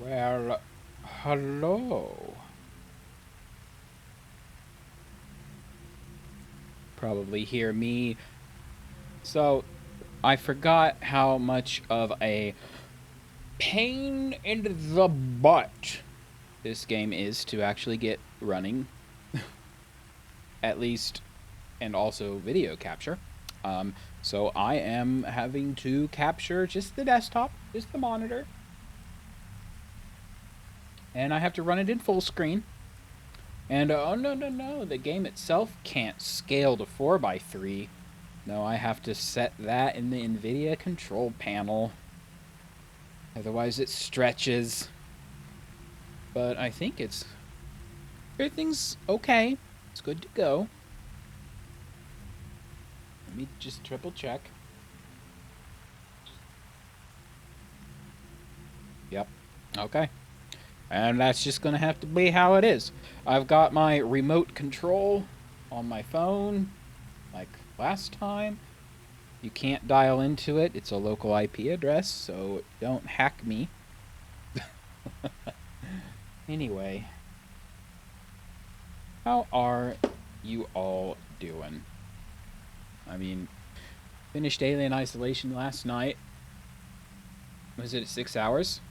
Well, hello. Probably hear me. So, I forgot how much of a pain in the butt this game is to actually get running. At least, and also video capture. So I am having to capture just the desktop, just the monitor. And I have to run it in full screen. And oh no, the game itself can't scale to 4:3. No, I have to set that in the NVIDIA control panel. Otherwise it stretches. But I think everything's okay. It's good to go. Let me just triple check. Yep. Okay. And that's just going to have to be how it is. I've got my remote control on my phone, like last time. You can't dial into it. It's a local IP address, so don't hack me. Anyway, how are you all doing? I mean, finished Alien Isolation last night. Was it 6 hours?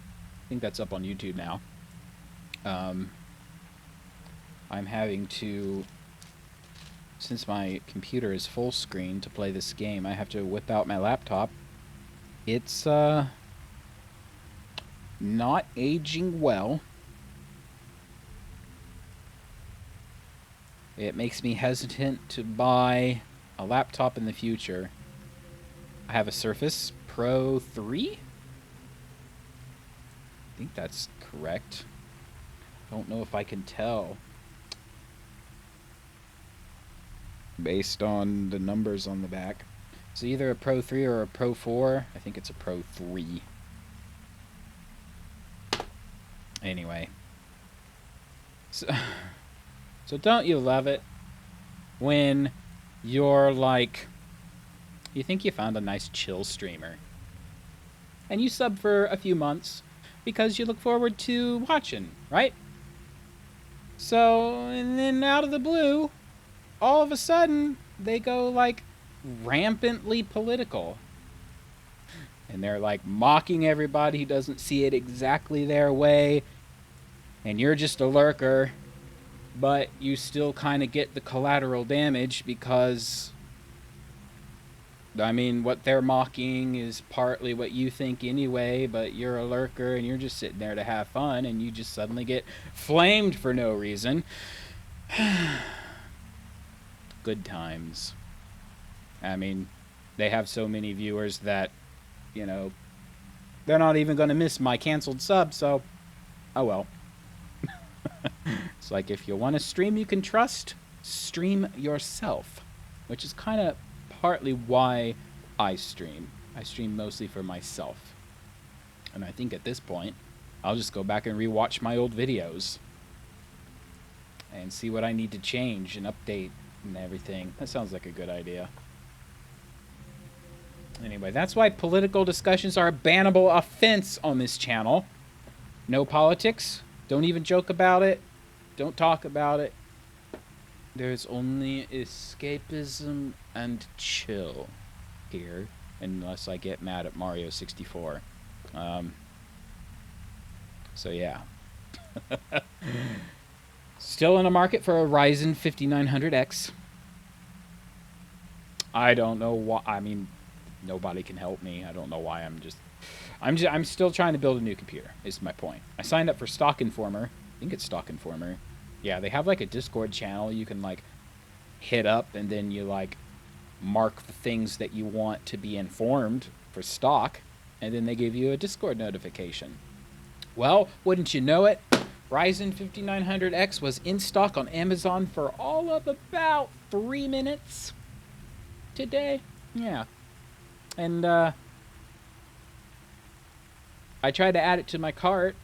I think that's up on YouTube now. I'm having to, since my computer is full screen to play this game, I have to whip out my laptop. It's not aging well. It makes me hesitant to buy a laptop in the future. I have a Surface Pro 3? I think that's correct. Don't know if I can tell based on the numbers on the back. It's either a Pro 3 or a Pro 4. I think it's a Pro 3. Anyway. So don't you love it when you're like, you think you found a nice chill streamer and you sub for a few months because you look forward to watching, right? So, and then out of the blue, all of a sudden, they go like rampantly political. And they're like mocking everybody who doesn't see it exactly their way. And you're just a lurker, but you still kind of get the collateral damage because, I mean, what they're mocking is partly what you think anyway, but you're a lurker and you're just sitting there to have fun and you just suddenly get flamed for no reason. Good times. I mean, they have so many viewers that, you know, they're not even going to miss my canceled sub, so, oh well. It's like, if you want to stream you can trust, stream yourself. Which is kind of partly why I stream. I stream mostly for myself. And I think at this point, I'll just go back and rewatch my old videos. And see what I need to change and update and everything. That sounds like a good idea. Anyway, that's why political discussions are a bannable offense on this channel. No politics. Don't even joke about it. Don't talk about it. There's only escapism and chill here, unless I get mad at Mario 64. So yeah. Still in the market for a Ryzen 5900X. I don't know why. I mean, nobody can help me. I don't know why. I'm still trying to build a new computer. Is my point. I signed up for Stock Informer. I think it's Stock Informer. Yeah, they have like a Discord channel you can like hit up, and then you like mark the things that you want to be informed for stock, and then they give you a Discord notification. Well, wouldn't you know it, Ryzen 5900X was in stock on Amazon for all of about 3 minutes today. Yeah. And I tried to add it to my cart,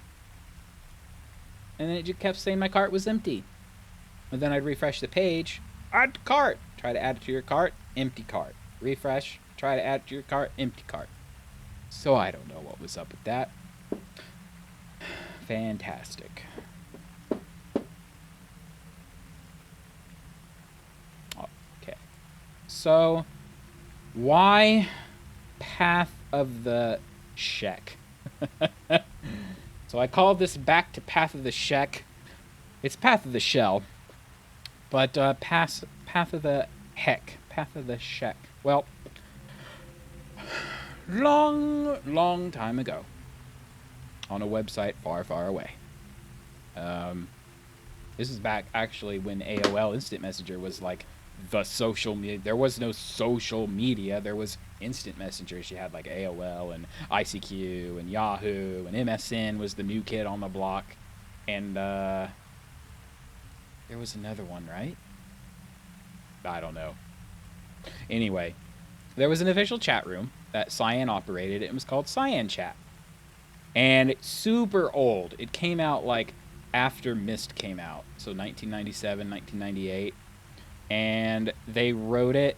and then it just kept saying my cart was empty. And then I'd refresh the page, add to cart, try to add it to your cart, empty cart. Refresh, try to add it to your cart, empty cart. So I don't know what was up with that. Fantastic. Okay. So, why Path of the Sheck? So I called this back to Path of the Sheck. It's Path of the Shell, but Path of the Heck. Path of the Sheck. Well, long time ago, on a website far, far away. This is back actually when AOL Instant Messenger was like the social media. There was no social media. There was instant messengers. You had like AOL and ICQ and Yahoo, and MSN was the new kid on the block. And there was another one, right? I don't know. Anyway, there was an official chat room that Cyan operated. It was called Cyan Chat. And it's super old. It came out like after Myst came out. So 1997, 1998. And they wrote it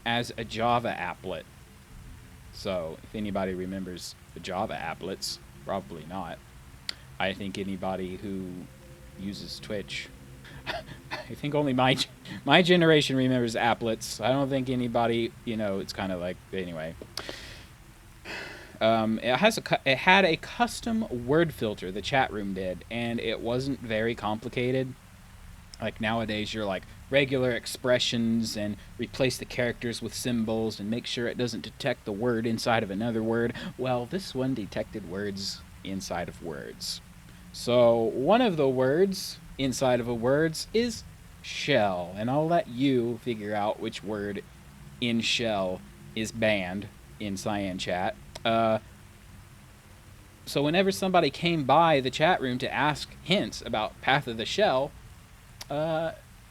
as a Java applet. So if anybody remembers the Java applets, probably not. I think anybody who uses Twitch, I think only my generation remembers applets. I don't think anybody, it's kind of like, anyway. It had a custom word filter, the chat room did, and it wasn't very complicated. Like nowadays, you're like regular expressions and replace the characters with symbols and make sure it doesn't detect the word inside of another word. Well, this one detected words inside of words. So one of the words inside of a words is shell, and I'll let you figure out which word in shell is banned in Cyan Chat. So whenever somebody came by the chat room to ask hints about Path of the Shell,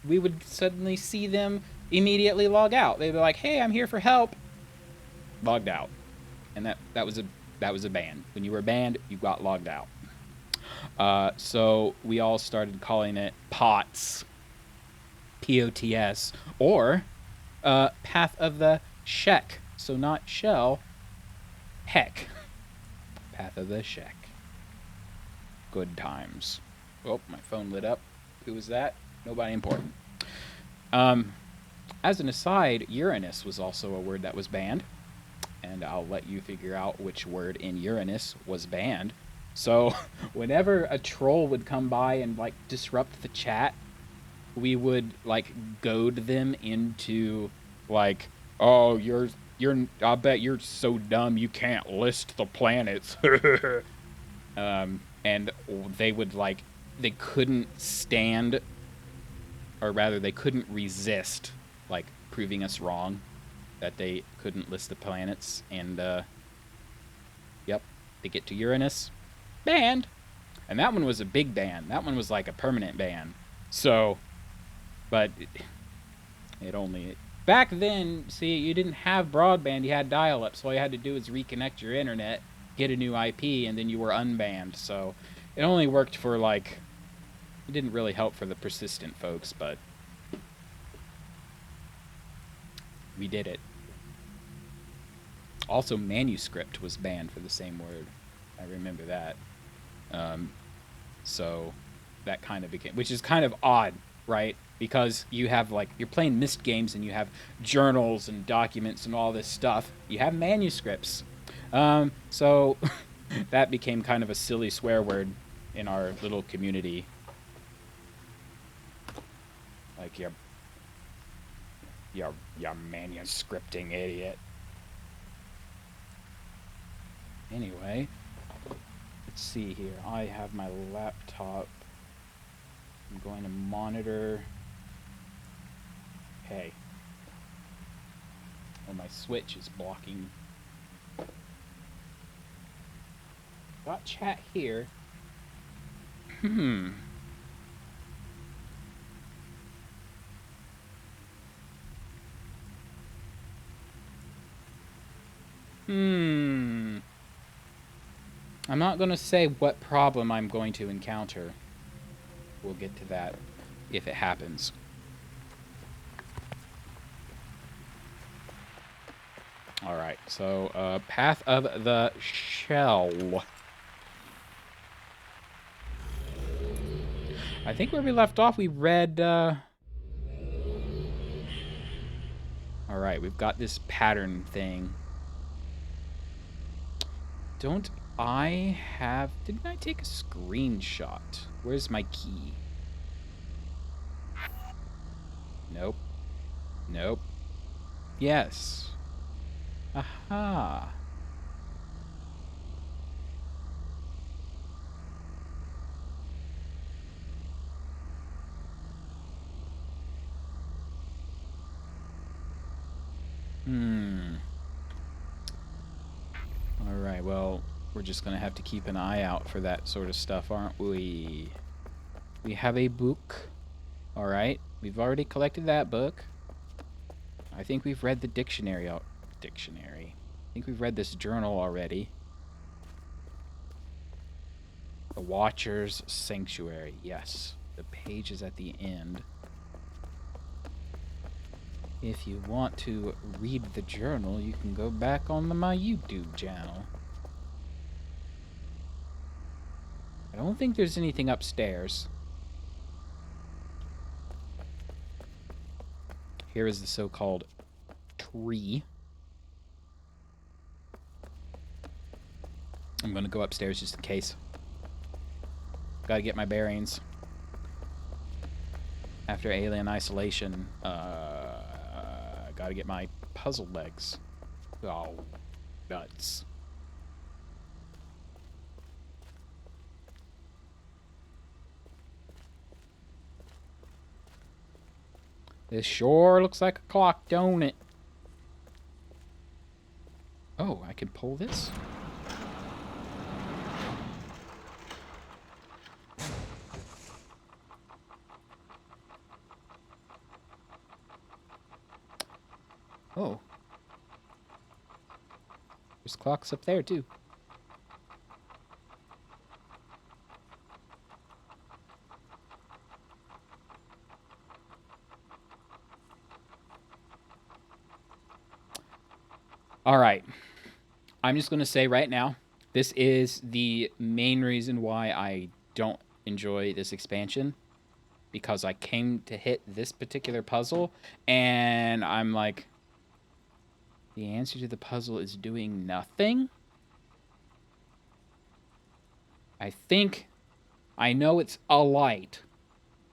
we would suddenly see them immediately log out. They'd be like, "Hey, I'm here for help." Logged out, and that was a ban. When you were banned, you got logged out. So we all started calling it POTS, POTS, or Path of the Sheck. So not shell, heck. Path of the Sheck. Good times. Oh, my phone lit up. Who was that? Nobody important. As an aside, Uranus was also a word that was banned. And I'll let you figure out which word in Uranus was banned. So whenever a troll would come by and like disrupt the chat, we would like goad them into like, "Oh, I bet you're so dumb you can't list the planets." And they would like, they couldn't stand, or rather they couldn't resist like proving us wrong that they couldn't list the planets. And yep, they get to Uranus, banned. And that one was a big ban. That one was like a permanent ban. So, but it only, back then, see, you didn't have broadband, you had dial-up, so all you had to do was reconnect your internet, get a new IP, and then you were unbanned. So it only worked for like, it didn't really help for the persistent folks, but we did it. Also, manuscript was banned for the same word. I remember that. So that kind of became, which is kind of odd, right? Because you have like, you're playing Myst games and you have journals and documents and all this stuff. You have manuscripts. So that became kind of a silly swear word in our little community. Like, you're manuscripting idiot. Anyway, let's see here. I have my laptop. I'm going to monitor. Okay. Oh, my switch is blocking. Got chat here. I'm not going to say what problem I'm going to encounter. We'll get to that if it happens. Alright, so Path of the Shell. I think where we left off, we read, Alright, we've got this pattern thing. Don't I have... Didn't I take a screenshot? Where's my key? Nope. Nope. Yes. Aha. Alright, well, we're just gonna have to keep an eye out for that sort of stuff, aren't we? We have a book. Alright, we've already collected that book. I think we've read the dictionary. Dictionary. I think we've read this journal already. The Watcher's Sanctuary. Yes. The page is at the end. If you want to read the journal, you can go back on my YouTube channel. I don't think there's anything upstairs. Here is the so-called tree. I'm gonna go upstairs just in case. Gotta get my bearings. After Alien Isolation, gotta get my puzzle legs. Oh, nuts. This sure looks like a clock, don't it? Oh, I can pull this? Oh. There's clocks up there, too. All right. I'm just going to say right now, this is the main reason why I don't enjoy this expansion. Because I came to hit this particular puzzle, and I'm like, the answer to the puzzle is doing nothing? I know it's a light.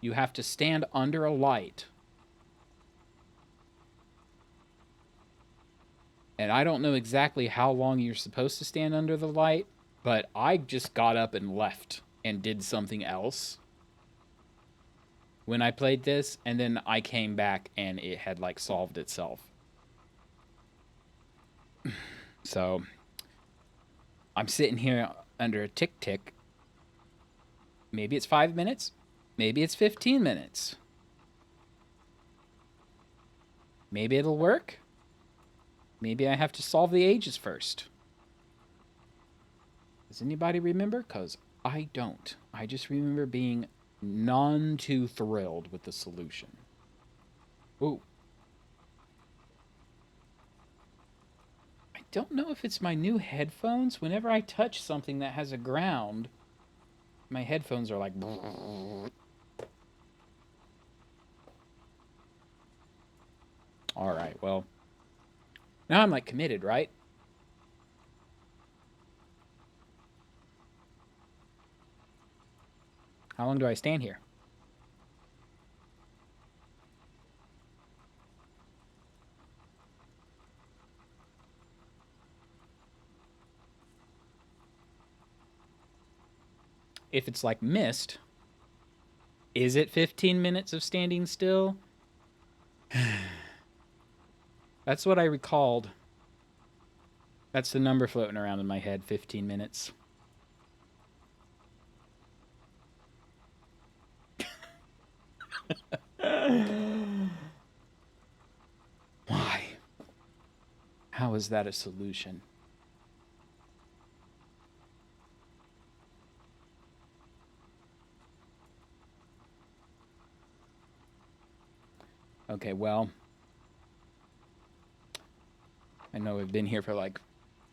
You have to stand under a light. And I don't know exactly how long you're supposed to stand under the light, but I just got up and left and did something else when I played this, and then I came back and it had like solved itself. So I'm sitting here under a tick. Maybe it's 5 minutes. Maybe it's 15 minutes. Maybe it'll work. Maybe I have to solve the ages first. Does anybody remember? Because I don't. I just remember being none too thrilled with the solution. Ooh. I don't know if it's my new headphones. Whenever I touch something that has a ground, my headphones are like... Alright, well... Now I'm like committed, right? How long do I stand here? If it's like Myst, is it 15 minutes of standing still? That's what I recalled. That's the number floating around in my head, 15 minutes. Why? How is that a solution? Okay, well, I know we've been here for like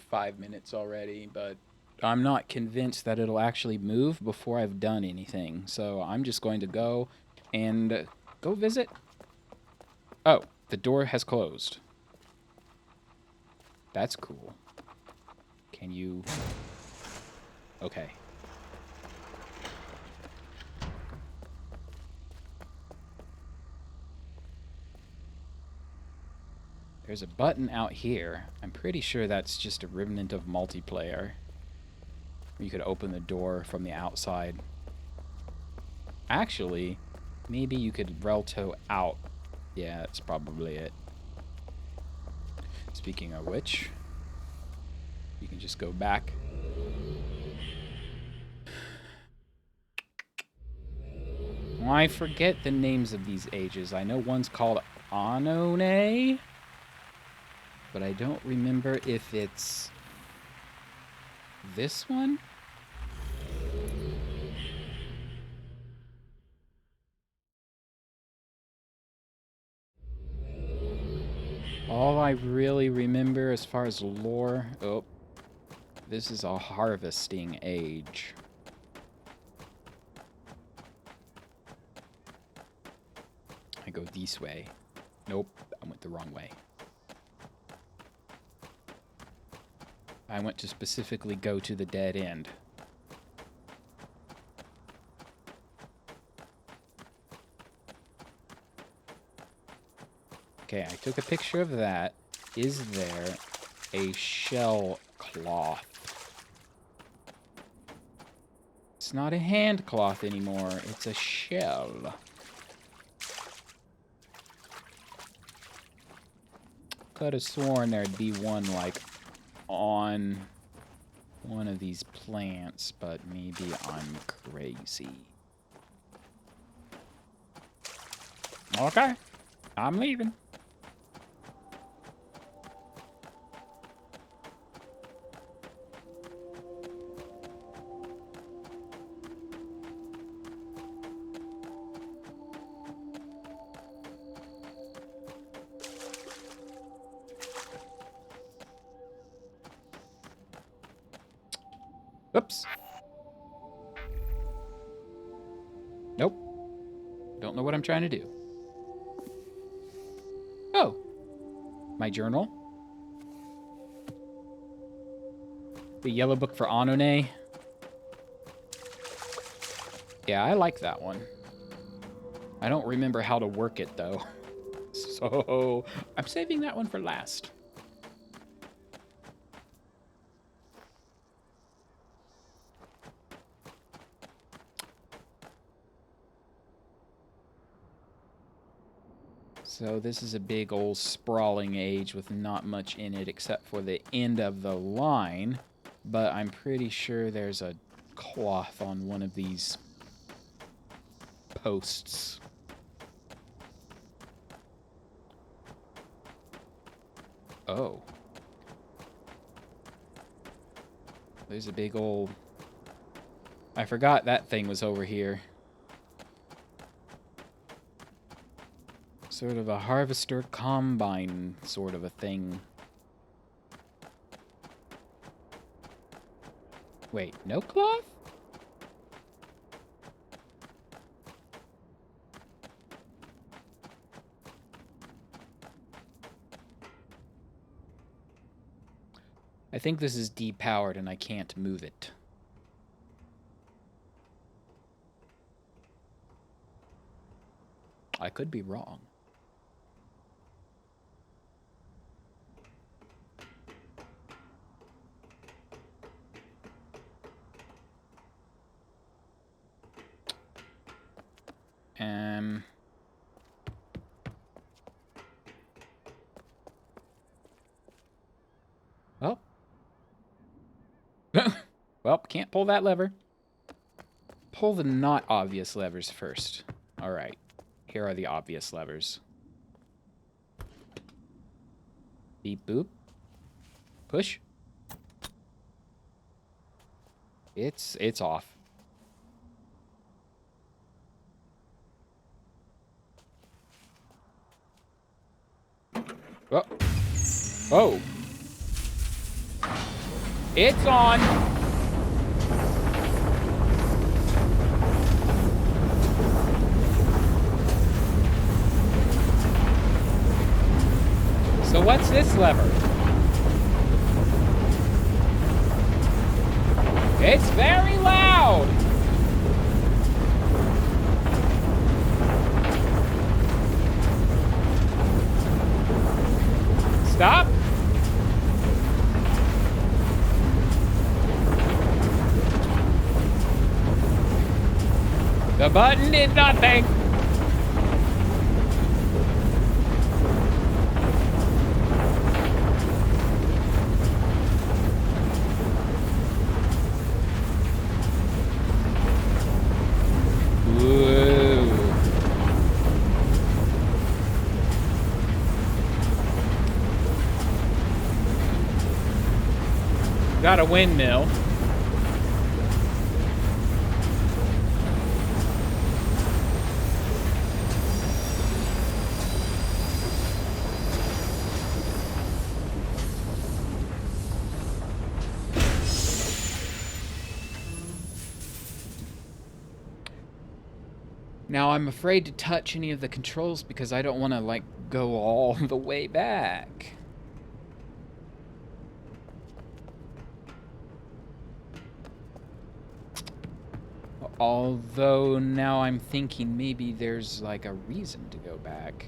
5 minutes already, but I'm not convinced that it'll actually move before I've done anything. So I'm just going to go and go visit. Oh, the door has closed. That's cool. Can you... Okay. There's a button out here. I'm pretty sure that's just a remnant of multiplayer. You could open the door from the outside. Actually, maybe you could Relto out. Yeah, that's probably it. Speaking of which, you can just go back. Well, I forget the names of these ages. I know one's called Anone, but I don't remember if it's this one. All I really remember as far as lore... Oh, this is a harvesting age. I go this way. Nope, I went the wrong way. I went to specifically go to the dead end. Okay, I took a picture of that. Is there a shell cloth? It's not a hand cloth anymore. It's a shell. Could have sworn there'd be one, like, on one of these plants, but maybe I'm crazy. Okay, I'm leaving. Oops. Nope. Don't know what I'm trying to do. Oh. My journal. The yellow book for Anone. Yeah, I like that one. I don't remember how to work it, though. So, I'm saving that one for last. So this is a big old sprawling age with not much in it except for the end of the line. But I'm pretty sure there's a cloth on one of these posts. Oh. There's a big old... I forgot that thing was over here. Sort of a harvester combine sort of a thing. Wait, no cloth? I think this is depowered and I can't move it. I could be wrong. Well. Well, can't pull that lever. Pull the not obvious levers first. All right. Here are the obvious levers. Beep boop. Push. It's off. Oh. Oh. It's on. what's this lever? It's very loud! Stop! The button did nothing! Got a windmill. Now I'm afraid to touch any of the controls because I don't want to, like, go all the way back. Although now I'm thinking maybe there's like a reason to go back.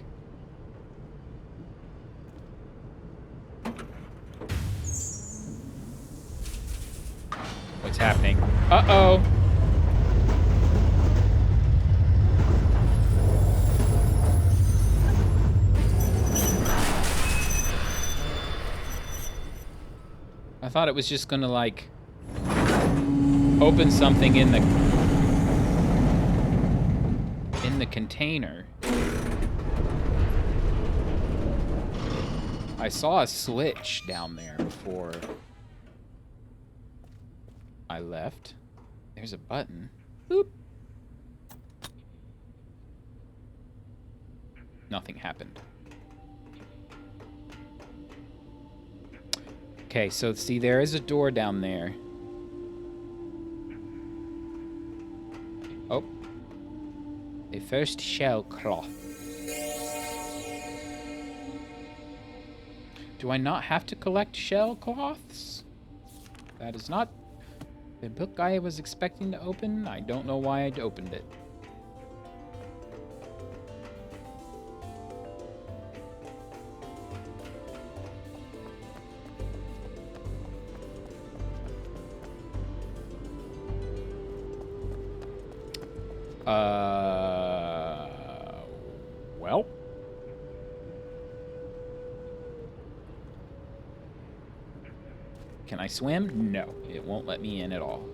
What's happening? Uh-oh. I thought it was just gonna like open something in the container. I saw a switch down there before I left. There's a button. Boop. Nothing happened. Okay, so see, there is a door down there. Oh. A first shell cloth. Do I not have to collect shell cloths? That is not the book I was expecting to open. I don't know why I opened it. Well. Can I swim? No, it won't let me in at all.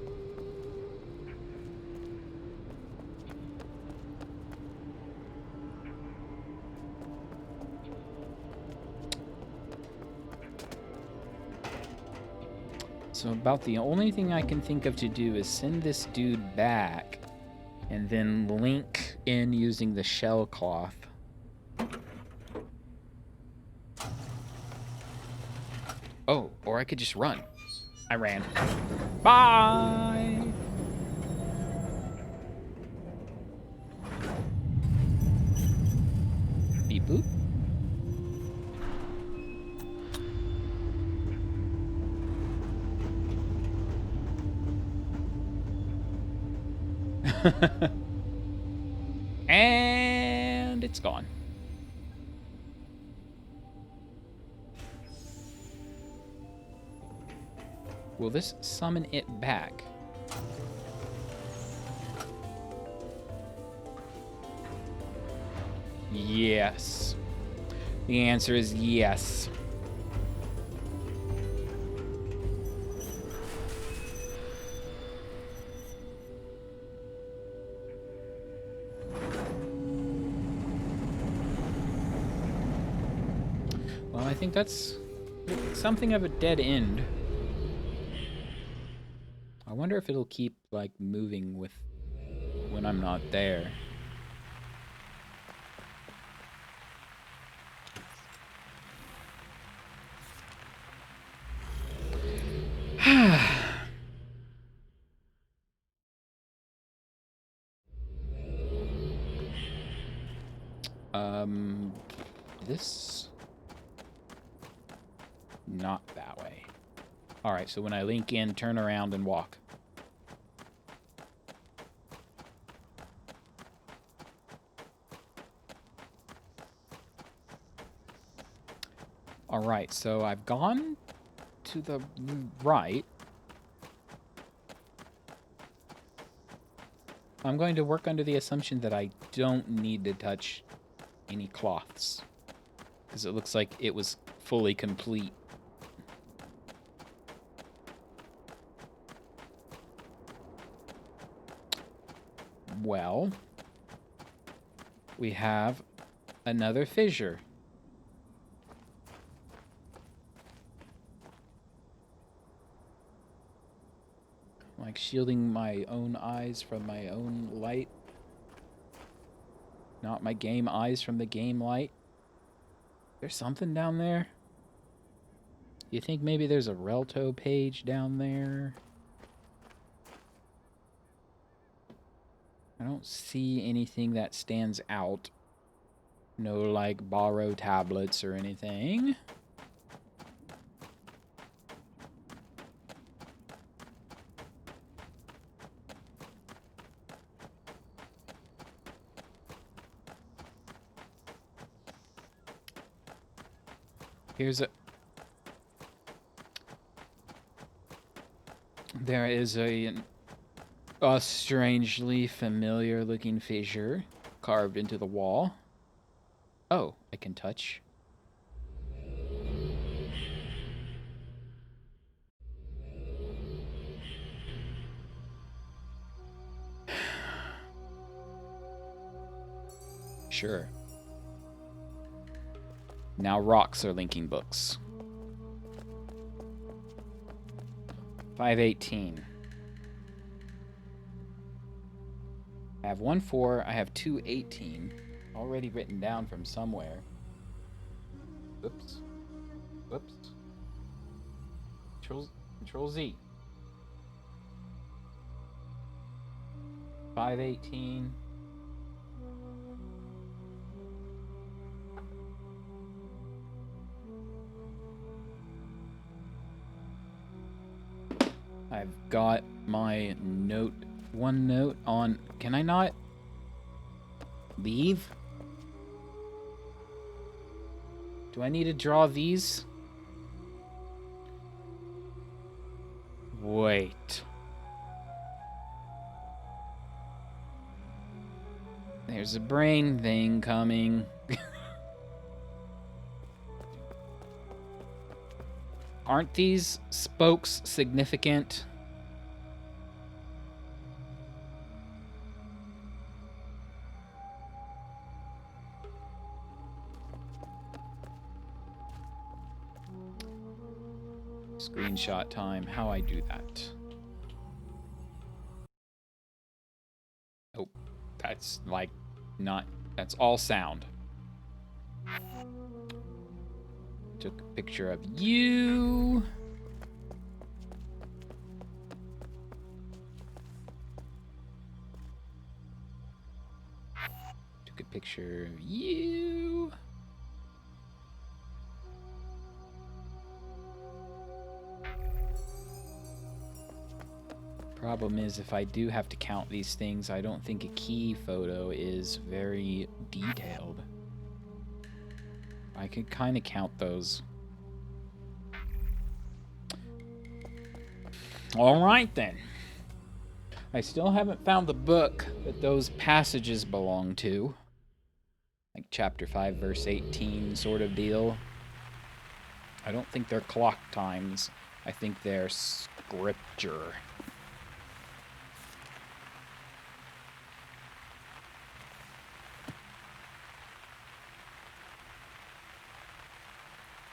So about the only thing I can think of to do is send this dude back and then link in using the shell cloth. Oh, or I could just run. I ran. Bye! Beep boop. And it's gone. Will this summon it back? Yes. The answer is yes. Well, I think that's something of a dead end. I wonder if it'll keep, like, moving with when I'm not there. This... Not that way. Alright, so when I link in, turn around and walk. Alright, so I've gone to the right. I'm going to work under the assumption that I don't need to touch any cloths, because it looks like it was fully complete. Well, we have another fissure. Like shielding my own eyes from my own light. Not my game eyes from the game light. There's something down there. You think maybe there's a Relto page down there? I don't see anything that stands out. No, like, borrow tablets or anything. There is a strangely familiar looking fissure carved into the wall. Oh, I can touch. Sure. Now rocks are linking books. 518. I have 1 4. I have 2 18 already written down from somewhere. Oops. Whoops. Control Z. 518. I've got my note, one note on. Can I not leave? Do I need to draw these? Wait. There's a brain thing coming. Aren't these spokes significant? Screenshot time. How I do that? Oh, that's like not. That's all sound. Took a picture of you. Took a picture of you. Problem is, if I do have to count these things, I don't think a key photo is very detailed. I could kind of count those. All right, then. I still haven't found the book that those passages belong to. Like chapter 5, verse 18 sort of deal. I don't think they're clock times. I think they're scripture.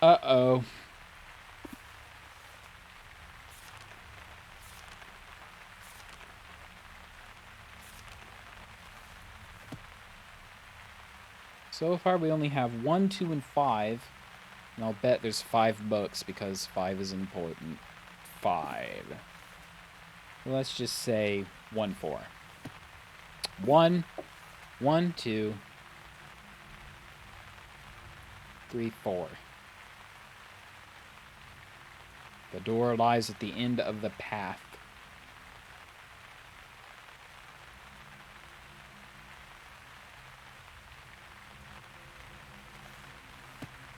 Uh-oh. So far we only have 1, 2, and 5. And I'll bet there's 5 books because 5 is important. 5. Let's just say 1, 4. 1, 1, 2, 3, 4. The door lies at the end of the path.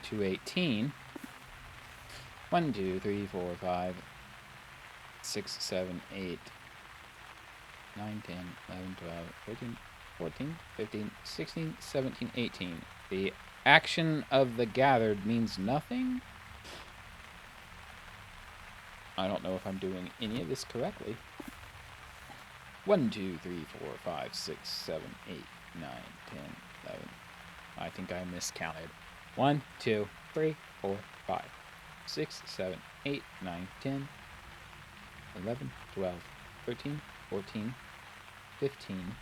$2.18. 1, 2, 3, 4, 5, 6, 7, 8, 9, 10, 11, 12, 13, 14, 15, 16, 17, 18. The action of the gathered means nothing. I don't know if I'm doing any of this correctly. 1, 2, 3, 4, 5, 6, 7, 8, 9, 10, 11. I think I miscounted. 1, 2, 3, 4, 5, 6, 7, 8, 9, 10, 11, 12, 13, 14, 15,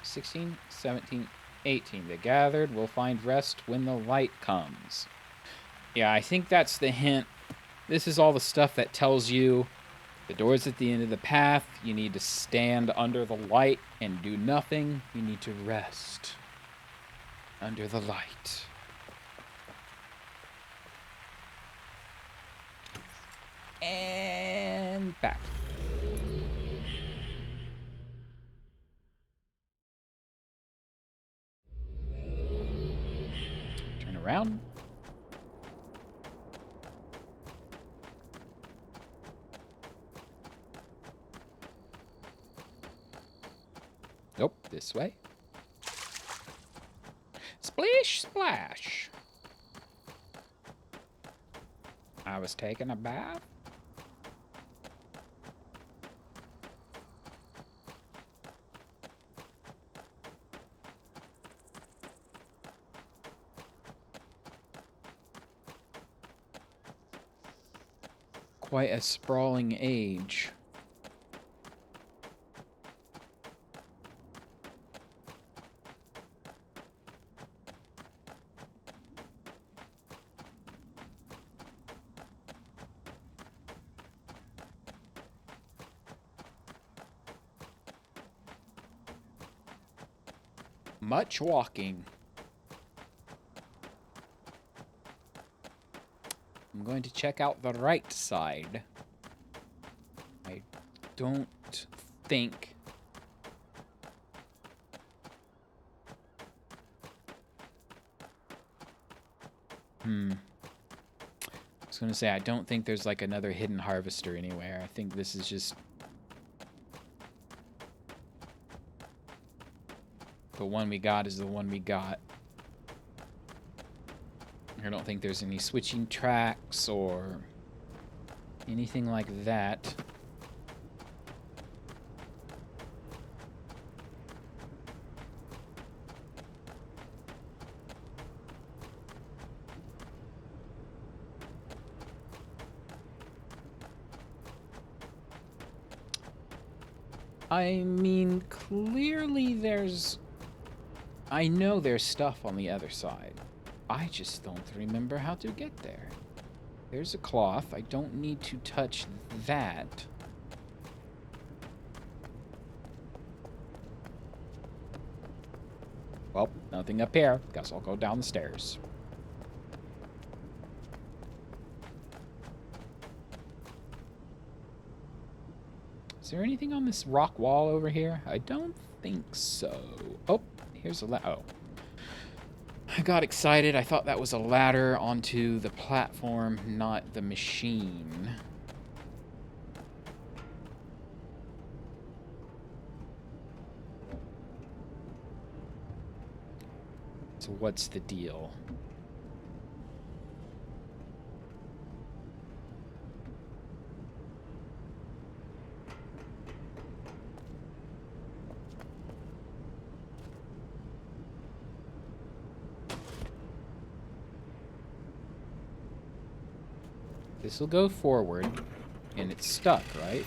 16, 17, 18. The gathered will find rest when the light comes. Yeah, I think that's the hint. This is all the stuff that tells you the door's at the end of the path. You need to stand under the light and do nothing. You need to rest under the light. And back. Turn around. Nope, this way. Splish, splash. I was taking a bath. Quite a sprawling age. Much walking. I'm going to check out the right side. I don't think... I was going to say, I don't think there's like another hidden harvester anywhere. I think this is just... the one we got is the one we got. I don't think there's any switching tracks or anything like that. I mean, clearly there's... I know there's stuff on the other side. I just don't remember how to get there. There's a cloth. I don't need to touch that. Well, nothing up here. Guess I'll go down the stairs. Is there anything on this rock wall over here? I don't think so. Oh, here's a ladder. Oh. I got excited. I thought that was a ladder onto the platform, not the machine. So what's the deal? This will go forward, and it's stuck, right?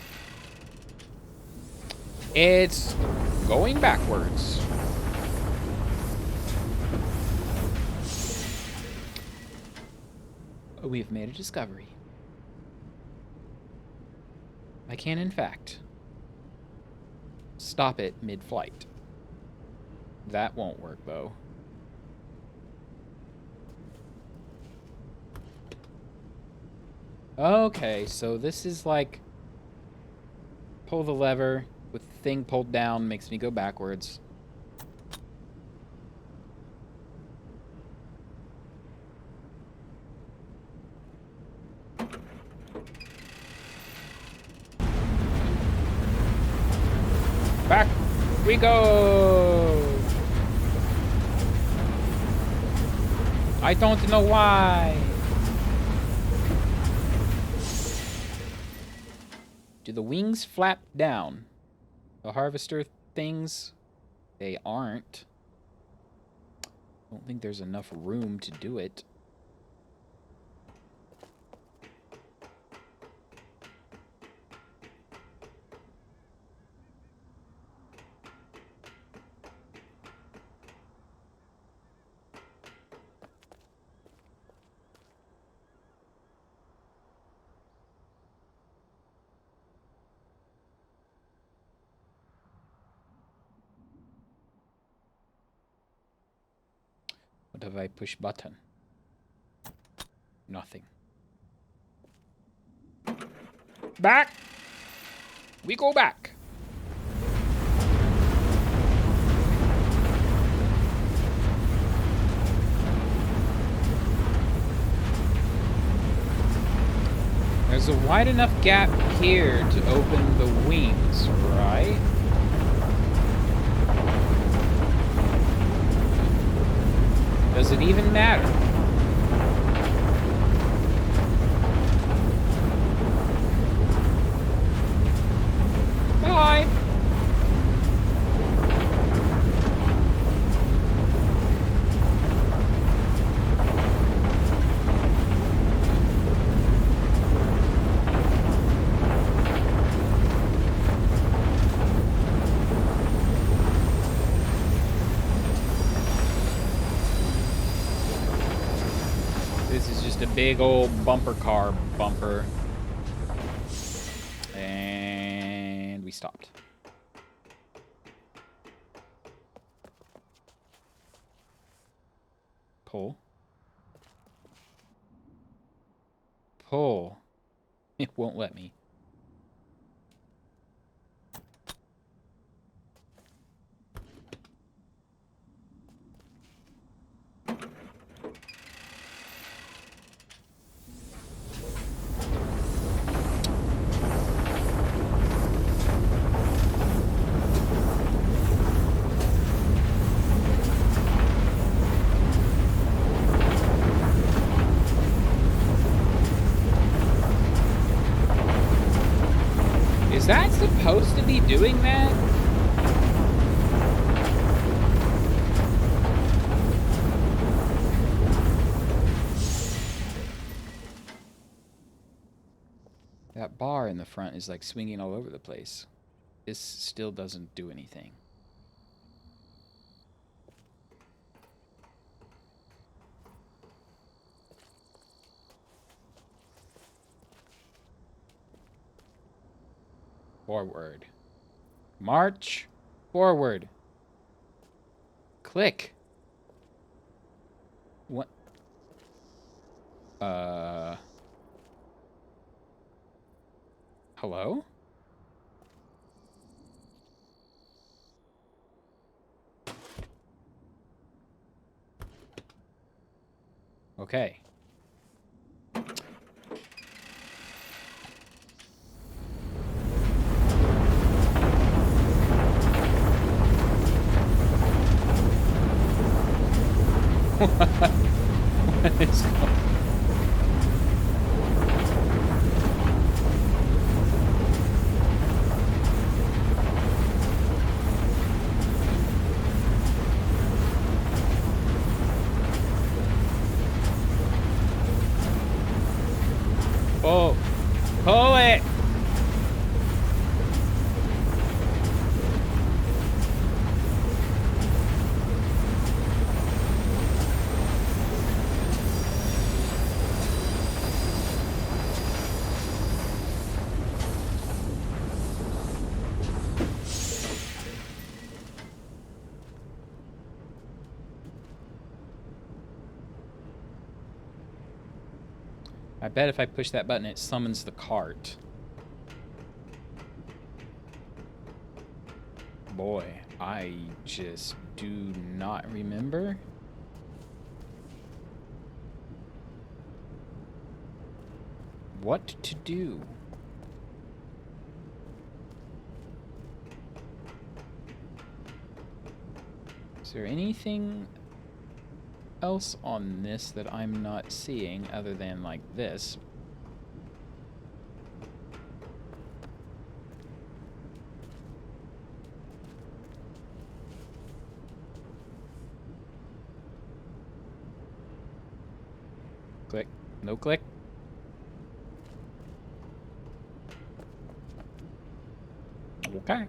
It's going backwards. Oh, we have made a discovery. I can, in fact, stop it mid-flight. That won't work, though. Okay, so this is like pull the lever with the thing pulled down makes me go backwards. Back we go! I don't know why. Do the wings flap down? The harvester things, they aren't. I don't think there's enough room to do it. What have I pushed button? Nothing. Back! We go back! There's a wide enough gap here to open the wings, right? Does it even matter? Bye! A big old bumper car bumper. And we stopped. Pull. Pull. It won't let me. Is that supposed to be doing that? That bar in the front is like swinging all over the place. This still doesn't do anything. Forward. March forward. Click. What? Hello? Okay. What is going on? Oh, pull it! I bet if I push that button, it summons the cart. Boy, I just do not remember. What to do? Is there anything else on this that I'm not seeing other than like this? Click. No click. Okay.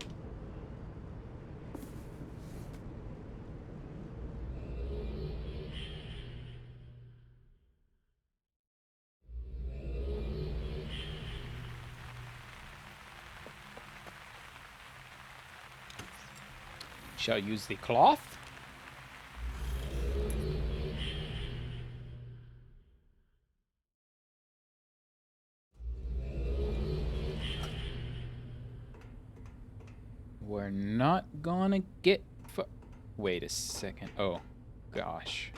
Shall use the cloth. We're not gonna get... Wait a second. Oh, gosh.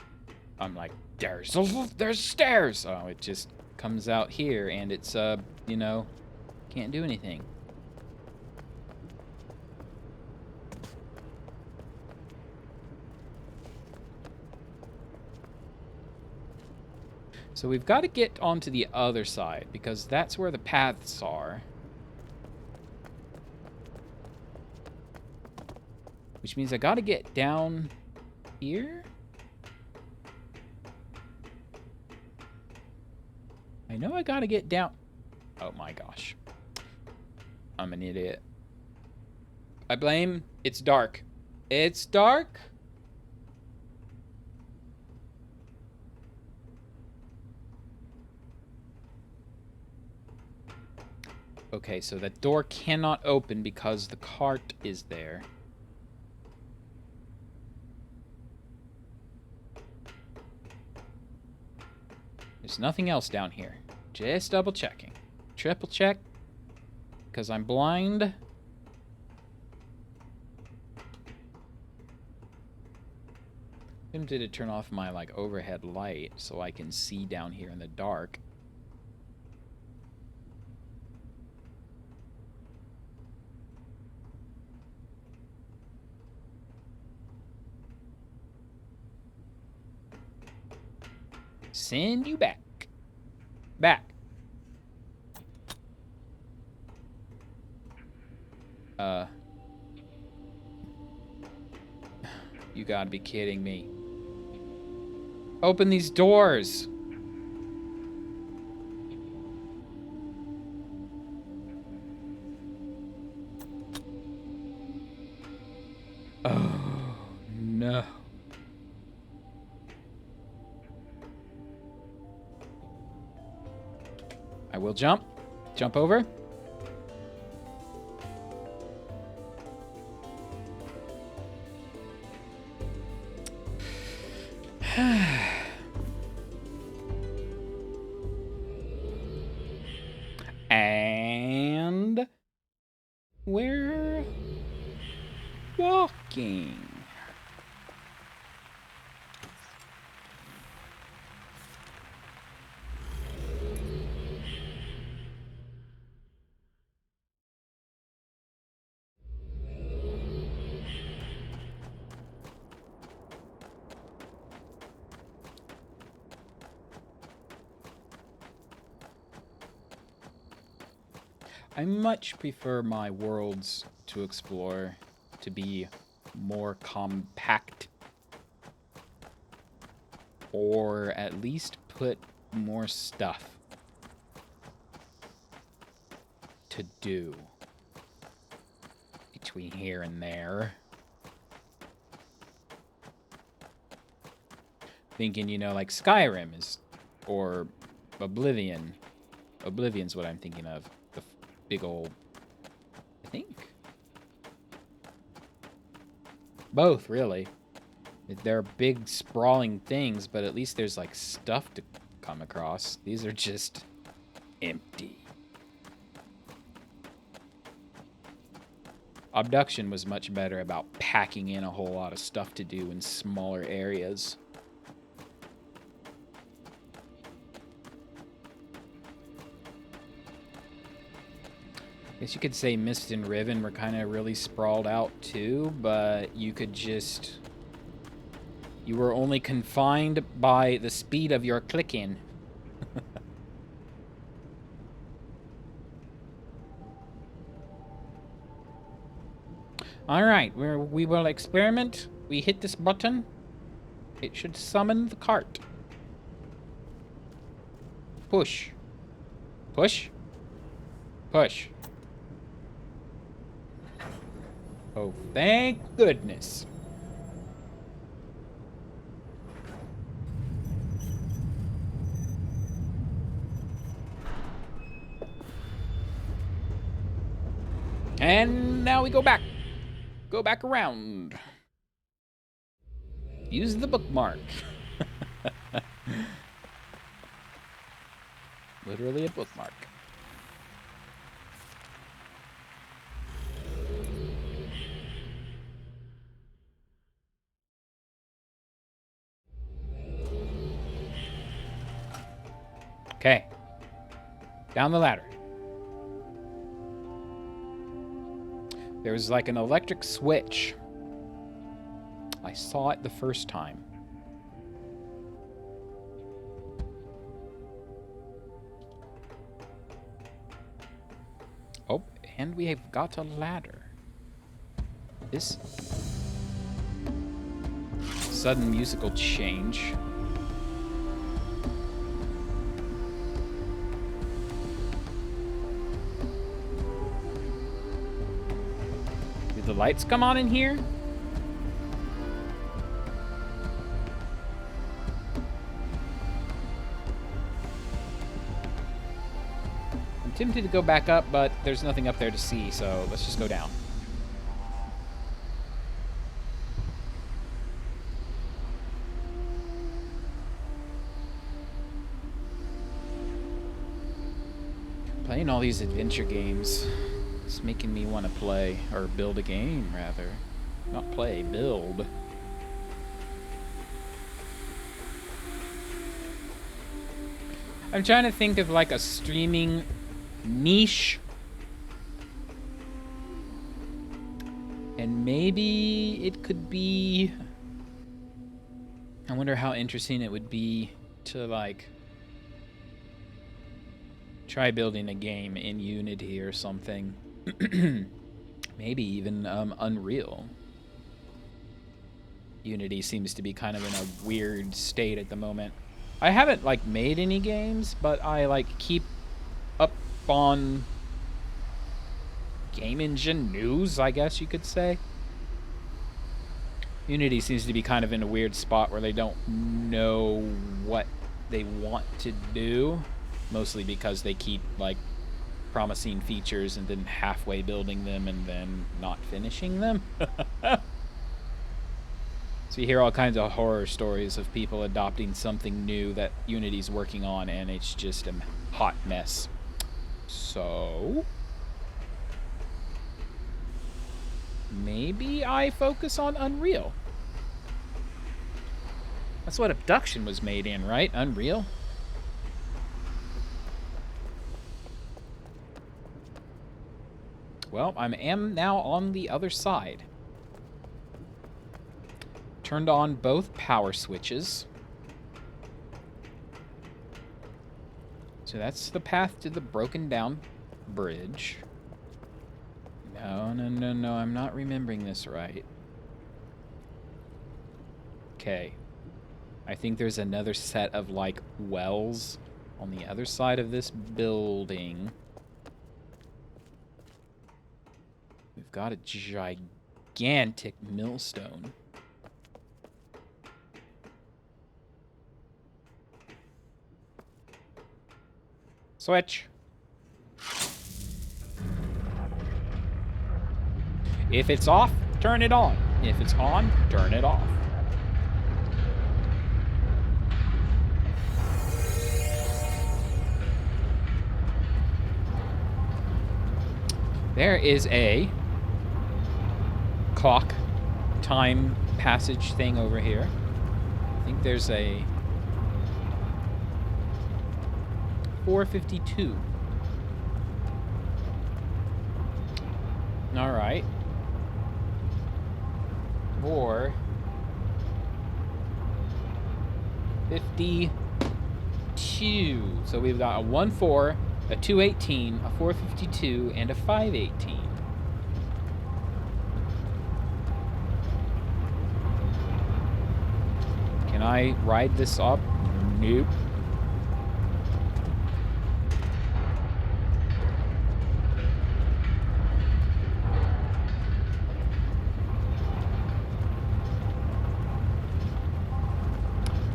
I'm like, there's stairs! Oh, it just comes out here, and it's, you know, can't do anything. So we've got to get onto the other side, because that's where the paths are. Which means I got to get down here? I know I got to get down... Oh my gosh. I'm an idiot. I blame... It's dark. It's dark? Okay, so that door cannot open because the cart is there. There's nothing else down here. Just double checking. Triple check. Because I'm blind. Tempted to turn off my, like, overhead light so I can see down here in the dark. Send you back. Back. You gotta be kidding me. Open these doors. Oh, no. I will jump. Jump over. And we're walking. I much prefer my worlds to explore to be more compact, or at least put more stuff to do between here and there. Thinking, you know, like Skyrim is, or Oblivion. Oblivion's what I'm thinking of. The big old, I think. Both, really. They're big, sprawling things, but at least there's, like, stuff to come across. These are just empty. Abduction was much better about packing in a whole lot of stuff to do in smaller areas. I guess you could say Myst and Riven were kind of really sprawled out too, but you could just... You were only confined by the speed of your click-in. Alright, we will experiment. We hit this button. It should summon the cart. Push. Push. Push. Oh, thank goodness. And now we go back. Go back around. Use the bookmark. Literally a bookmark. Okay. Down the ladder. There's like an electric switch. I saw it the first time. Oh, and we have got a ladder. This sudden musical change. Did the lights come on in here? I'm tempted to go back up, but there's nothing up there to see, so let's just go down. Playing all these adventure games. It's making me want to play, or build a game, rather. Not play, build. I'm trying to think of like a streaming niche. And maybe it could be... I wonder how interesting it would be to like... try building a game in Unity or something. Maybe even Unreal. Unity seems to be kind of in a weird state at the moment. I haven't like made any games, but I like keep up on game engine news, I guess you could say. Unity seems to be kind of in a weird spot where they don't know what they want to do, mostly because they keep like promising features and then halfway building them and then not finishing them. So you hear all kinds of horror stories of people adopting something new that Unity's working on, and it's just a hot mess. So maybe I focus on Unreal. That's what Abduction was made in, right? Unreal? Well, I am now on the other side. Turned on both power switches. So that's the path to the broken down bridge. No, no, no, no, I'm not remembering this right. Okay. I think there's another set of, like, wells on the other side of this building. We've got a gigantic millstone. Switch. If it's off, turn it on. If it's on, turn it off. There is a clock time passage thing over here. I think there's a 4:52. All right. 4:52. So we've got a 1-4, a 2:18, a 4:52, and a 5:18. Can I ride this up? Nope.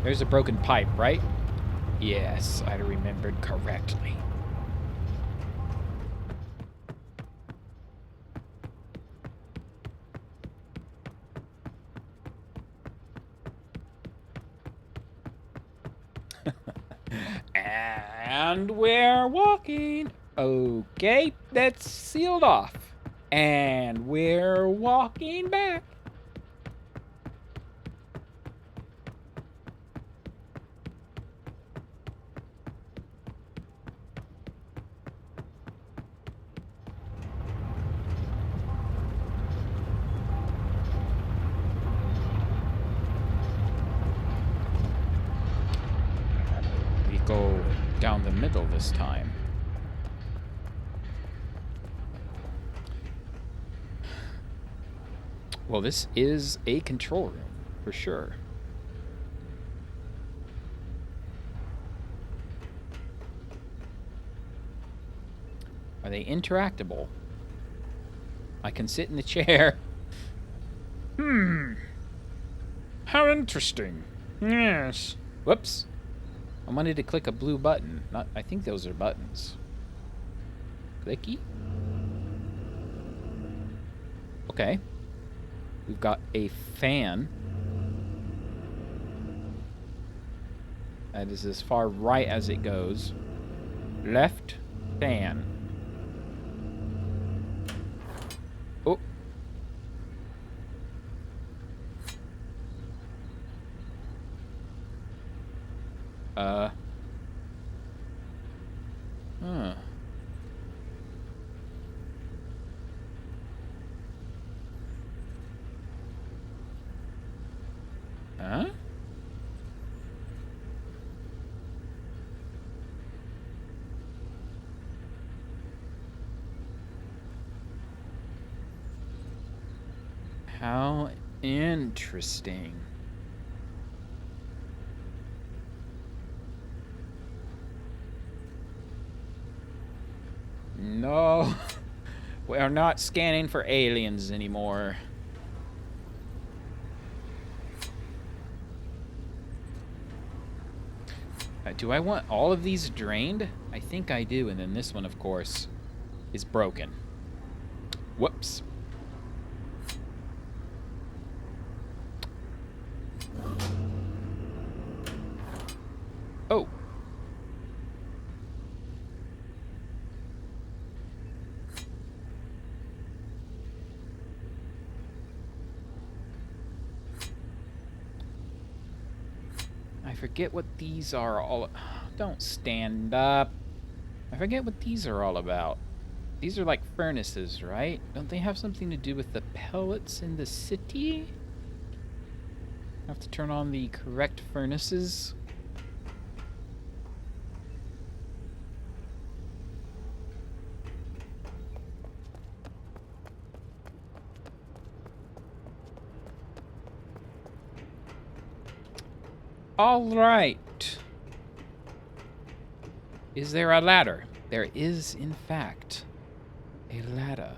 There's a broken pipe, right? Yes, I remembered correctly. And we're walking. Okay, that's sealed off. And we're walking back. We go down the middle this time. Well, this is a control room, for sure. Are they interactable? I can sit in the chair. How interesting. Yes. Whoops. I wanted to click a blue button. I think those are buttons. Clicky. Okay. We've got a fan. That is as far right as it goes. Left fan. Oh. Huh. Huh? How interesting. No. We are not scanning for aliens anymore. Do I want all of these drained? I think I do, and then this one, of course, is broken. Whoops. Oh. I forget what these are all... Don't stand up. I forget what these are all about. These are like furnaces, right? Don't they have something to do with the pellets in the city? I have to turn on the correct furnaces. All right. Is there a ladder? There is, in fact, a ladder.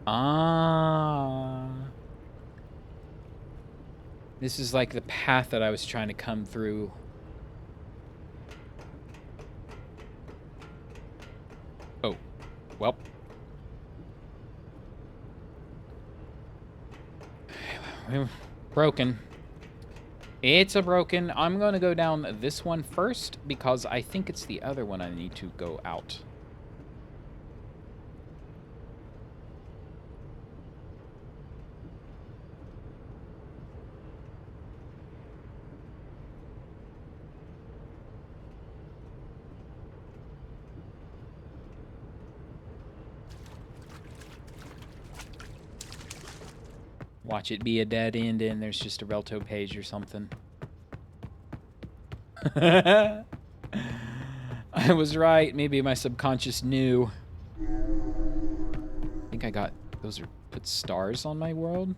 Ah. This is like the path that I was trying to come through. Oh, well. Broken. It's a broken. I'm going to go down this one first because I think it's the other one I need to go out. Watch it be a dead end and there's just a Relto page or something. I was right. Maybe my subconscious knew. I think I got... Those are put stars on my world?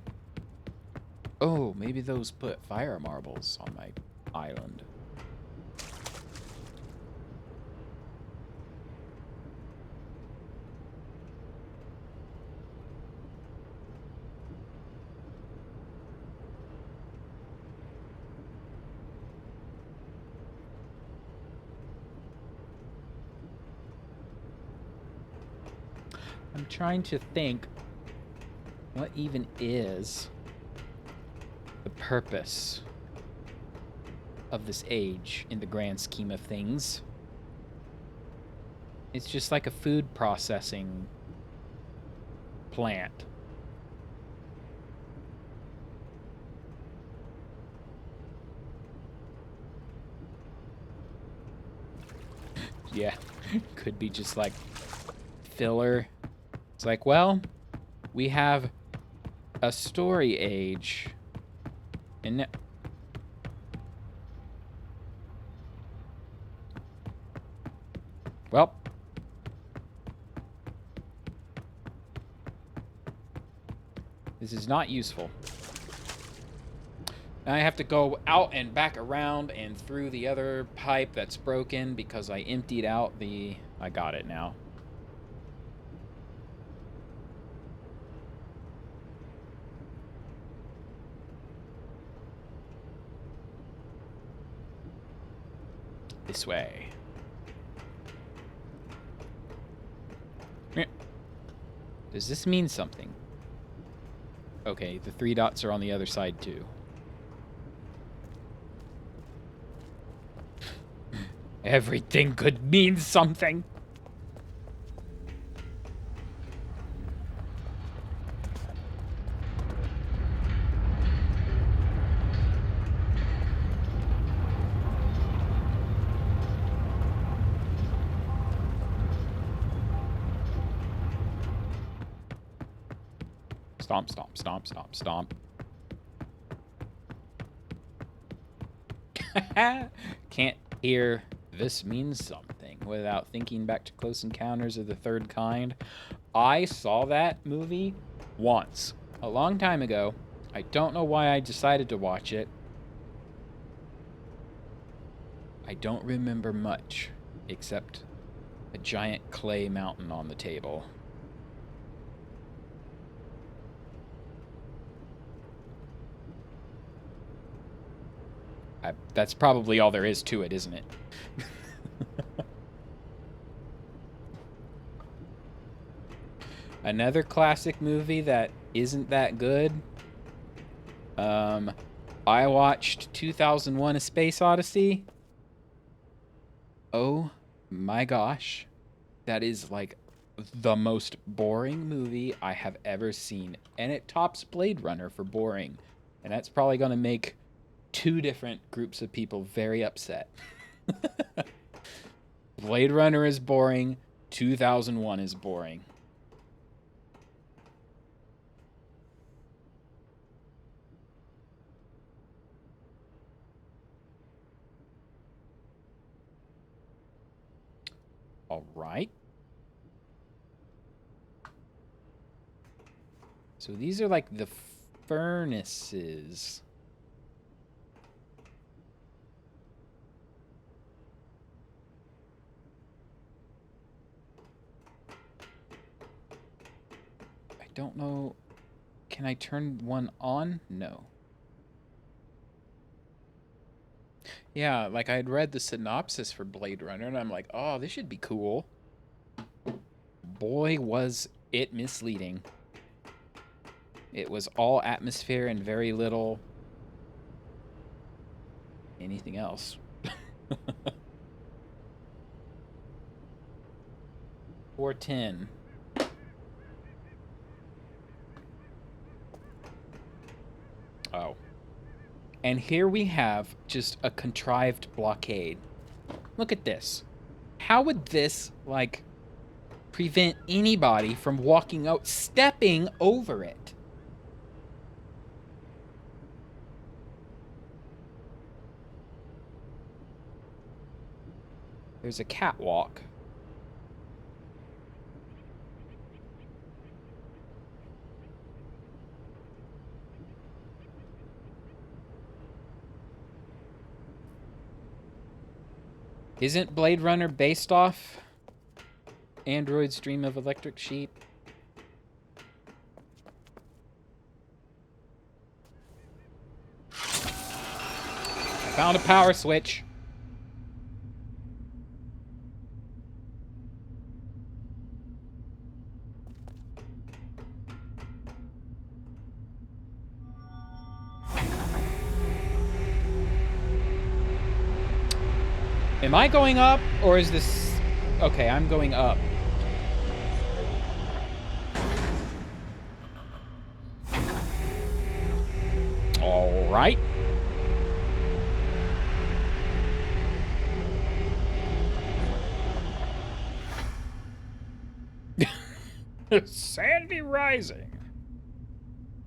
Oh, maybe those put fire marbles on my island. I'm trying to think what even is the purpose of this age in the grand scheme of things. It's just like a food processing plant. Yeah, could be just like filler. It's like, well, we have a story age. And well, this is not useful. Now I have to go out and back around and through the other pipe that's broken because I emptied out the... I got it now. This way. Does this mean something? Okay, the 3 dots are on the other side too. Everything could mean something. Stomp, stomp, stomp, stomp, stomp. Can't hear this means something without thinking back to Close Encounters of the Third Kind. I saw that movie once, a long time ago. I don't know why I decided to watch it. I don't remember much, except a giant clay mountain on the table. That's probably all there is to it, isn't it? Another classic movie that isn't that good. I watched 2001: A Space Odyssey. Oh my gosh. That is like the most boring movie I have ever seen. And it tops Blade Runner for boring. And that's probably going to make 2 different groups of people very upset. Blade Runner is boring. 2001 is boring. All right. So these are like the furnaces. I don't know. Can I turn one on? No. Yeah, like I had read the synopsis for Blade Runner and I'm like, oh, this should be cool. Boy, was it misleading. It was all atmosphere and very little anything else. 410. Oh. And here we have just a contrived blockade. Look at this. How would this, like, prevent anybody from walking out, stepping over it? There's a catwalk. Isn't Blade Runner based off Android's Dream of Electric Sheep? I found a power switch. Am I going up, or is this... Okay, I'm going up. All right. Sandy Rising.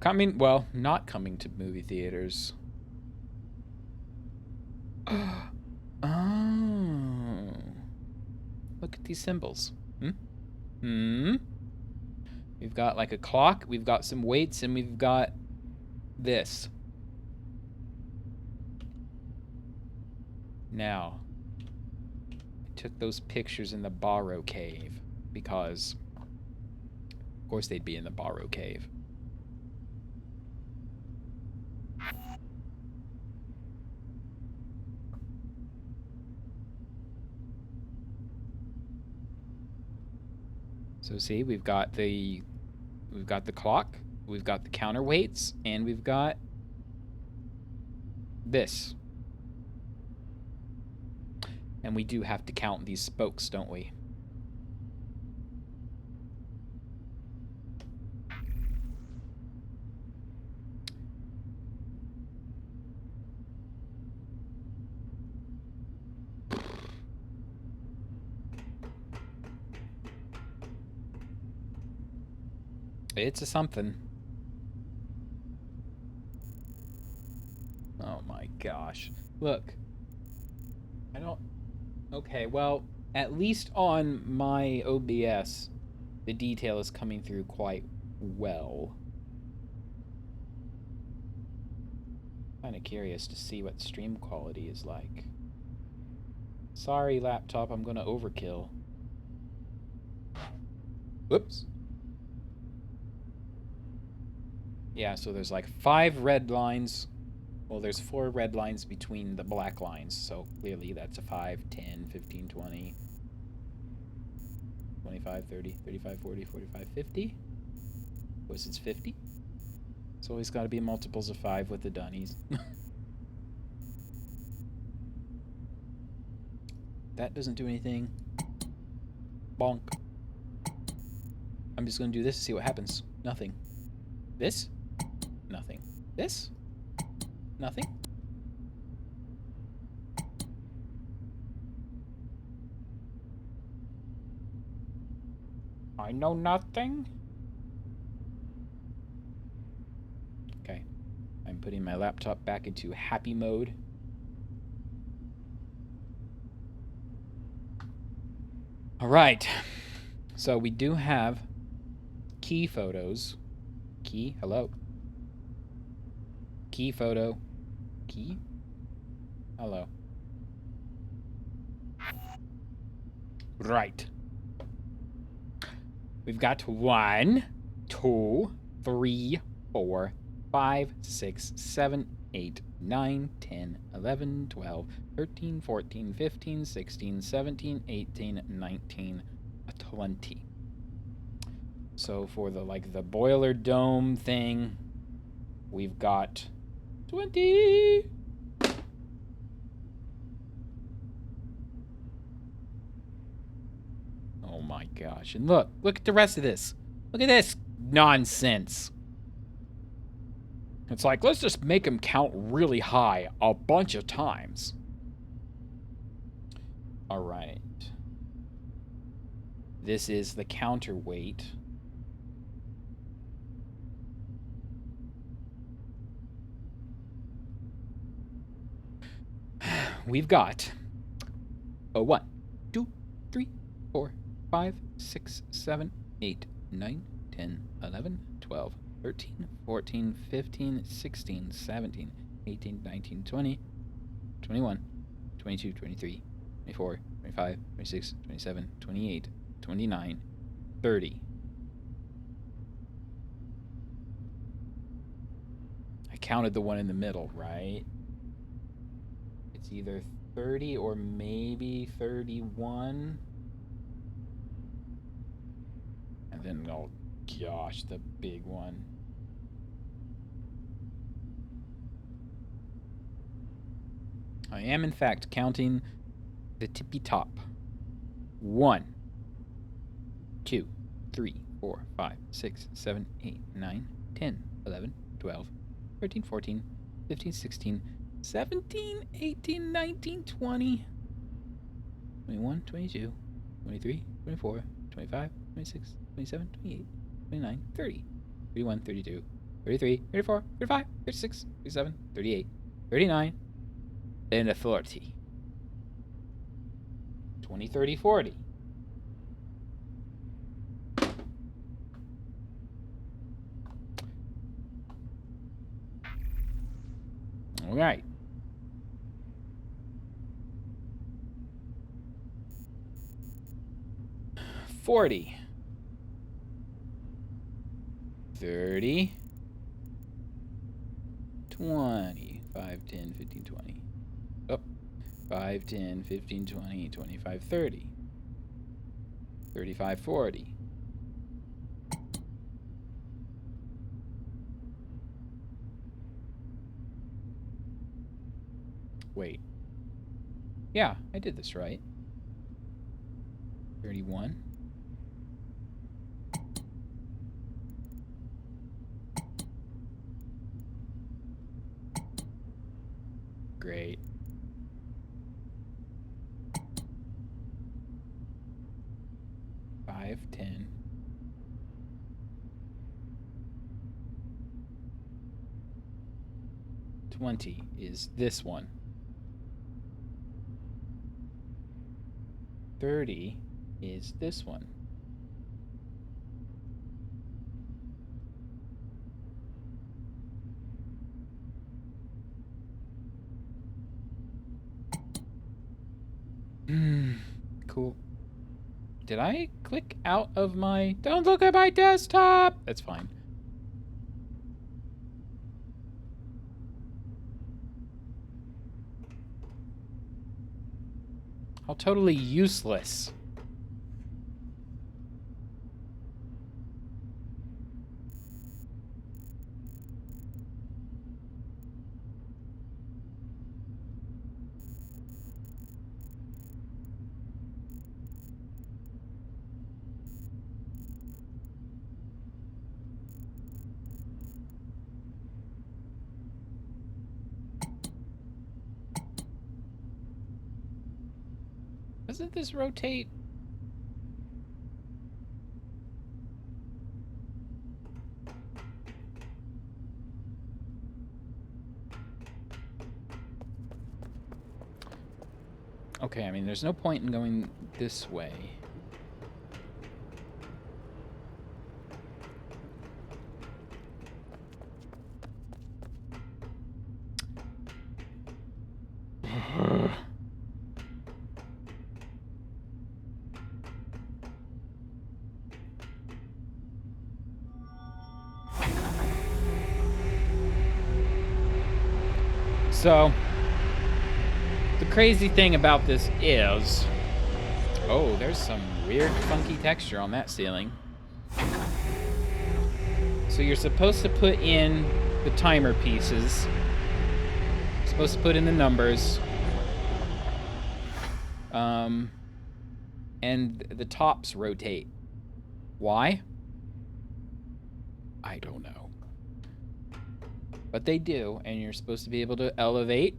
Coming, well, not coming to movie theaters. Oh. Look at these symbols. We've got like a clock, we've got some weights, and we've got this. Now, I took those pictures in the Barrow Cave because, of course, they'd be in the Barrow Cave. So see, we've got the clock, we've got the counterweights, and we've got this. And we do have to count these spokes, don't we? It's a something. Oh my gosh. Look. I don't... Okay, well, at least on my OBS, the detail is coming through quite well. Kind of curious to see what stream quality is like. Sorry, laptop, I'm gonna overkill. Whoops. Yeah, so there's like 5 red lines. Well, there's 4 red lines between the black lines, so clearly that's a 5, 10, 15, 20, 25, 30, 35, 40, 45, 50. Of course, it's 50. It's always got to be multiples of 5 with the dunnies. That doesn't do anything. Bonk. I'm just going to do this to see what happens. Nothing. This? Nothing. This? Nothing. I know nothing. Okay. I'm putting my laptop back into happy mode. All right. So we do have key photos. Key, hello. Key photo. Key? Hello. Right. We've got 1, 2, 3, 4, 5, 6, 7, 8, 9, 10, 11, 12, 13, 14, 15, 16, 17, 18, 19, 20. So for the the boiler dome thing, we've got 20. my gosh. And look at the rest of this. Look at this nonsense. It's like, let's just make them count really high a bunch of times. All right. This is the counterweight. We've got a 1, 2, 3, 4, 5, 6, 7, 8, 9, 10, 11, 12, 13, 14, 15, 16, 17, 18, 19, 20, 21, 22, 23, 24, 25, 26, 27, 28, 29, 30. I counted the one in the middle, right? It's either 30 or maybe 31. And then, oh gosh, the big one. I am, in fact, counting the tippy top. 1, 2, 3, 4, 5, 6, 7, 8, 9, 10, 11, 12, 13, 14, 15, 16, 17, 18, 19, 20, 21, 22, 23, 24, 25, 26, 27, 28, 29, 30, 31, 32, 33, 34, 35, 36, 37, 38, 39, and a 40. 20, 30, 40. All right. $40, 30, 20, 5, 10, 15, 20. Oh, 5, 10, 15, 20, 25, 30, 35, 40. Wait. Yeah, I did this right. 31. Great. $5, $10. $20 is this one. $30 is this one. Cool. Did I click out of my... Don't look at my desktop! That's fine. How totally useless. Doesn't this rotate? Okay, I mean, there's no point in going this way. So, the crazy thing about this is... Oh, there's some weird, funky texture on that ceiling. So you're supposed to put in the timer pieces. You're supposed to put in the numbers. and the tops rotate. Why? I don't know. But they do, and you're supposed to be able to elevate.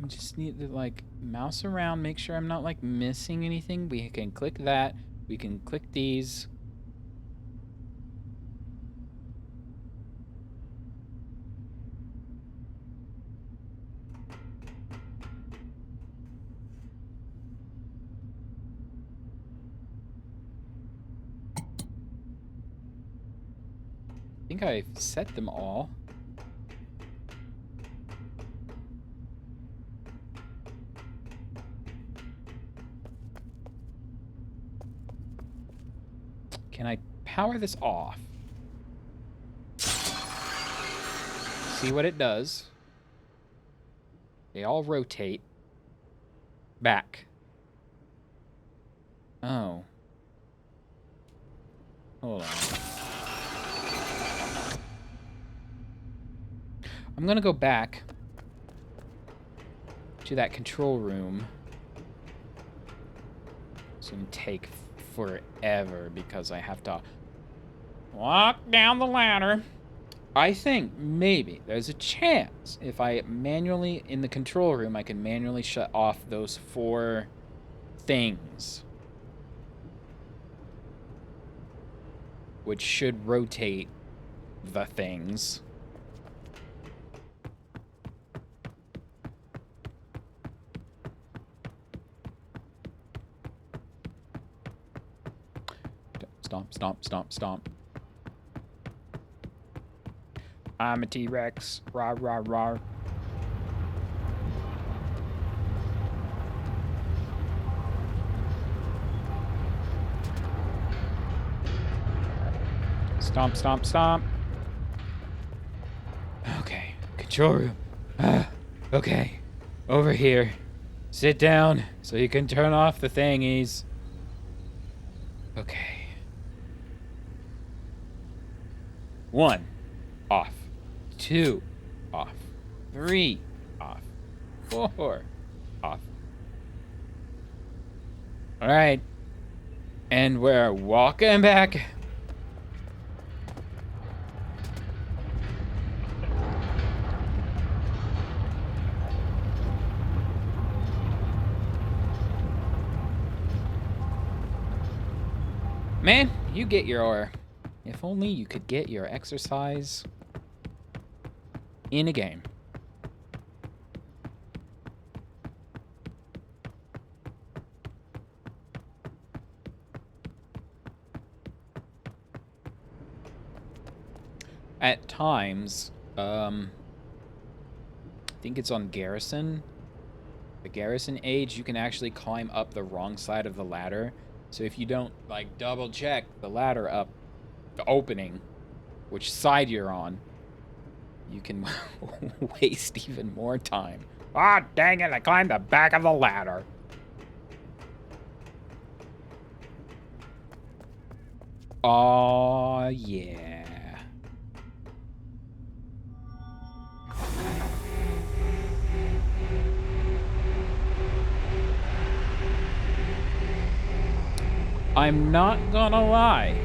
I just need to, like, mouse around, make sure I'm not, like, missing anything. We can click that. We can click these. I think I've set them all. Can I power this off? See what it does. They all rotate. Back. Oh. Hold on. I'm gonna go back to that control room. It's gonna take forever because I have to walk down the ladder. I think maybe there's a chance if I manually, in the control room, I can manually shut off those 4 things, which should rotate the things. Stomp, stomp, stomp, stomp. I'm a T-Rex. Rah, rah, rah. Stomp, stomp, stomp. Okay. Control room. Okay. Over here. Sit down so you can turn off the thingies. Okay. 1. Off. 2. Off. 3. Off. 4. Off. Alright. And we're walking back. Man, you get your... If only you could get your exercise in a game. At times, I think it's on Garrison. The Garrison age, you can actually climb up the wrong side of the ladder. So if you don't, like, double check the ladder up the opening, which side you're on, you can waste even more time. Ah, dang it, I climbed the back of the ladder. Aw, yeah. I'm not gonna lie.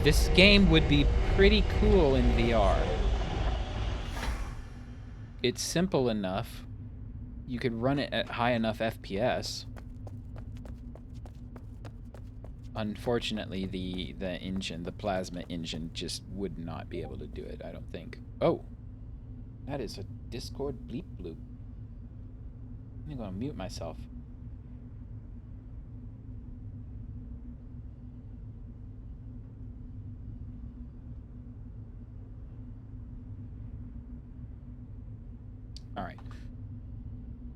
This game would be pretty cool in VR. It's simple enough. You could run it at high enough FPS. Unfortunately, the engine, the plasma engine, just would not be able to do it, I don't think. Oh, that is a Discord bleep bloop. I'm gonna mute myself. All right.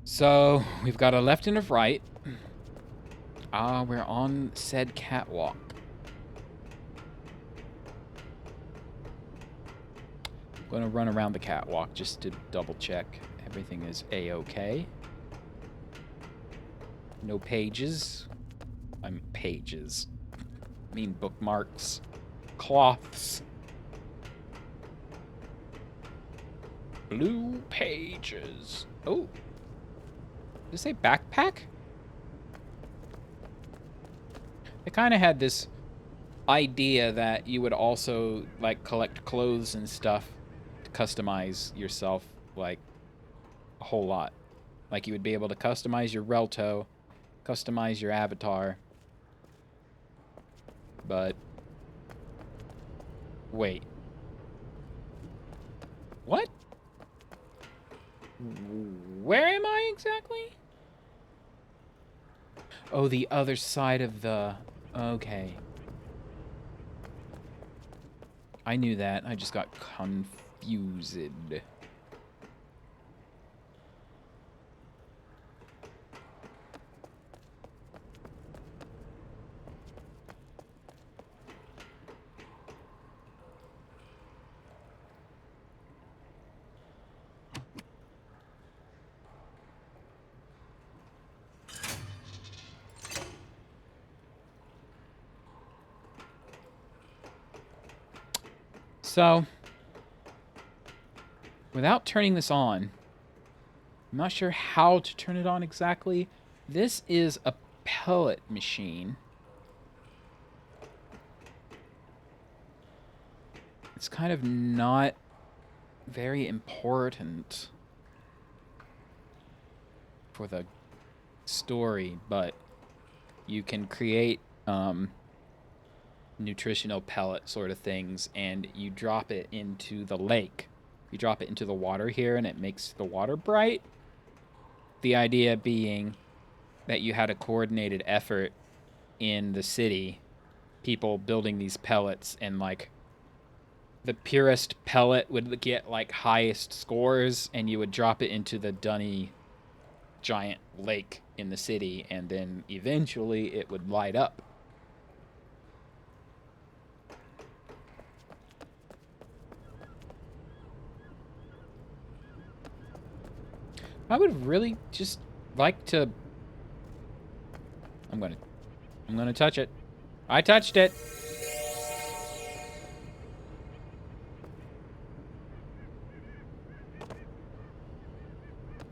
So we've got a left and a right. We're on said catwalk. I'm gonna run around the catwalk just to double check everything is a-okay. No pages. I mean pages. I mean bookmarks. Cloths. Blue pages. Oh. Did it say backpack? I kind of had this idea that you would also, like, collect clothes and stuff to customize yourself, like, a whole lot. Like, you would be able to customize your Relto, customize your avatar. But... wait. What? Where am I exactly? Oh, the other side of the... okay. I knew that. I just got confused. So, without turning this on, I'm not sure how to turn it on exactly. This is a pellet machine. It's kind of not very important for the story, but you can create nutritional pellet sort of things, and you drop it into the lake. You drop it into the water here, and it makes the water bright. The idea being that you had a coordinated effort in the city, people building these pellets, and, like, the purest pellet would get, like, highest scores, and you would drop it into the dunny giant lake in the city, and then eventually it would light up. I would really just like to... I'm gonna touch it. I touched it.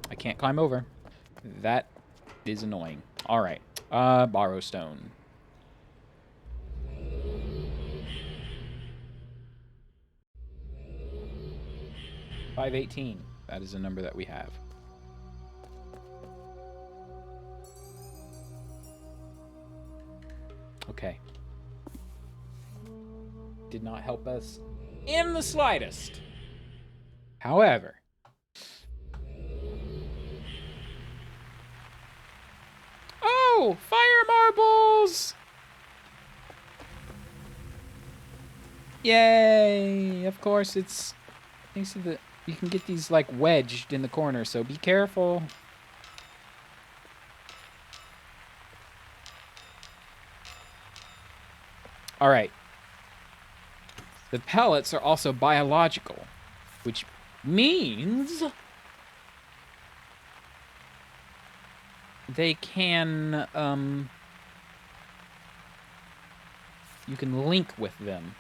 I can't climb over. That is annoying. All right. Borrow stone. $518. That is a number that we have. Okay. Did not help us in the slightest. However, oh, fire marbles! Yay! Of course, it's thanks to the you can get these, like, wedged in the corner, so be careful. All right. The pellets are also biological, which means they can, you can link with them.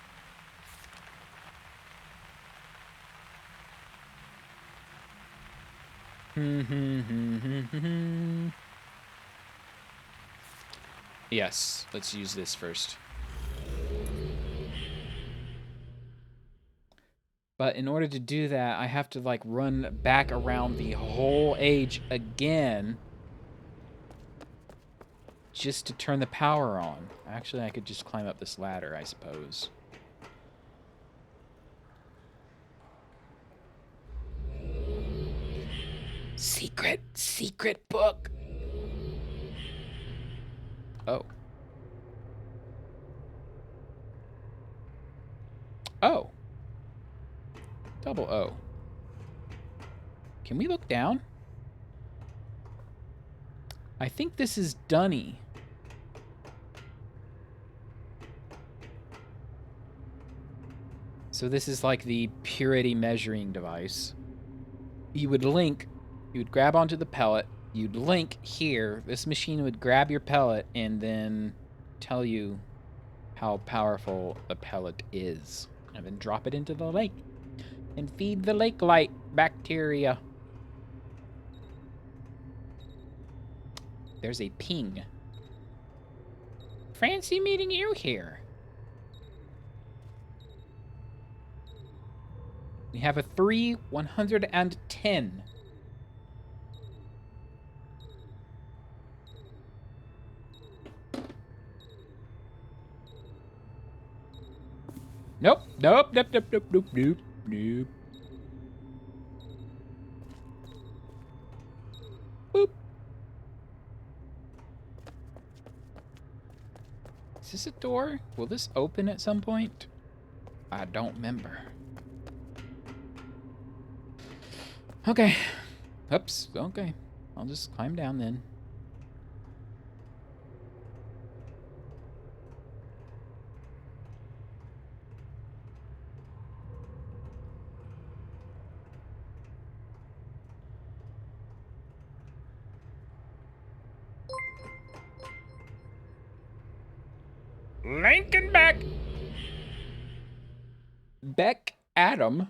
Yes, let's use this first. But in order to do that, I have to, like, run back around the whole age again just to turn the power on. Actually, I could just climb up this ladder, I suppose. Secret book. Oh. Oh. Double O. Can we look down? I think this is Dunny. So this is like the purity measuring device. You would link, you would grab onto the pellet, you'd link here, this machine would grab your pellet and then tell you how powerful the pellet is, and then drop it into the lake. and feed the lake light bacteria. There's a ping. Fancy meeting you here. We have a 110. Nope, nope, nope, nope, nope, nope, nope, nope. Boop. Is this a door? Will this open at some point? I don't remember. Okay. Oops, okay. I'll just climb down then. Lincoln back. Beck Adam,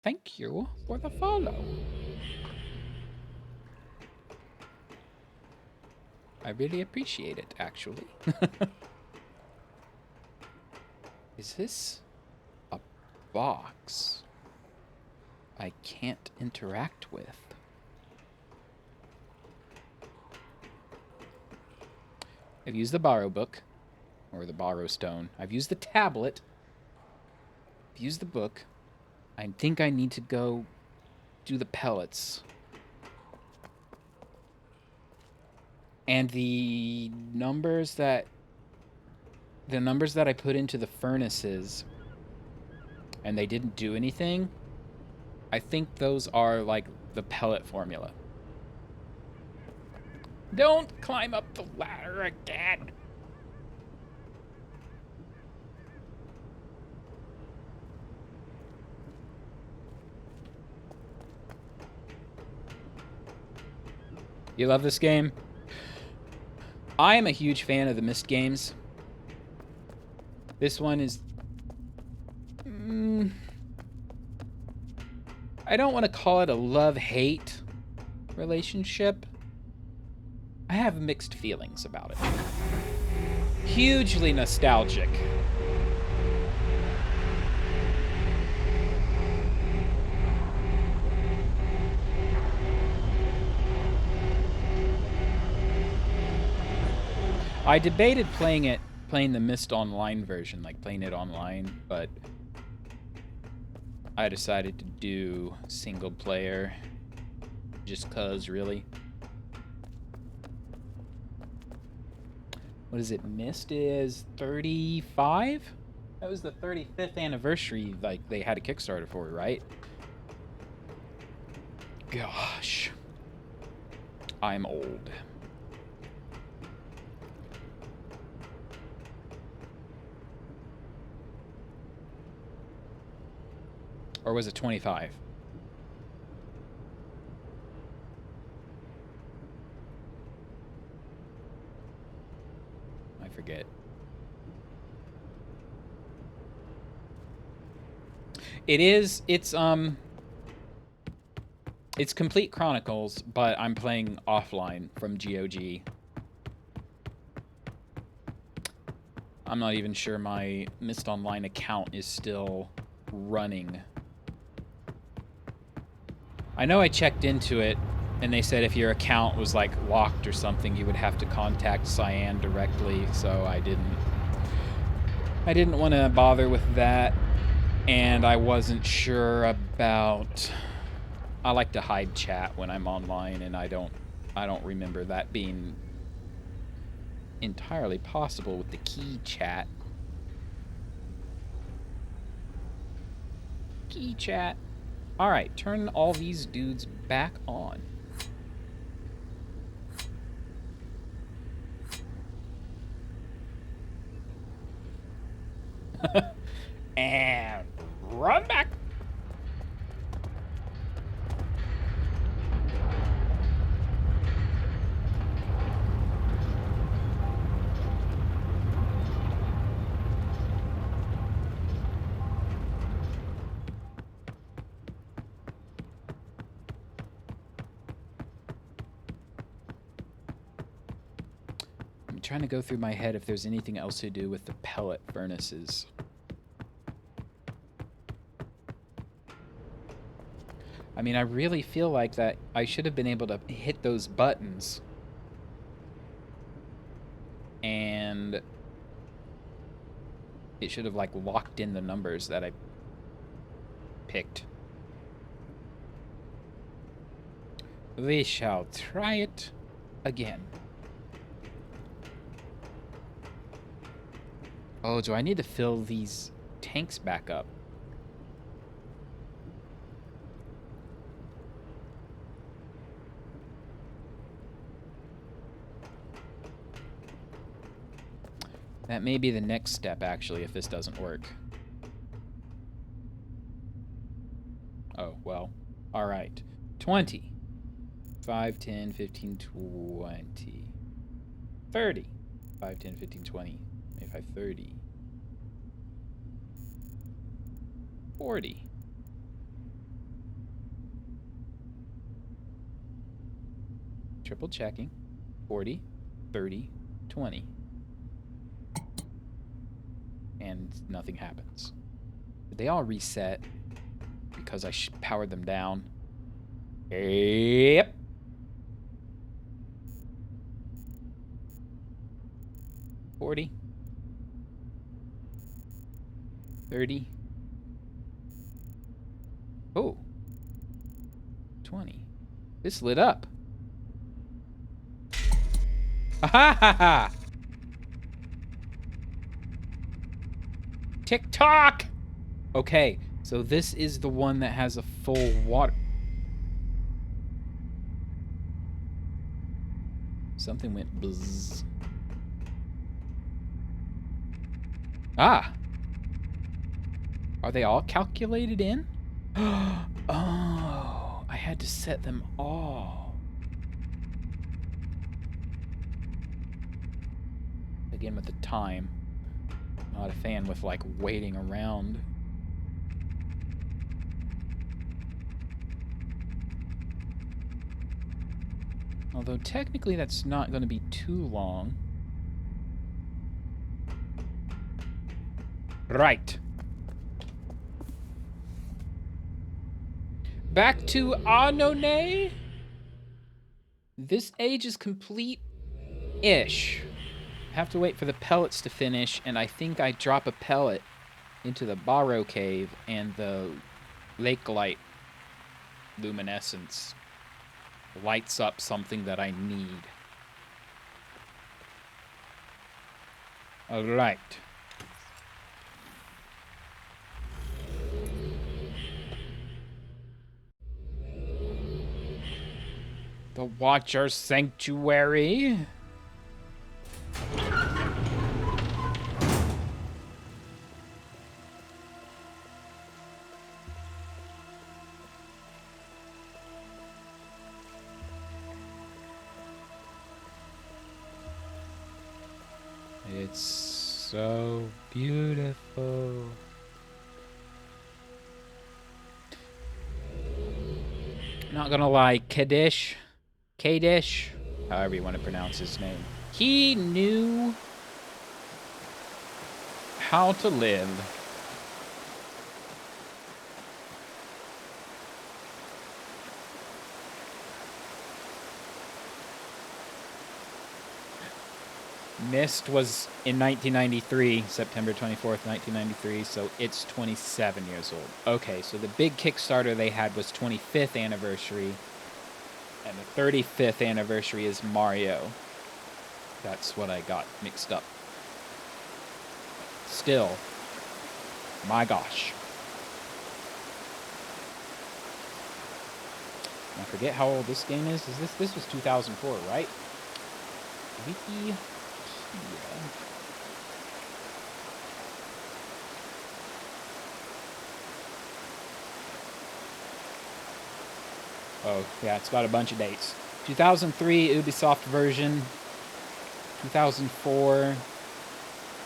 thank you for the follow. I really appreciate it, actually. Is this a box I can't interact with? I've used the borrow book, or the borrow stone. I've used the tablet. I've used the book. I think I need to go do the pellets. And the numbers that I put into the furnaces and they didn't do anything, I think those are like the pellet formula. Don't climb up the ladder again. You love this game? I am a huge fan of the Myst games. This one is... I don't want to call it a love-hate relationship. I have mixed feelings about it. Hugely nostalgic. I debated playing the Myst Online version, like playing it online, but I decided to do single player just cause, really. What is it? Myst is 35? That was the 35th anniversary, like, they had a Kickstarter for, right? Gosh. I'm old. Or was it 25? I forget. It's Complete Chronicles, but I'm playing offline from GOG. I'm not even sure my Myst Online account is still running. I know I checked into it, and they said if your account was, like, locked or something, you would have to contact Cyan directly, so I didn't want to bother with that, and I wasn't sure about... I like to hide chat when I'm online, and I don't remember that being entirely possible with the key chat. Key chat. Alright, turn all these dudes back on. And run back. trying to go through my head if there's anything else to do with the pellet furnaces. I mean, I really feel like that I should have been able to hit those buttons. And it should have, like, locked in the numbers that I picked. We shall try it again. Oh, do I need to fill these tanks back up? That may be the next step, actually, if this doesn't work. Oh, well. All right. 20. 5, 10, 15, 20. 30. 5, 10, 15, 20. 25, 30. 40. Triple checking. 40, 30, 20. And nothing happens. Did they all reset because I powered them down? Yep. 40. 30. Oh. 20. This lit up. Ha ha ha ha! TikTok! Okay, so this is the one that has a full water. Something went buzz. Ah! Are they all calculated in? Oh, I had to set them all. Again with the time. Not a fan with, like, waiting around. Although technically that's not going to be too long. Right. Back to Anone. This age is complete-ish. Have to wait for the pellets to finish, and I think I drop a pellet into the Barrow Cave, and the lake light luminescence lights up something that I need. All right. The Watcher Sanctuary. It's so beautiful. Not gonna lie, Kadish, however you want to pronounce his name, he knew how to live. Myst was in 1993, September 24th, 1993, so it's 27 years old. Okay, so the big Kickstarter they had was 25th anniversary, and the 35th anniversary is Mario. That's what I got mixed up. Still, my gosh. I forget how old this game is. This was 2004, right? Wiki. Yeah. Oh, yeah, it's got a bunch of dates. 2003, Ubisoft version. 2004,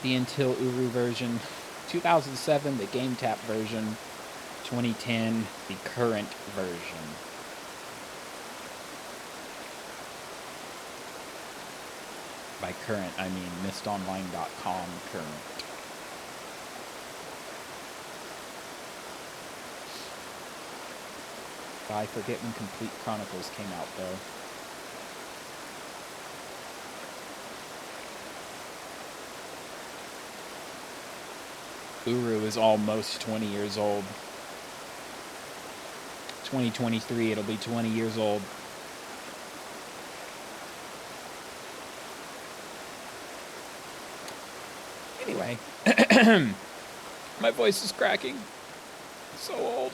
the Until Uru version. 2007, the GameTap version. 2010, the current version. By current, I mean mystonline.com current. I forget when Complete Chronicles came out, though. Uru is almost 20 years old. 2023, it'll be 20 years old. Anyway, my voice is cracking. So old.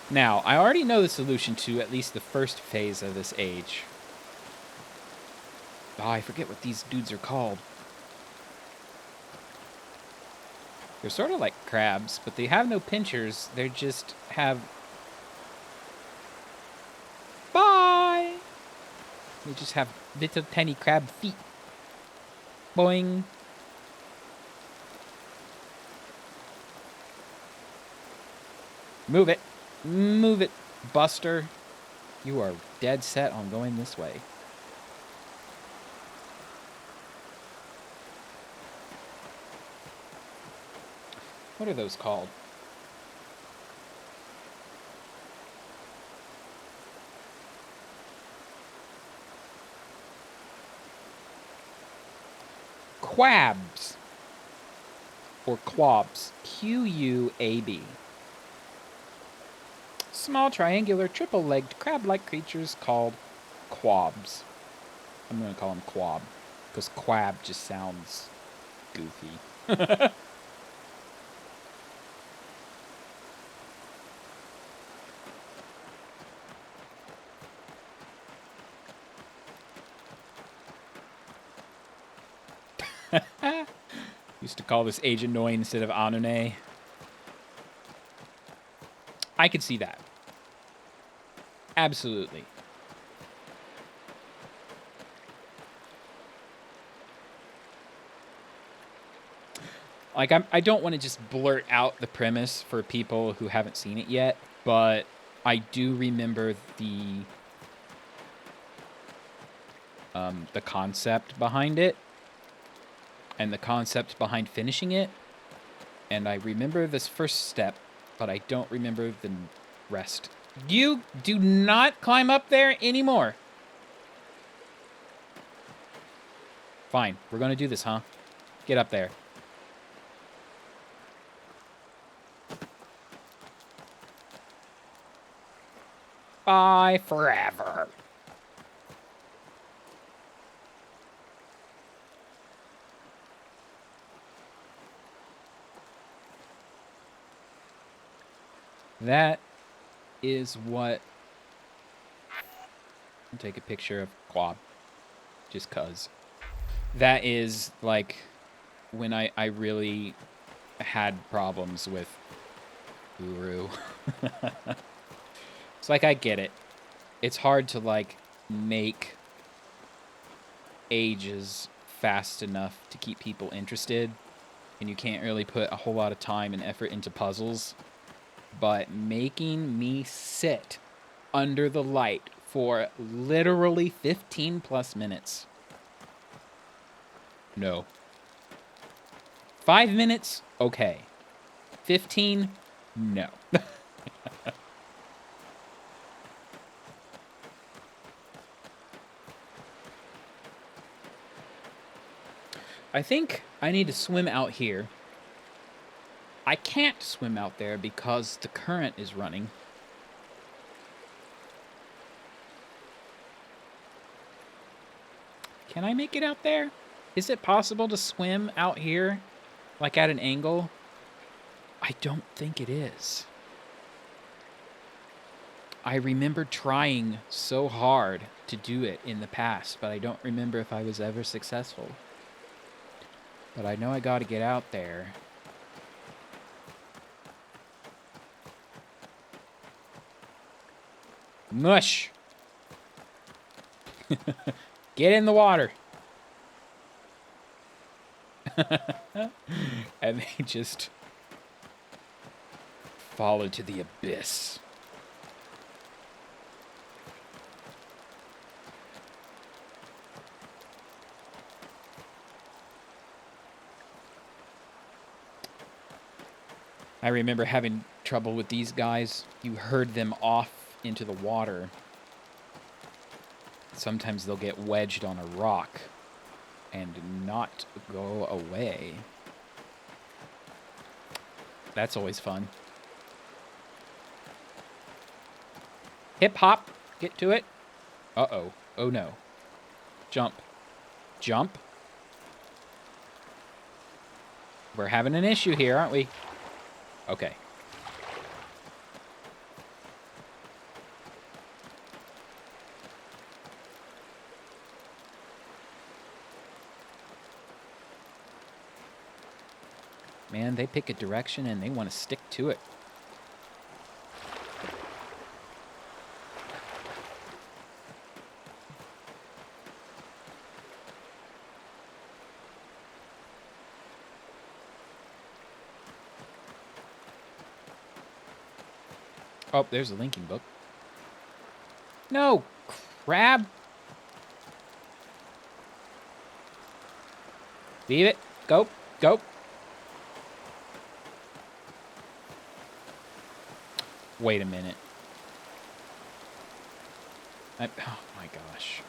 Now, I already know the solution to at least the first phase of this age. Oh, I forget what these dudes are called. They're sort of like crabs, but they have no pinchers. They just have... Bye! They just have little tiny crab feet. Boing. Move it. Move it, Buster. You are dead set on going this way. What are those called? Quabs. Or quabs. Q-U-A-B. Small, triangular, triple-legged, crab-like creatures called quabs. I'm going to call them quab, because quab just sounds goofy. Used to call this age annoying instead of Anune. I could see that. Absolutely. Like, I don't want to just blurt out the premise for people who haven't seen it yet, but I do remember the concept behind it, and the concept behind finishing it, and I remember this first step, but I don't remember the rest. You do not climb up there anymore. Fine, we're gonna do this, huh? Get up there. Bye forever. That is what... I'll take a picture of Quab. Just cuz. That is, like, when I really had problems with Uru. It's like, I get it. It's hard to, like, make ages fast enough to keep people interested. And you can't really put a whole lot of time and effort into puzzles. But making me sit under the light for literally 15 plus minutes. No. 5 minutes? Okay. 15? No. I think I need to swim out here. I can't swim out there because the current is running. Can I make it out there? Is it possible to swim out here, like at an angle? I don't think it is. I remember trying so hard to do it in the past, but I don't remember if I was ever successful. But I know I gotta get out there. Mush! Get in the water! And they just fall into the abyss. I remember having trouble with these guys. You herd them off into the water. Sometimes they'll get wedged on a rock and not go away. That's always fun. Hip hop. Get to it. Uh-oh. Oh no. Jump. Jump. We're having an issue here, aren't we? Okay. Man, they pick a direction and they want to stick to it. Oh, there's a linking book. No! Crab! Leave it. Go. Go. Wait a minute. Oh my gosh.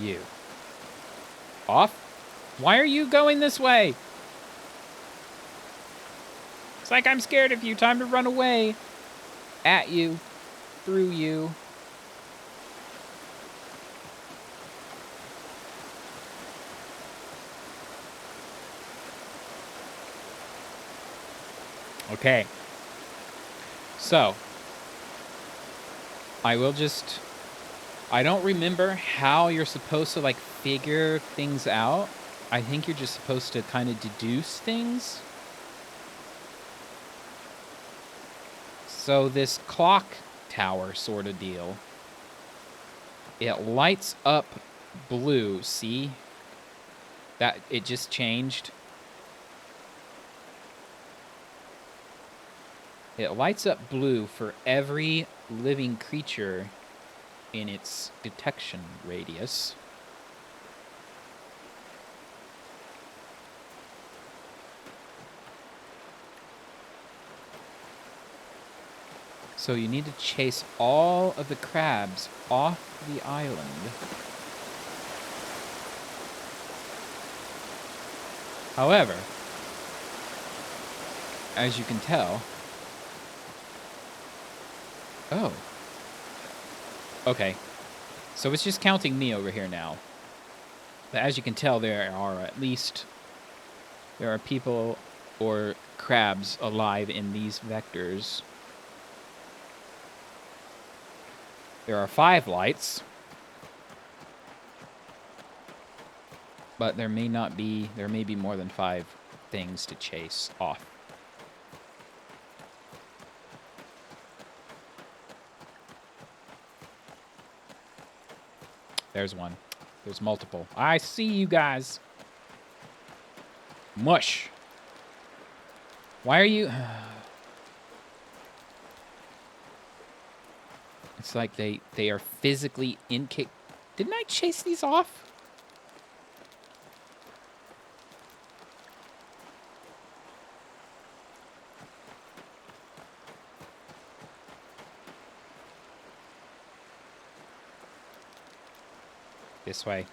You. Off? Why are you going this way? It's like I'm scared of you. Time to run away. At you. Through you. Okay. So. I don't remember how you're supposed to, like, figure things out. I think you're just supposed to kind of deduce things. So this clock tower sort of deal, it lights up blue. See? That it just changed. It lights up blue for every living creature in its detection radius. So you need to chase all of the crabs off the island. However, as you can tell... Oh. Okay. So it's just counting me over here now. But as you can tell, there are people or crabs alive in these vectors. There are 5 lights. But there may be more than 5 things to chase off. There's one. There's multiple. I see you guys. Mush. Why are you... It's like they are physically incapable... Didn't I chase these off? This way.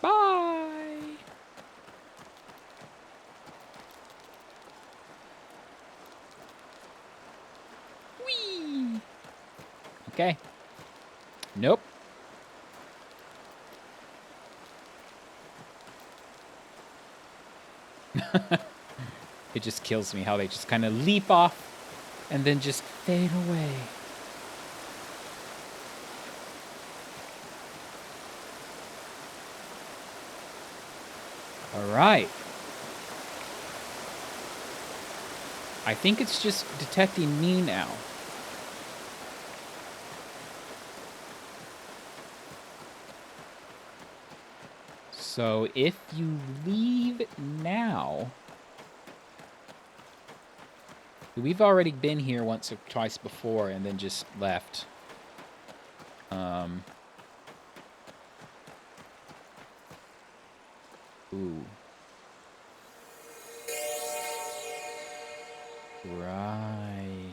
Bye! Whee! Okay. Nope. It just kills me how they just kind of leap off and then just fade away. Alright. I think it's just detecting me now. So if you leave now... We've already been here once or twice before and then just left. Ooh. Right.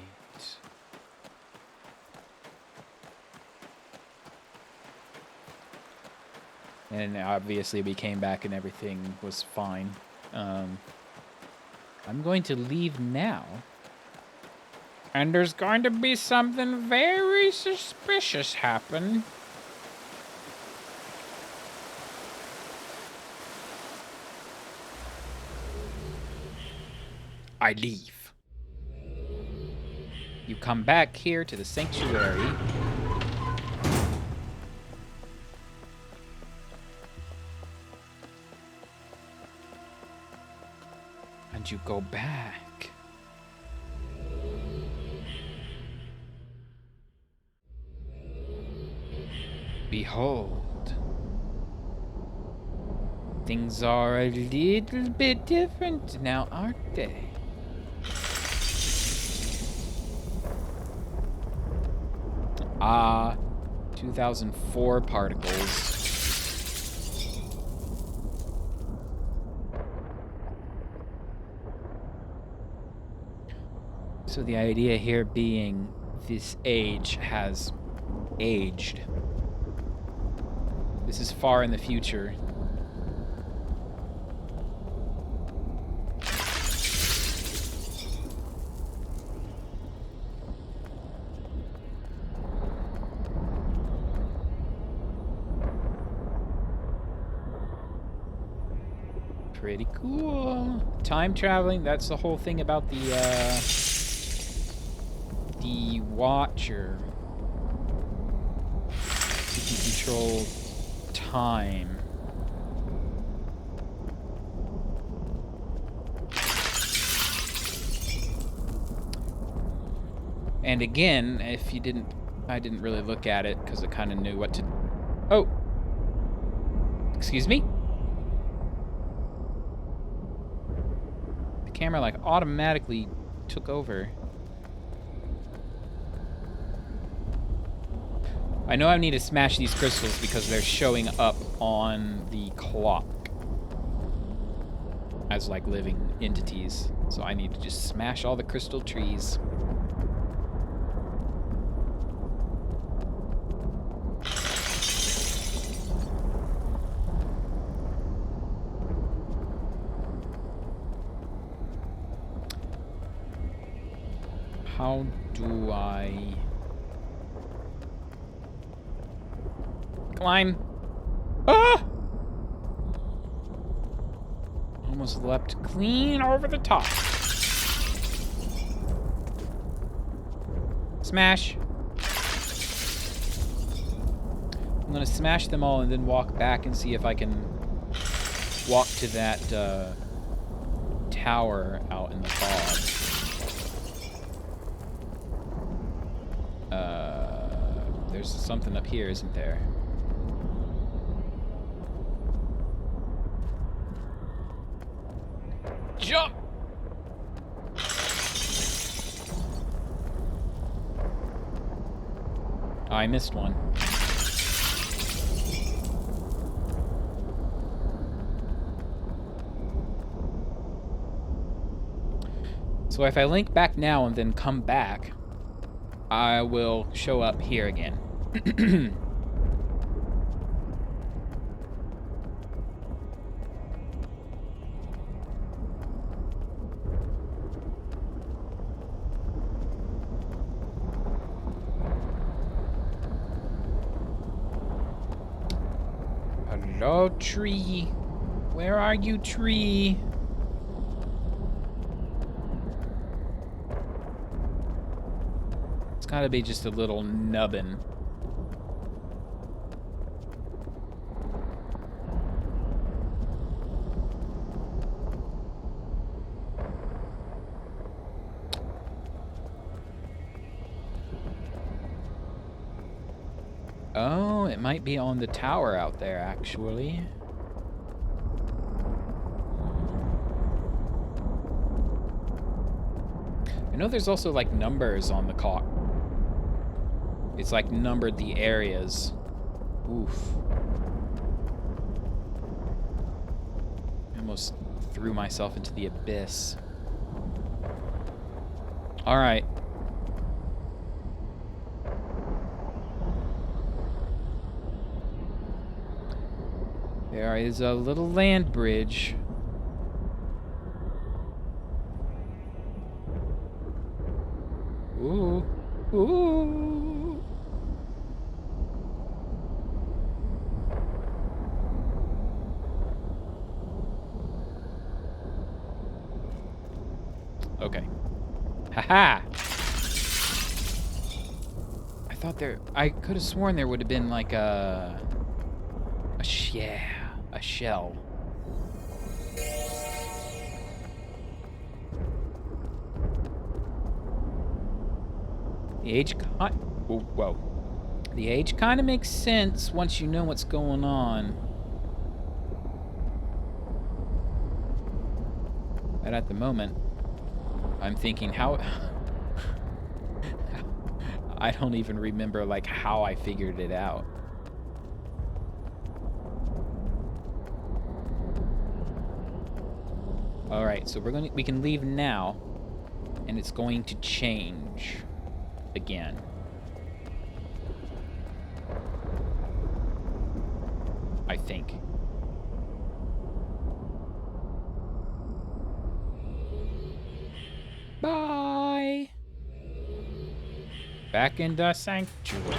And obviously we came back and everything was fine. I'm going to leave now. And there's going to be something very suspicious happen. I leave. You come back here to the sanctuary. And you go back. Behold. Things are a little bit different now, aren't they? 2004 particles. So the idea here being this age has aged. This is far in the future. Pretty cool. Time traveling, that's the whole thing about the Watcher. You can control time. And again, if you didn't, I didn't really look at it because I kind of knew what to... Oh! Excuse me? The camera like automatically took over. I know I need to smash these crystals because they're showing up on the clock as like living entities. So I need to just smash all the crystal trees. How do I... climb? Ah! Almost leapt clean over the top. Smash. I'm gonna smash them all and then walk back and see if I can walk to that tower out in the fog. There's something up here, isn't there? Jump! Oh, I missed one. So if I link back now and then come back, I will show up here again. Hello, tree. Where are you, tree? It's gotta be just a little nubbin. Oh, it might be on the tower out there, actually. I know there's also, like, numbers on the clock. It's, like, numbered the areas. Oof. Almost threw myself into the abyss. All right. There is a little land bridge. Ooh. Ooh. Okay. Haha. I could have sworn there would have been like a shell. The age whoa. The age kind of makes sense once you know what's going on. But at the moment, I'm thinking how I don't even remember like how I figured it out. All right, so we can leave now, and it's going to change again. I think. Bye. Back in the sanctuary.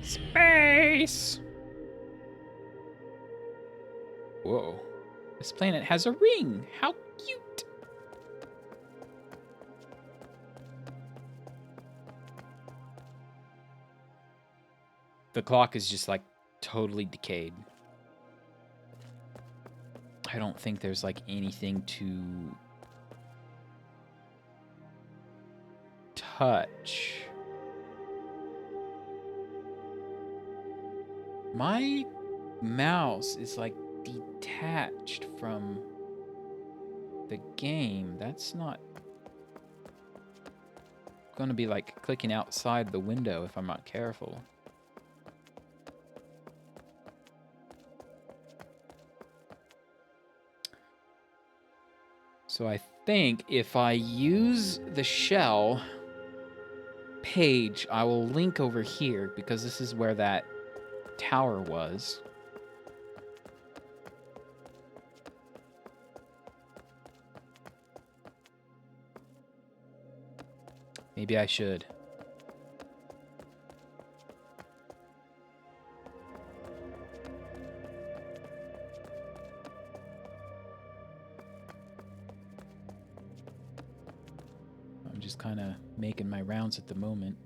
Space. Whoa. This planet has a ring. How cute. The clock is just like totally decayed. I don't think there's like anything to touch. My mouse is like detached from the game. That's not going to be like clicking outside the window if I'm not careful. So I think if I use the shell page, I will link over here because this is where that tower was. Maybe I should. I'm just kind of making my rounds at the moment.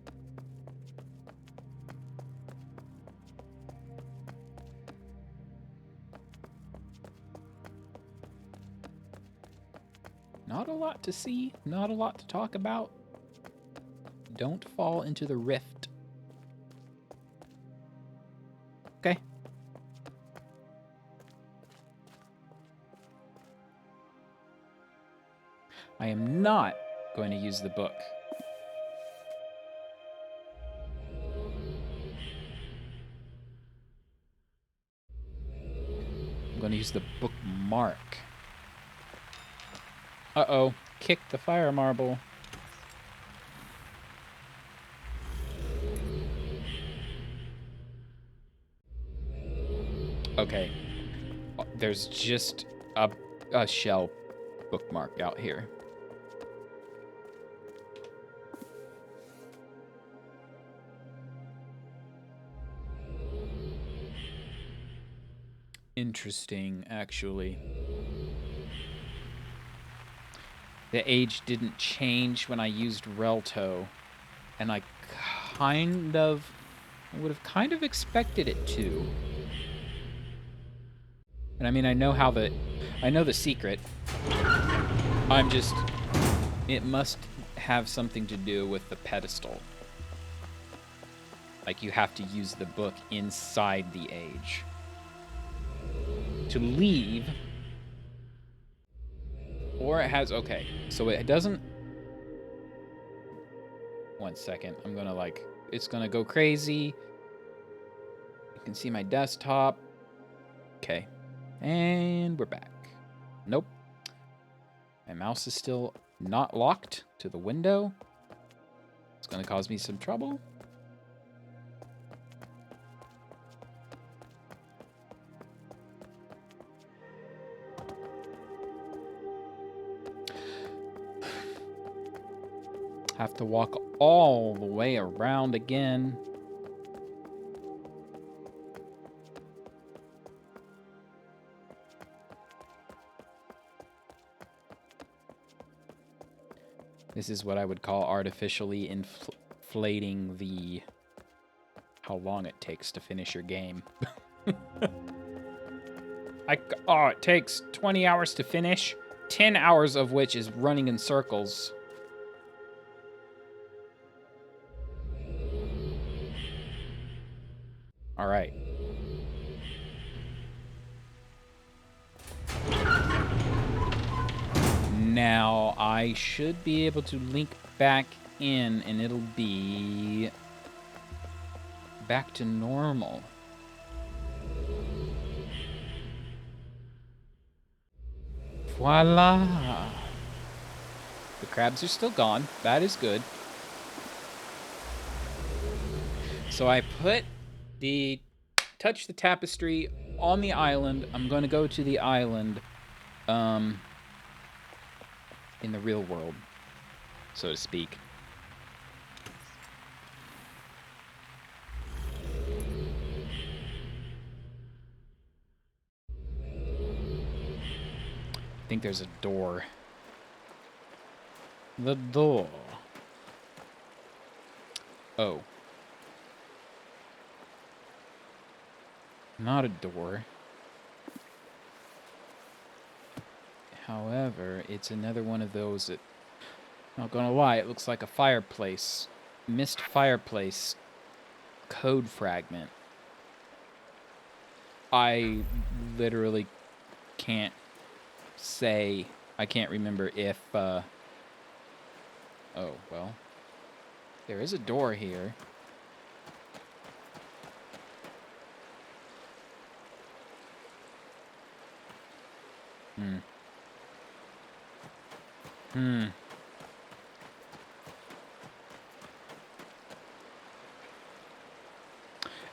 Not a lot to see, not a lot to talk about. Don't fall into the rift. Okay. I am not going to use the book. I'm going to use the bookmark. Uh-oh. Kick the fire marble. Okay. There's just a shell bookmark out here. Interesting, actually. The age didn't change when I used Relto, and I would have kind of expected it to. And I mean, I know the secret. It must have something to do with the pedestal. Like you have to use the book inside the age. To leave, Or it has... Okay, so it doesn't... 1 second. I'm gonna, like... It's gonna go crazy. You can see my desktop. Okay. And we're back. Nope. My mouse is still not locked to the window. It's gonna cause me some trouble. Have to walk all the way around again. This is what I would call artificially inflating the... how long it takes to finish your game. Oh, it takes 20 hours to finish, 10 hours of which is running in circles. All right. Now, I should be able to link back in, and it'll be back to normal. Voila! The crabs are still gone. That is good. So I put the touch the tapestry on the island. I'm going to go to the island in the real world, so to speak. I think there's a door. The door. Oh. Not a door. However, it's another one of those that, not gonna lie, it looks like a fireplace. Myst fireplace code fragment. I literally can't say, I can't remember if, oh, well, there is a door here.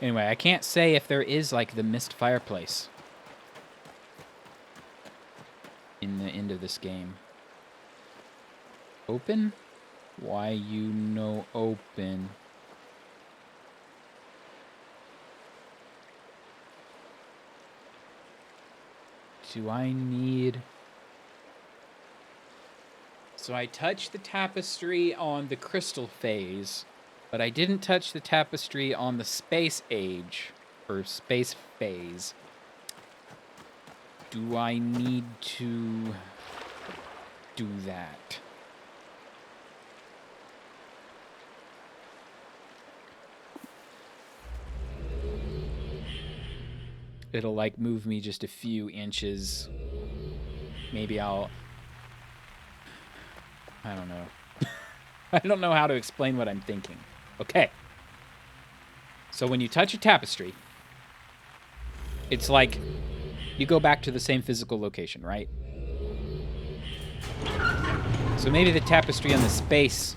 Anyway, I can't say if there is, like, the Myst fireplace in the end of this game. Open? Why you no open? Do I need... So I touched the tapestry on the crystal phase, but I didn't touch the tapestry on the space age, or space phase. Do I need to do that? It'll, like, move me just a few inches. Maybe I'll... I don't know. I don't know how to explain what I'm thinking. Okay. So when you touch a tapestry, it's like you go back to the same physical location, right? So maybe the tapestry on the space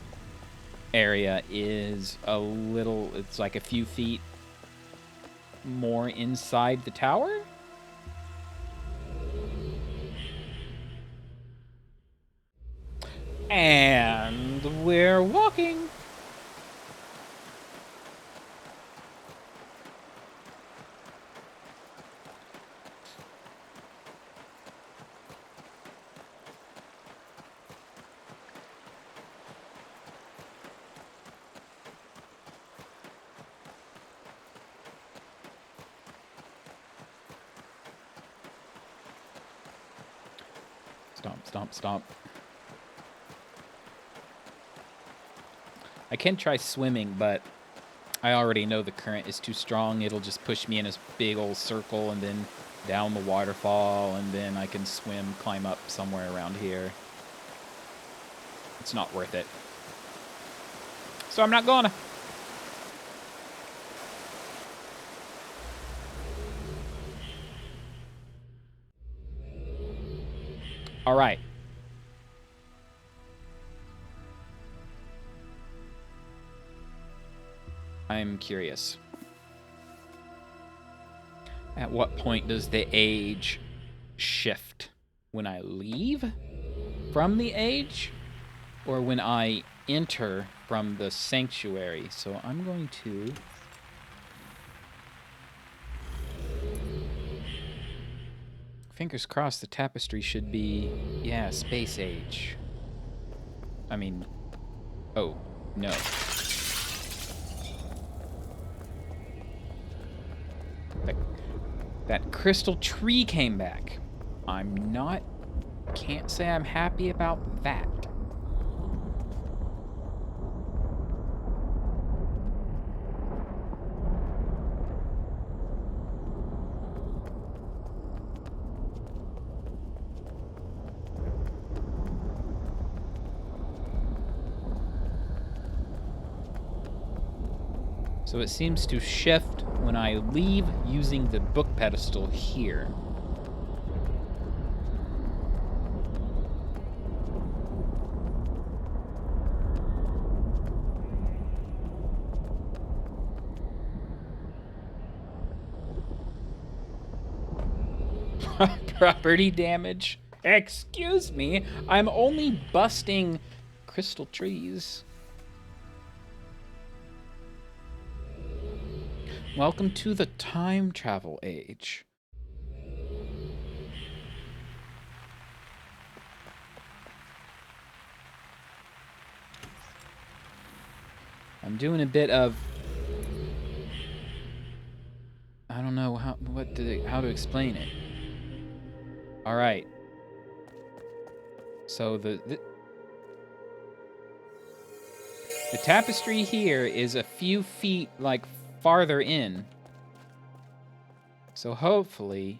area is a little... It's like a few feet more inside the tower? And we're walking. Stomp, stomp, stomp. I can try swimming, but I already know the current is too strong. It'll just push me in a big old circle, and then down the waterfall, and then I can swim, climb up somewhere around here. It's not worth it. So I'm not gonna. All right. I'm curious. At what point does the age shift? When I leave from the age? Or when I enter from the sanctuary? So I'm going to... Fingers crossed the tapestry should be... Yeah, space age. I mean... Oh, no. That crystal tree came back. I'm not... Can't say I'm happy about that. So it seems to shift when I leave using the book pedestal here. Property damage? Excuse me, I'm only busting crystal trees. Welcome to the time travel age. I'm doing a bit of... I don't know how to explain it. All right. So the tapestry here is a few feet like farther in. So hopefully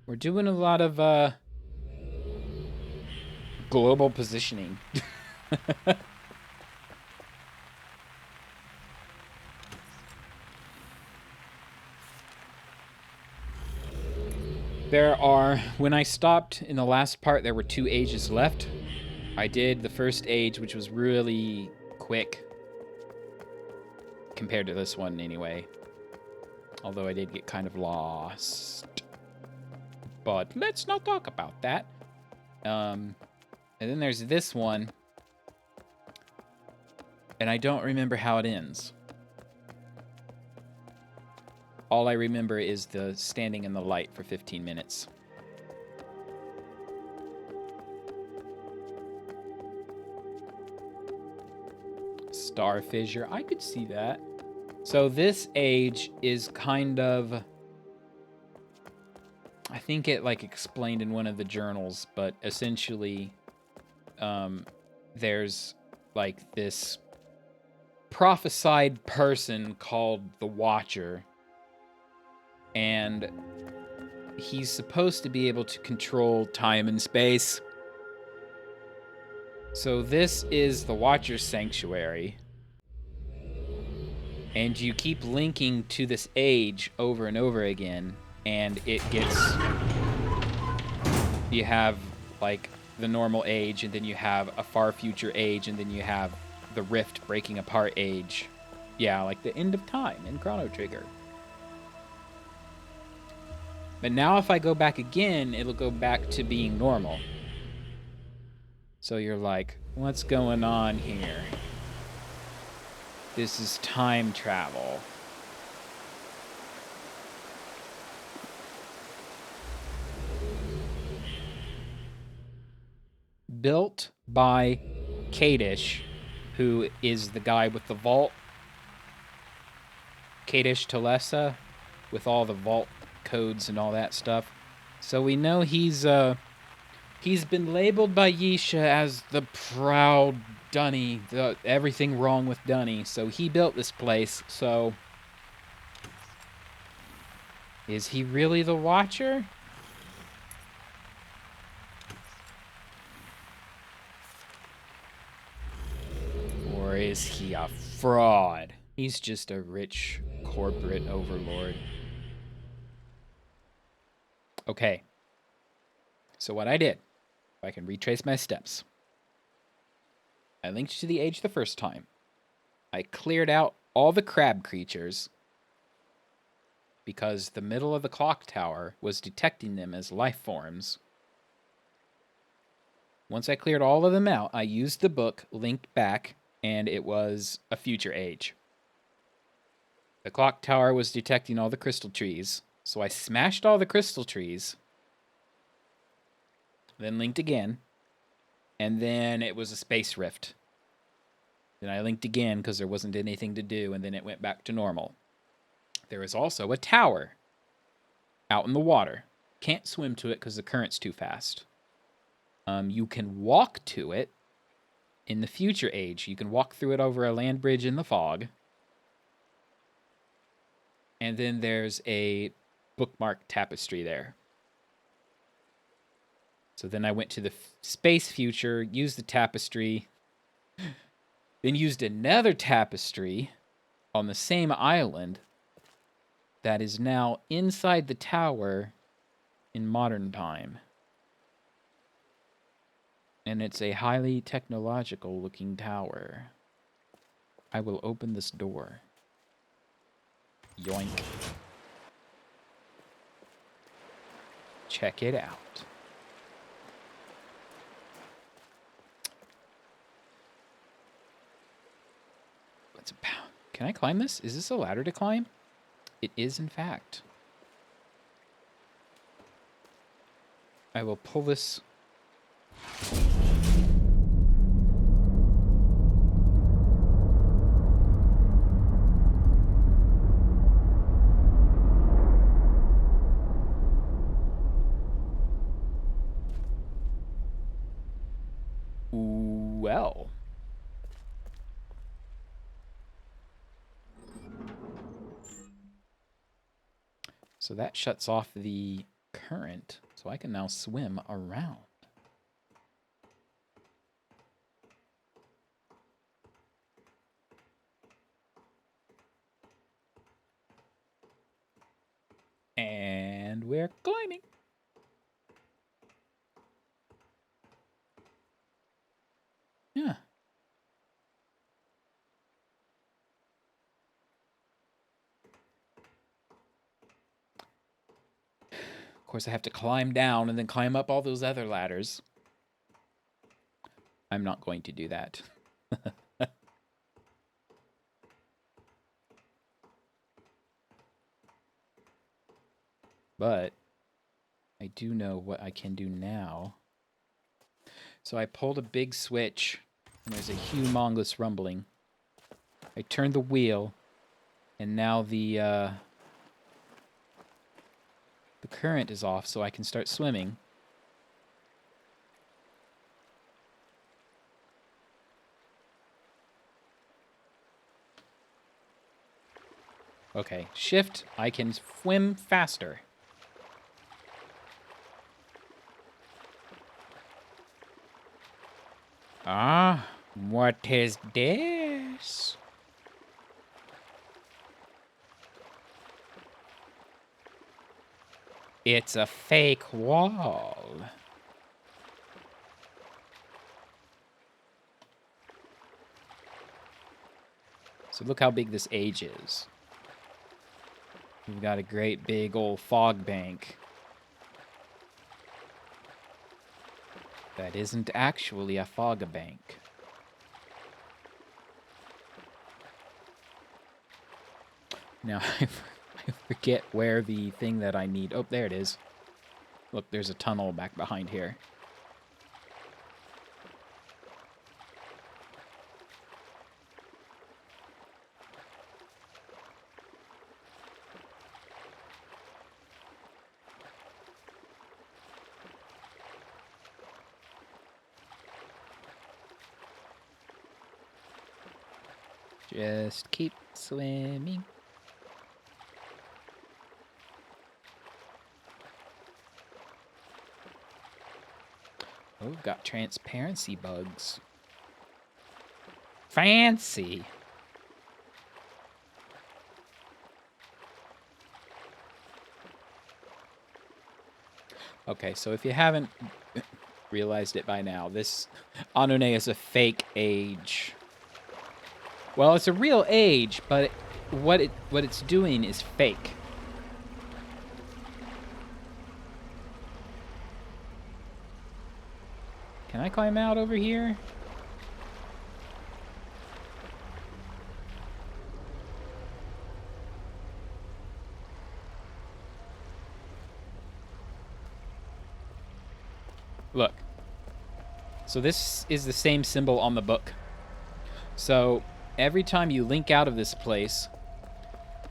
we're doing a lot of global positioning. There are, when I stopped in the last part, there were 2 ages left. I did the first age, which was really quick. Compared to this one, anyway. Although I did get kind of lost. But let's not talk about that. And then there's this one. And I don't remember how it ends. All I remember is the standing in the light for 15 minutes. Star fissure. I could see that. So this age is kind of... I think it like explained in one of the journals, but essentially there's like this prophesied person called the Watcher. And he's supposed to be able to control time and space. So this is the Watcher's Sanctuary. And you keep linking to this age over and over again. And it gets... You have, like, the normal age, and then you have a far future age, and then you have the rift breaking apart age. Yeah, like the end of time in Chrono Trigger. But now if I go back again, it'll go back to being normal. So you're like, what's going on here? This is time travel. Built by Kadish, who is the guy with the vault. Kadish Talesa, with all the vault codes and all that stuff. So we know he's He's been labeled by Yisha as the proud Dunny, the everything wrong with Dunny. So he built this place. So is he really the Watcher? Or is he a fraud? He's just a rich corporate overlord. Okay. So what I did, if I can retrace my steps, I linked to the age the first time. I cleared out all the crab creatures because the middle of the clock tower was detecting them as life forms. Once I cleared all of them out, I used the book, linked back, and it was a future age. The clock tower was detecting all the crystal trees, so I smashed all the crystal trees, then linked again, and then it was a space rift. Then I linked again because there wasn't anything to do, and then it went back to normal. There is also a tower out in the water. Can't swim to it because the current's too fast. You can walk to it in the future age. You can walk through it over a land bridge in the fog. And then there's a bookmark tapestry there. So then I went to the space future, used the tapestry, then used another tapestry on the same island that is now inside the tower in modern time. And it's a highly technological looking tower. I will open this door. Yoink. Check it out. What's about? Can I climb this? Is this a ladder to climb? It is, in fact. I will pull this. Well. So that shuts off the current, so I can now swim around. And we're climbing. Yeah. Of course, I have to climb down and then climb up all those other ladders. I'm not going to do that. But I do know what I can do now. So I pulled a big switch, and there's a humongous rumbling. I turned the wheel, and now the current is off, so I can start swimming. Okay, shift, I can swim faster. Ah, what is this? It's a fake wall. So look how big this age is. We've got a great big old fog bank. That isn't actually a fog bank. Now, I forget where the thing that I need... Oh, there it is. Look, there's a tunnel back behind here. Just keep swimming. Oh, we've got transparency bugs. Fancy. Okay, so if you haven't realized it by now, this Anune is a fake age. Well, it's a real age, but what it's doing is fake. Can I climb out over here? Look. So this is the same symbol on the book. So every time you link out of this place,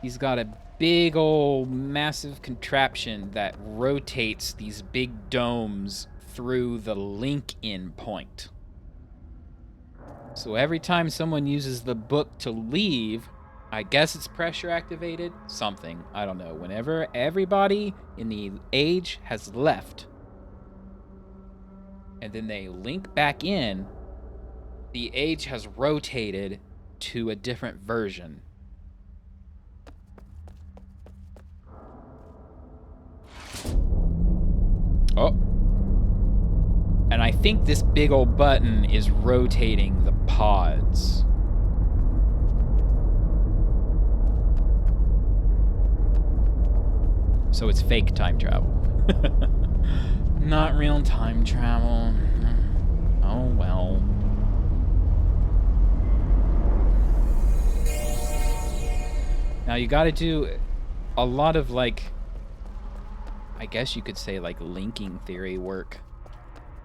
he's got a big old massive contraption that rotates these big domes through the link in point. So every time someone uses the book to leave, I guess it's pressure activated, something, I don't know. Whenever everybody in the age has left, and then they link back in, the age has rotated to a different version. Oh. And I think this big old button is rotating the pods. So it's fake time travel. Not real time travel. Oh well. Now you gotta do a lot of, like, I guess you could say, like, linking theory work.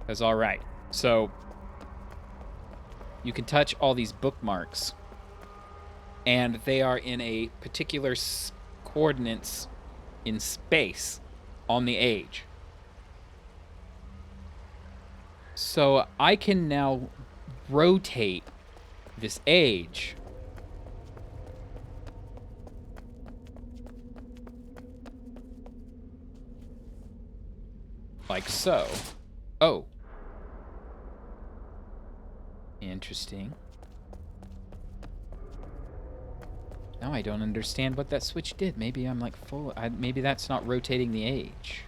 That's alright. So you can touch all these bookmarks, and they are in a particular coordinates in space on the age. So I can now rotate this age like so. Oh. Interesting. Now I don't understand what that switch did. Maybe I'm like full. Maybe that's not rotating the age.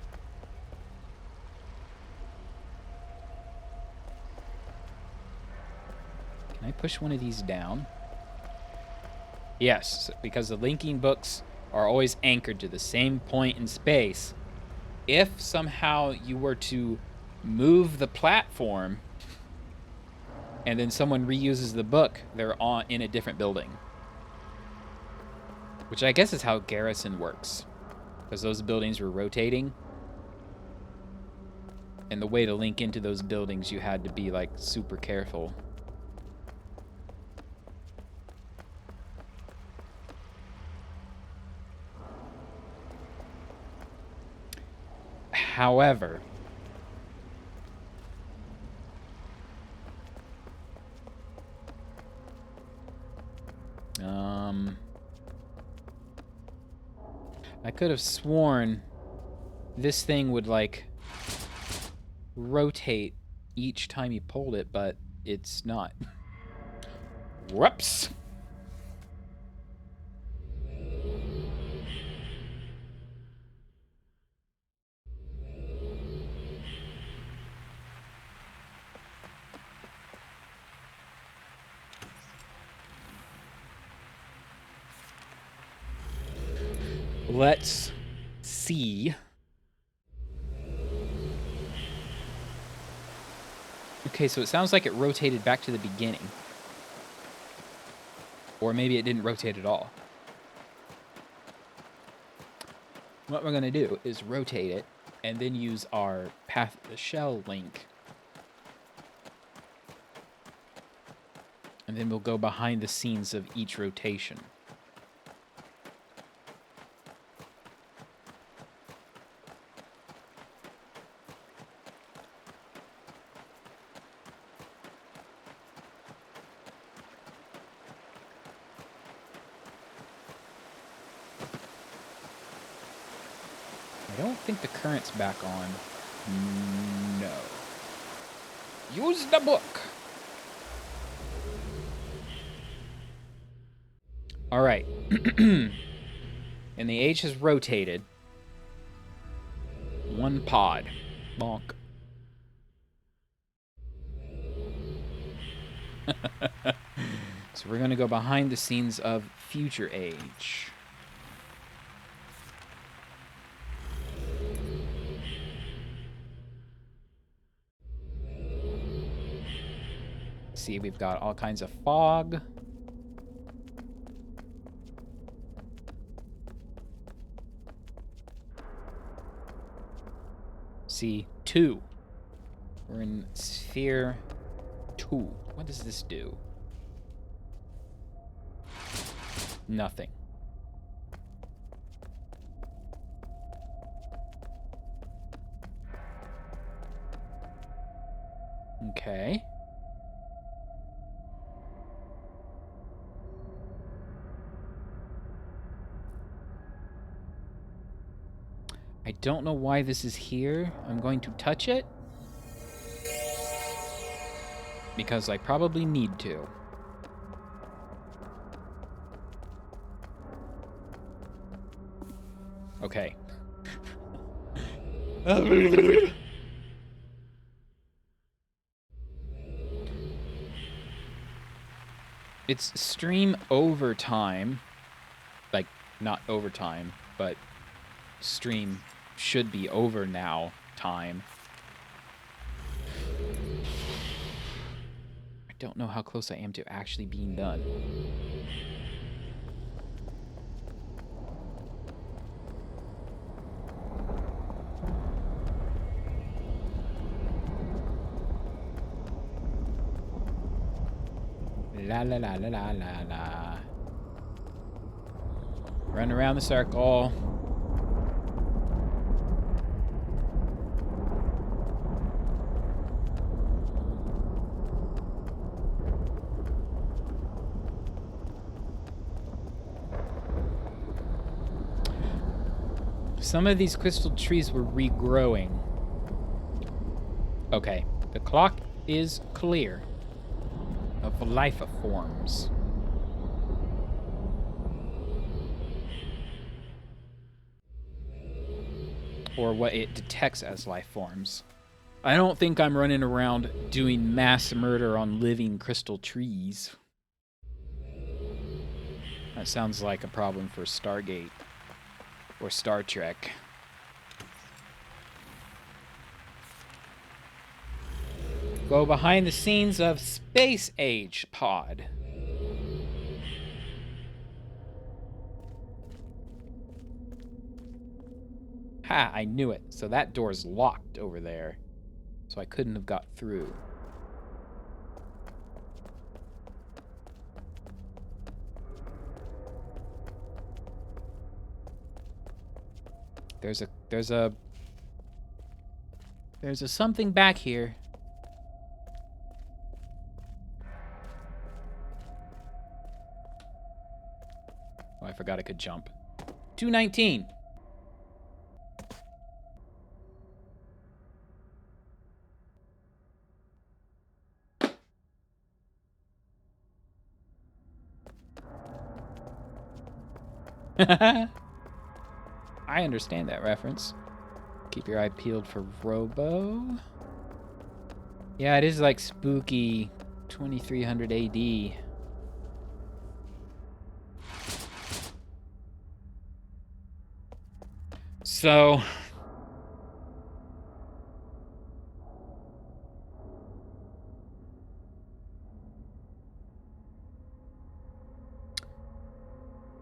Can I push one of these down? Yes, because the linking books are always anchored to the same point in space. If somehow you were to move the platform and then someone reuses the book, they're in a different building. Which I guess is how Garrison works. Because those buildings were rotating. And the way to link into those buildings, you had to be, like, super careful. However, I could have sworn this thing would, like, rotate each time you pulled it, but it's not. Whoops! Let's see. Okay, so it sounds like it rotated back to the beginning. Or maybe it didn't rotate at all. What we're going to do is rotate it and then use our Path of the Shell link. And then we'll go behind the scenes of each rotation. don't think the current's back on. No. Use the book. All right. And the H has rotated. One pod. Bonk. So we're going to go behind the scenes of Future Age. See, we've got all kinds of fog. See, 2. We're in sphere 2. What does this do? Nothing. Okay. I don't know why this is here. I'm going to touch it. Because I probably need to. Okay. It's stream overtime. Like, not overtime, but stream should be over now time. I don't know how close I am to actually being done. La la la la la la la. Run around the circle. Some of these crystal trees were regrowing. Okay, the clock is clear of life forms. Or what it detects as life forms. I don't think I'm running around doing mass murder on living crystal trees. That sounds like a problem for Stargate. Or Star Trek. Go behind the scenes of Space Age Pod. Ha, I knew it. So that door's locked over there. So I couldn't have got through. There's a something back here. Oh, I forgot I could jump. 219. I understand that reference. Keep your eye peeled for Robo. Yeah, it is like spooky 2300 AD. So...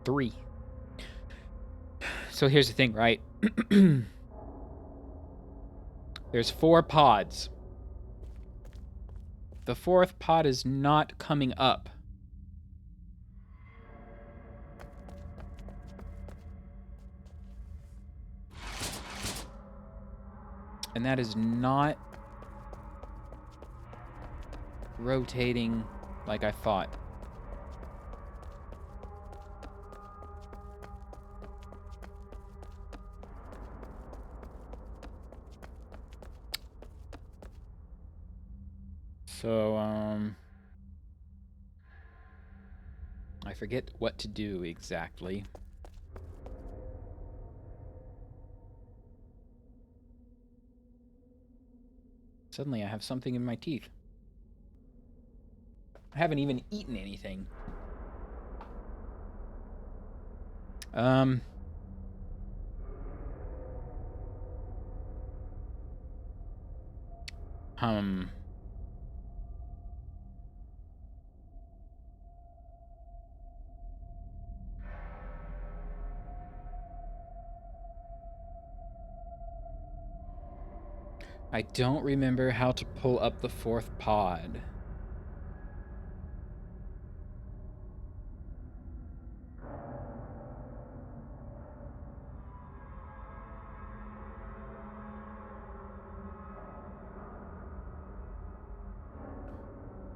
three. So here's the thing, right? There's 4 pods. The 4th pod is not coming up. And that is not rotating like I thought. So, I forget what to do exactly. Suddenly I have something in my teeth. I haven't even eaten anything. Um... Um... I don't remember how to pull up the fourth pod.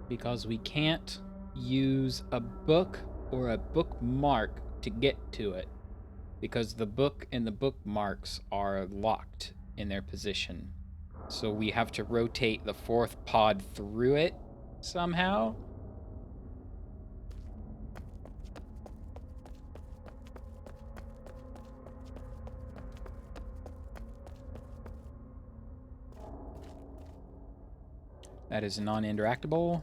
Because we can't use a book or a bookmark to get to it. Because the book and the bookmarks are locked in their position. So we have to rotate the fourth pod through it somehow. That is non-interactable.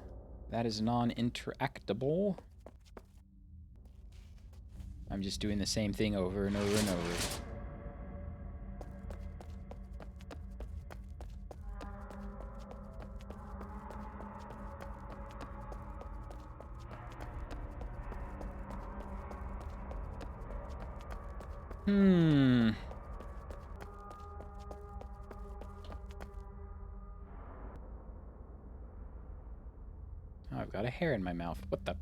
That is non-interactable. I'm just doing the same thing over and over and over. Oh, I've got a hair in my mouth. What the?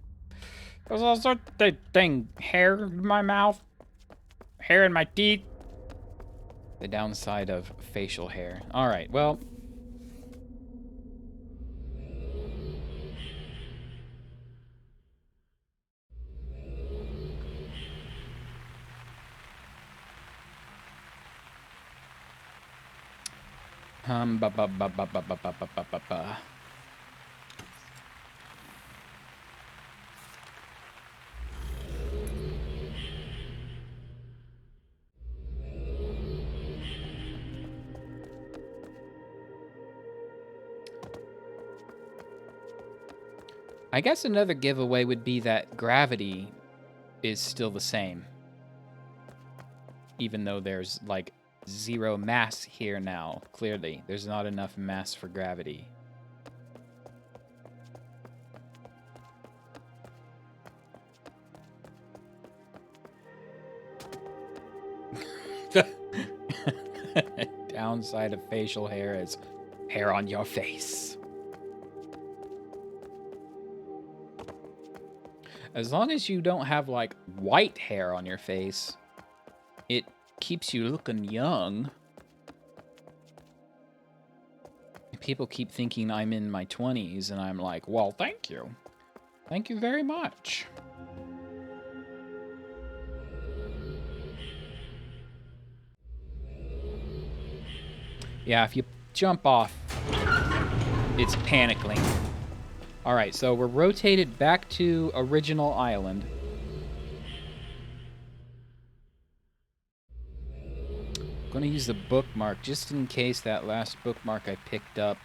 There's all sorts of thing. Hair in my mouth. Hair in my teeth. The downside of facial hair. Alright, well. Ba ba ba ba ba ba ba ba ba ba ba. I guess another giveaway would be that gravity is still the same. Even though there's, like, 0 mass here now. Clearly, there's not enough mass for gravity. Downside of facial hair is hair on your face. As long as you don't have, like, white hair on your face, it keeps you looking young. People keep thinking I'm in my 20s, and I'm like, well, thank you. Thank you very much. Yeah, if you jump off, it's panicking. Alright, so we're rotated back to original island. I'm gonna use the bookmark just in case that last bookmark I picked up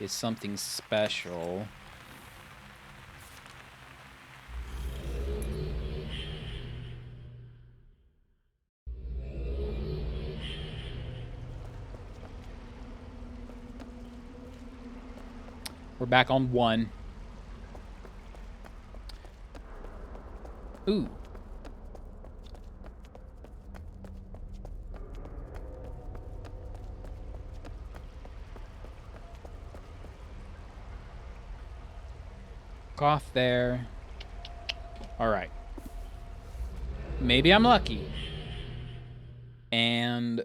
is something special. We're back on 1. Ooh. Off there. Alright. Maybe I'm lucky. And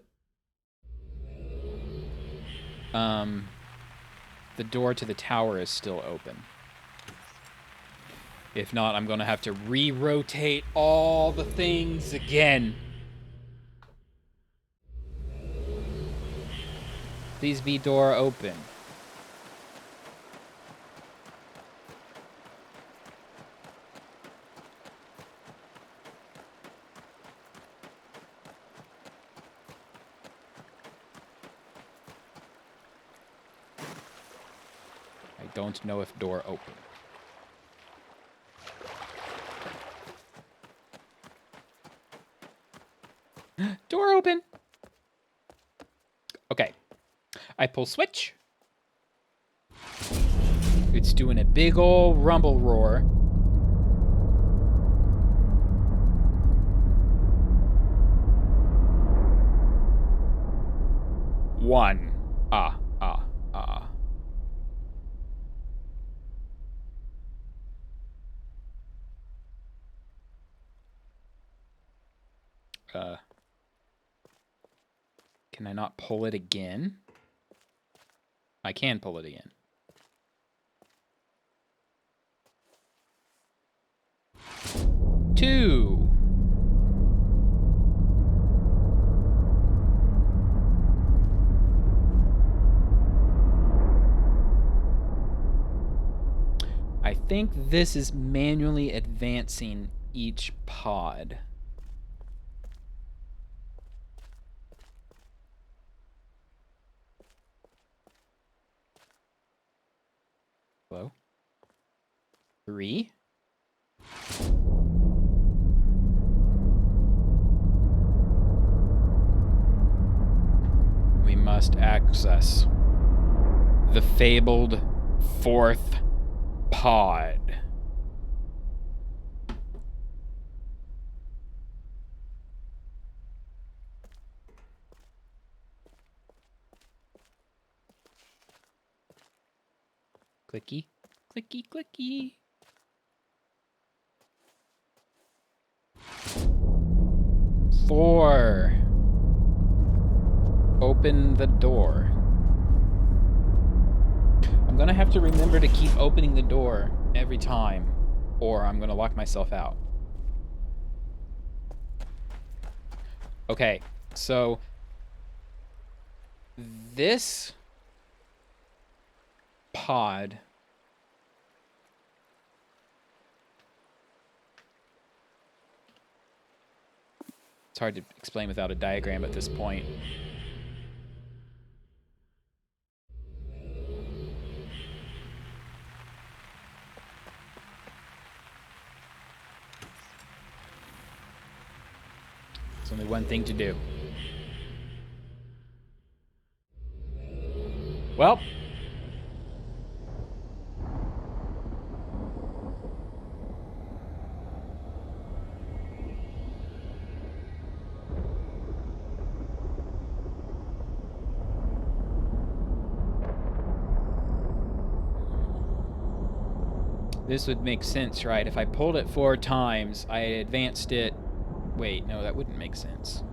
the door to the tower is still open. If not, I'm gonna have to re-rotate all the things again. Please be door open. don't know if door open. Door open. Okay. I pull switch. It's doing a big ol' rumble roar. One. Can I not pull it again? I can pull it again. Two. I think this is manually advancing each pod. Hello? 3. We must access the fabled 4th pod. Clicky, clicky, clicky. Four. Open the door. I'm gonna have to remember to keep opening the door every time, or I'm gonna lock myself out. Okay, so this pod it's hard to explain without a diagram at this point. There's only one thing to do. Well, this would make sense, right? If I pulled it 4 times, I advanced it. Wait, no, that wouldn't make sense.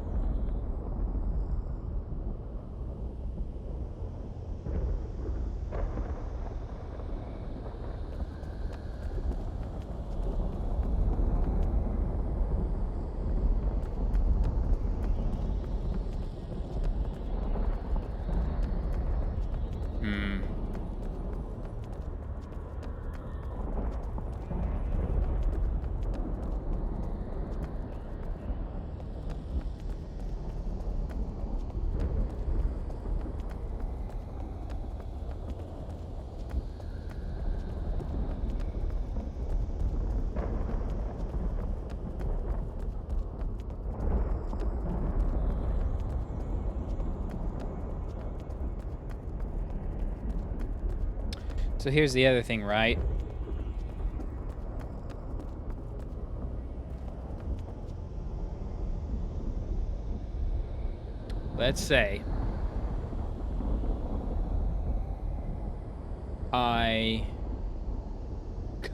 So here's the other thing, right? Let's say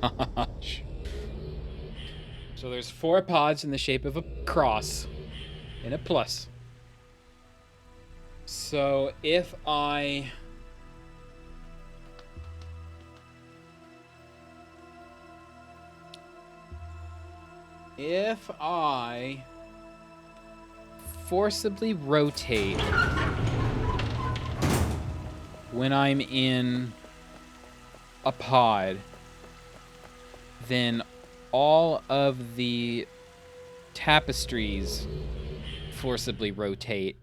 gosh. So there's 4 pods in the shape of a cross and a plus. So if I forcibly rotate when I'm in a pod, then all of the tapestries forcibly rotate.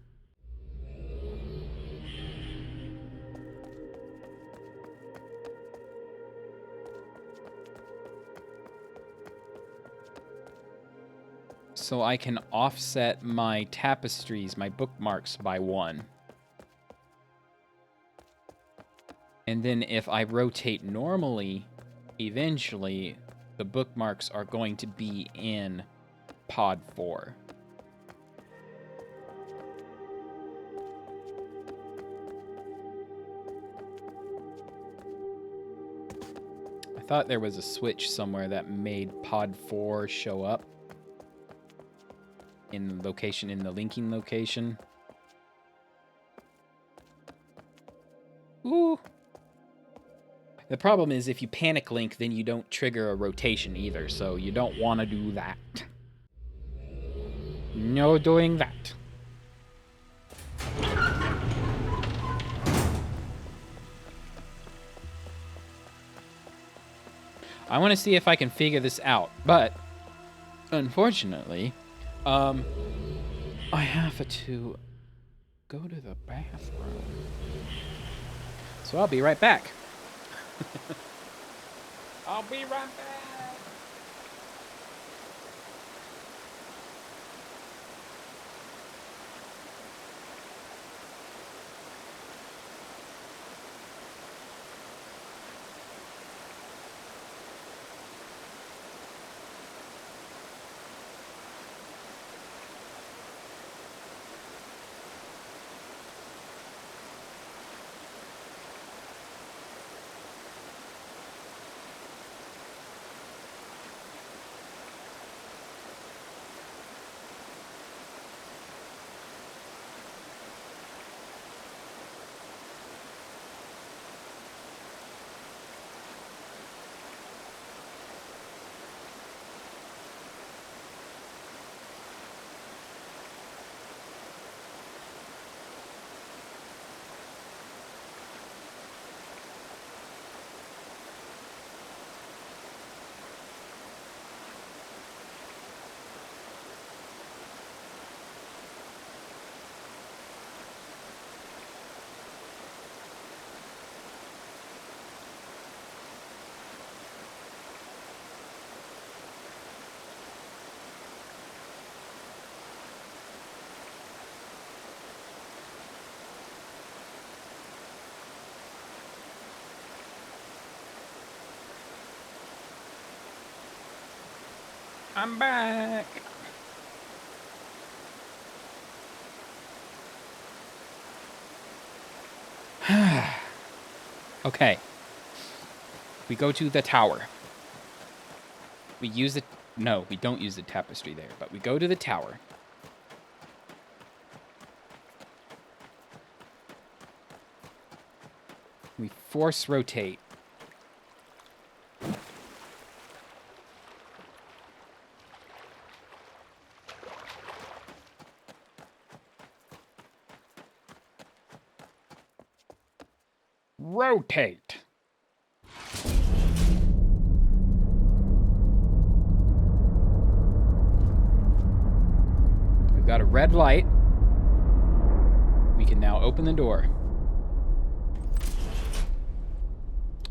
so I can offset my tapestries, my bookmarks, by 1. And then if I rotate normally, eventually the bookmarks are going to be in pod 4. I thought there was a switch somewhere that made pod 4 show up in the location, in the linking location. Ooh. The problem is if you panic link, then you don't trigger a rotation either, so you don't want to do that. No doing that. I want to see if I can figure this out, but unfortunately, I have to go to the bathroom. So I'll be right back. I'll be right back. I'm back. Okay. We go to the tower. We use it. No, we don't use the tapestry there, but we go to the tower. We force rotate. Rotate. We've got a red light. We can now open the door.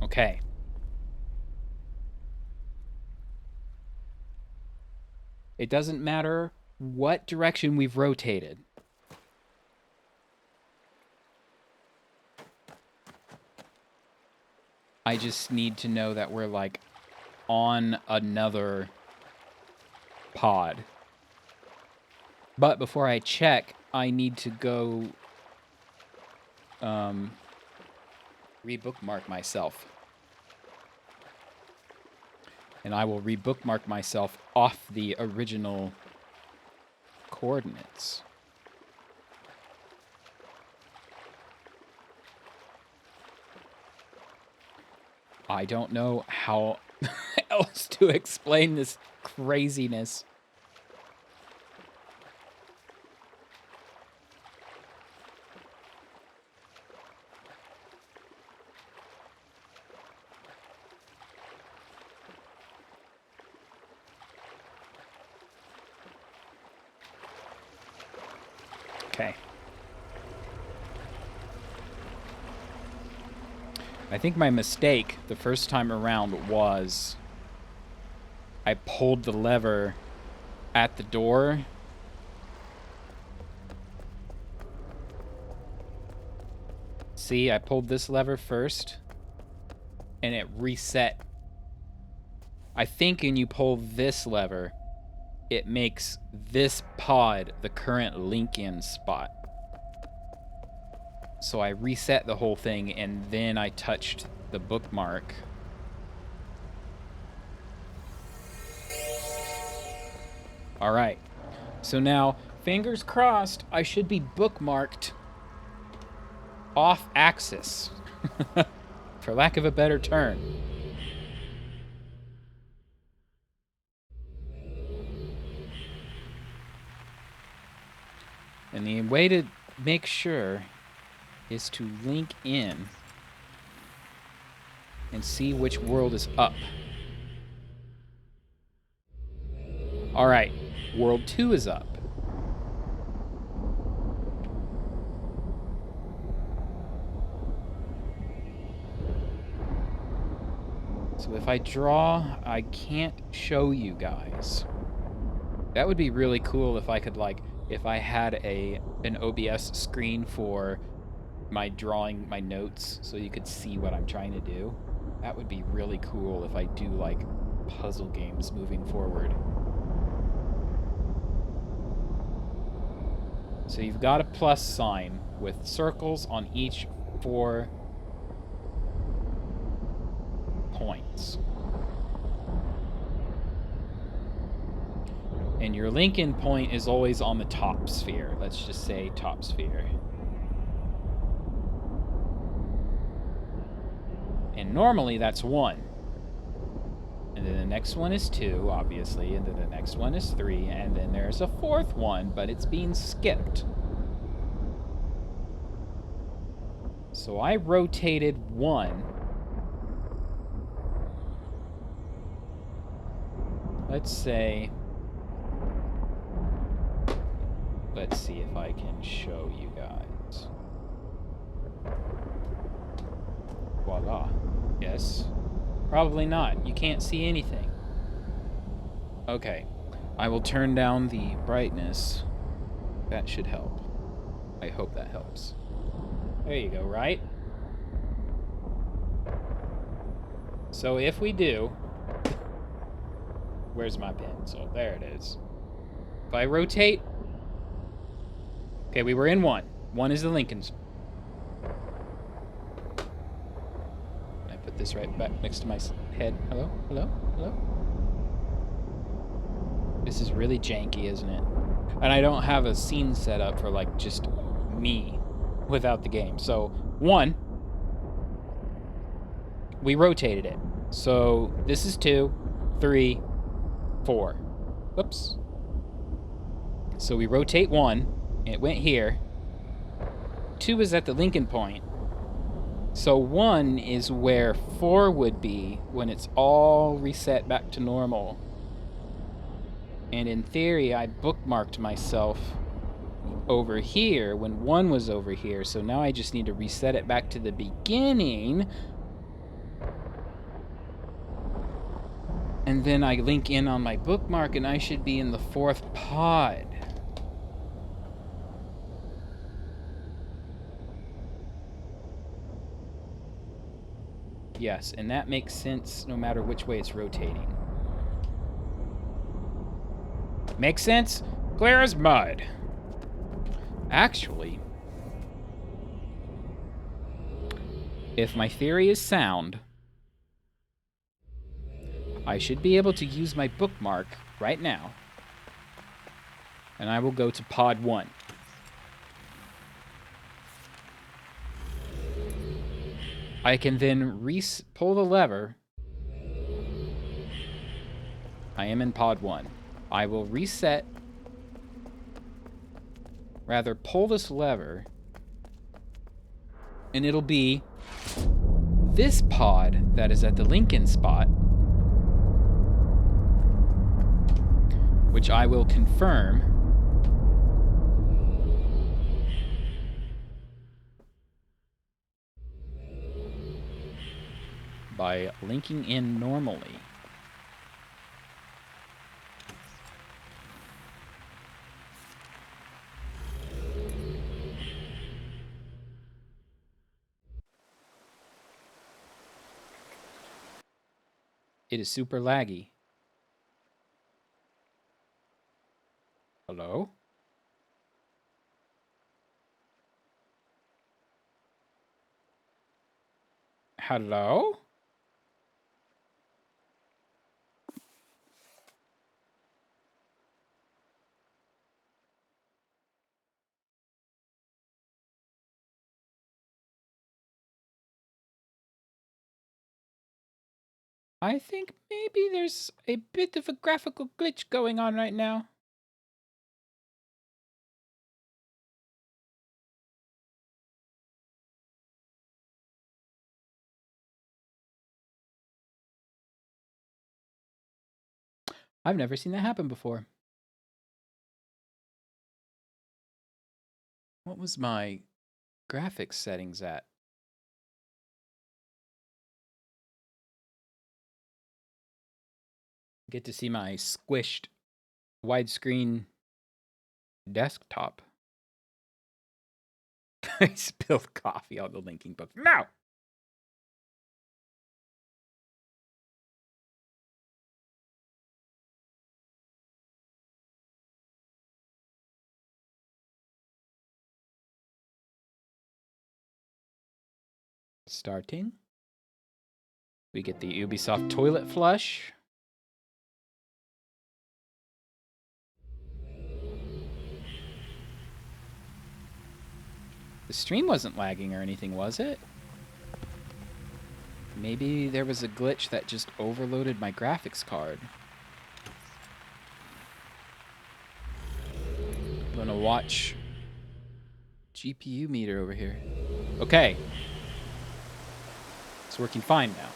Okay. It doesn't matter what direction we've rotated. I just need to know that we're, like, on another pod. But before I check, I need to go rebookmark myself. And I will rebookmark myself off the original coordinates. I don't know how else to explain this craziness. Okay. I think my mistake the first time around was I pulled the lever at the door. See, I pulled this lever first, and it reset. I think when you pull this lever, it makes this pod the current link-in spot. So I reset the whole thing, and then I touched the bookmark. All right. So now, fingers crossed, I should be bookmarked off axis, for lack of a better term. And the way to make sure is to link in and see which world is up. All right, world 2 is up. So if I draw, I can't show you guys. That would be really cool if I could, like, if I had an OBS screen for my drawing, my notes, so you could see what I'm trying to do. That would be really cool if I do, like, puzzle games moving forward. So you've got a plus sign with circles on each 4 points. And your link-in point is always on the top sphere. Let's just say top sphere. And normally that's 1. And then the next one is 2, obviously. And then the next one is 3. And then there's a 4th one, but it's being skipped. So I rotated 1. Let's say... Let's see if I can show you guys. Voila. Yes. Probably not. You can't see anything. Okay. I will turn down the brightness. That should help. I hope that helps. There you go, right? So if we do... Where's my pencil? There it is. If I rotate... Okay, we were in 1. 1 is the Lincolns. I put this right back next to my head. Hello? Hello? Hello? This is really janky, isn't it? And I don't have a scene set up for, like, just me without the game. So, 1, we rotated it. So, this is 2, 3, 4. Whoops. So we rotate 1. It went here. 2 is at the Lincoln point. So 1 is where 4 would be when it's all reset back to normal. And in theory, I bookmarked myself over here when 1 was over here. So now I just need to reset it back to the beginning. And then I link in on my bookmark and I should be in the 4th pod. Yes, and that makes sense no matter which way it's rotating. Makes sense? Clear as mud. Actually, if my theory is sound, I should be able to use my bookmark right now, and I will go to pod 1. I can then pull the lever. I am in pod 1. I will reset, rather pull this lever, and it'll be this pod that is at the Lincoln spot, which I will confirm by linking in normally. It is super laggy. Hello? Hello? I think maybe there's a bit of a graphical glitch going on right now. I've never seen that happen before. What was my graphics settings at? Get to see my squished widescreen desktop. I spilled coffee on the linking book. No! Starting. We get the Ubisoft toilet flush. The stream wasn't lagging or anything, was it? Maybe there was a glitch that just overloaded my graphics card. I'm gonna watch GPU meter over here. Okay. It's working fine now.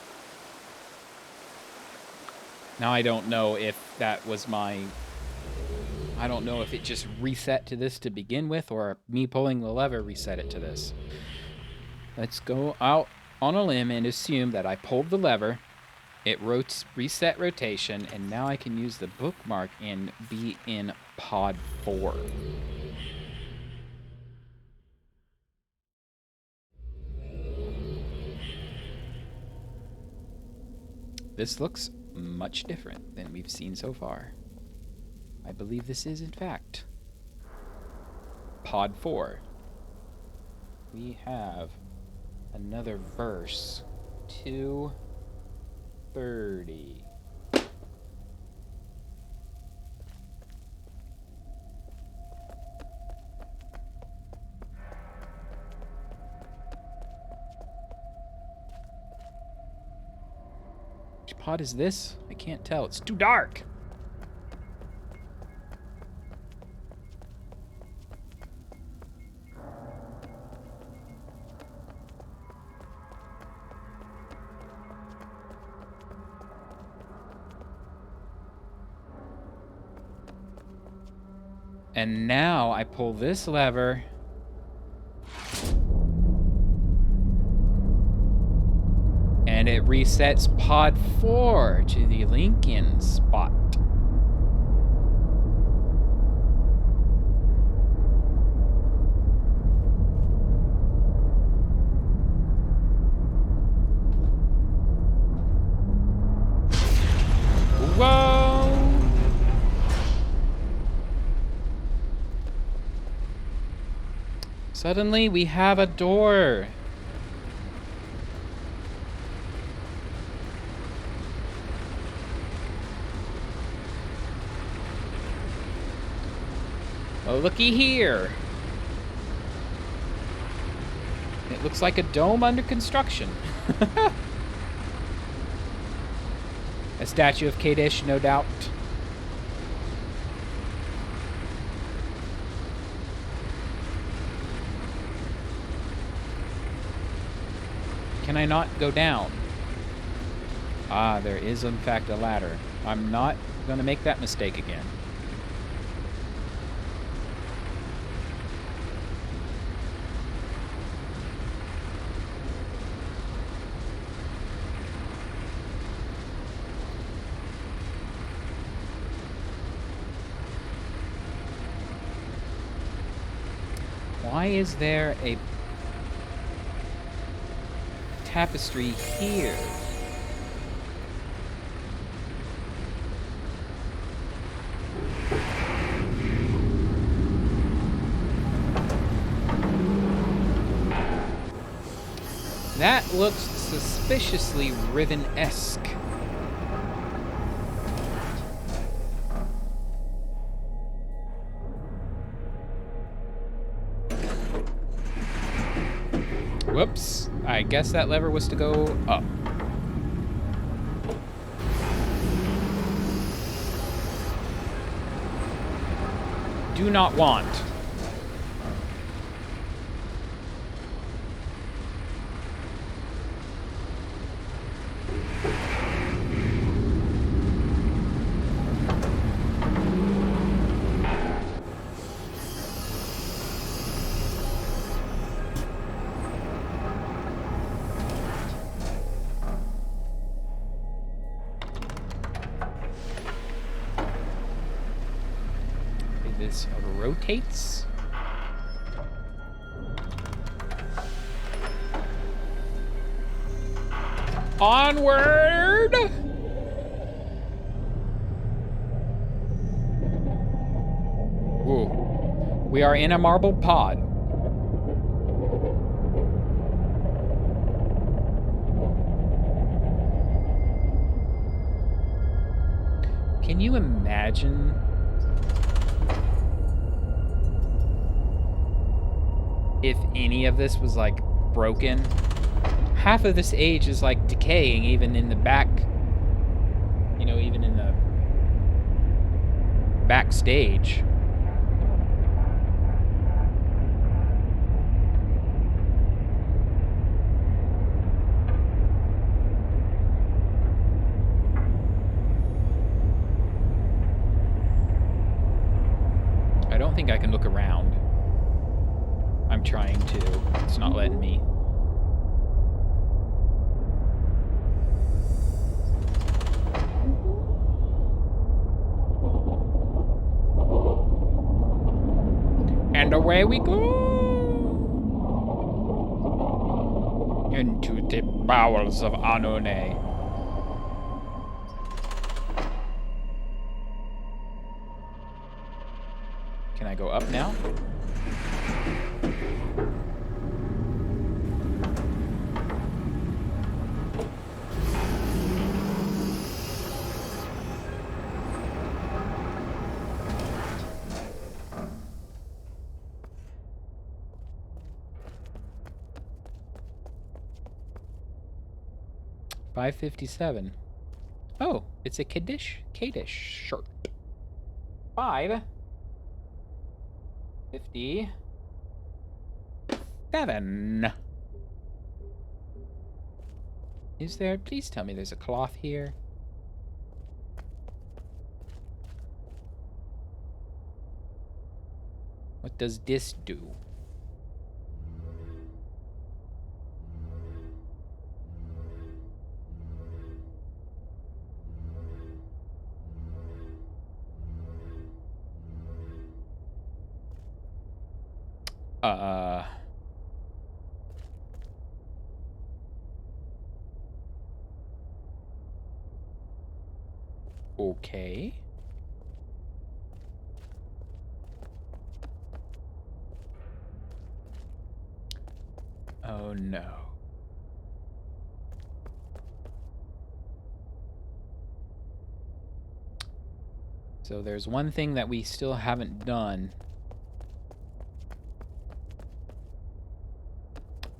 Now I don't know if that was my... I don't know if it just reset to this to begin with or me pulling the lever reset it to this. Let's go out on a limb and assume that I pulled the lever, it reset rotation, and now I can use the bookmark and be in pod 4. This looks much different than we've seen so far. I believe this is, in fact, pod 4. We have another verse. 2:30. Which pod is this? I can't tell. It's too dark. And now I pull this lever. And it resets pod 4 to the Lincoln spot. Whoa! Suddenly we have a door. Oh, looky here. It looks like a dome under construction. A statue of Kadesh, no doubt. Can I not go down? Ah, there is in fact a ladder. I'm not going to make that mistake again. Why is there a tapestry here? That looks suspiciously Riven-esque. Whoops. I guess that lever was to go up. Do not want. This rotates. Onward! Ooh. We are in a marble pod. Can you imagine if any of this was like broken? Half of this age is like decaying even in the back, you know, even in the backstage. I don't think I can look around. I'm trying to. It's not letting me. And away we go! Into the bowels of Anone. Can I go up now? $5.57. Oh, it's a Kaddish shirt. 5.57. Is there? Please tell me there's a cloth here. What does this do? Okay. Oh no. So there's one thing that we still haven't done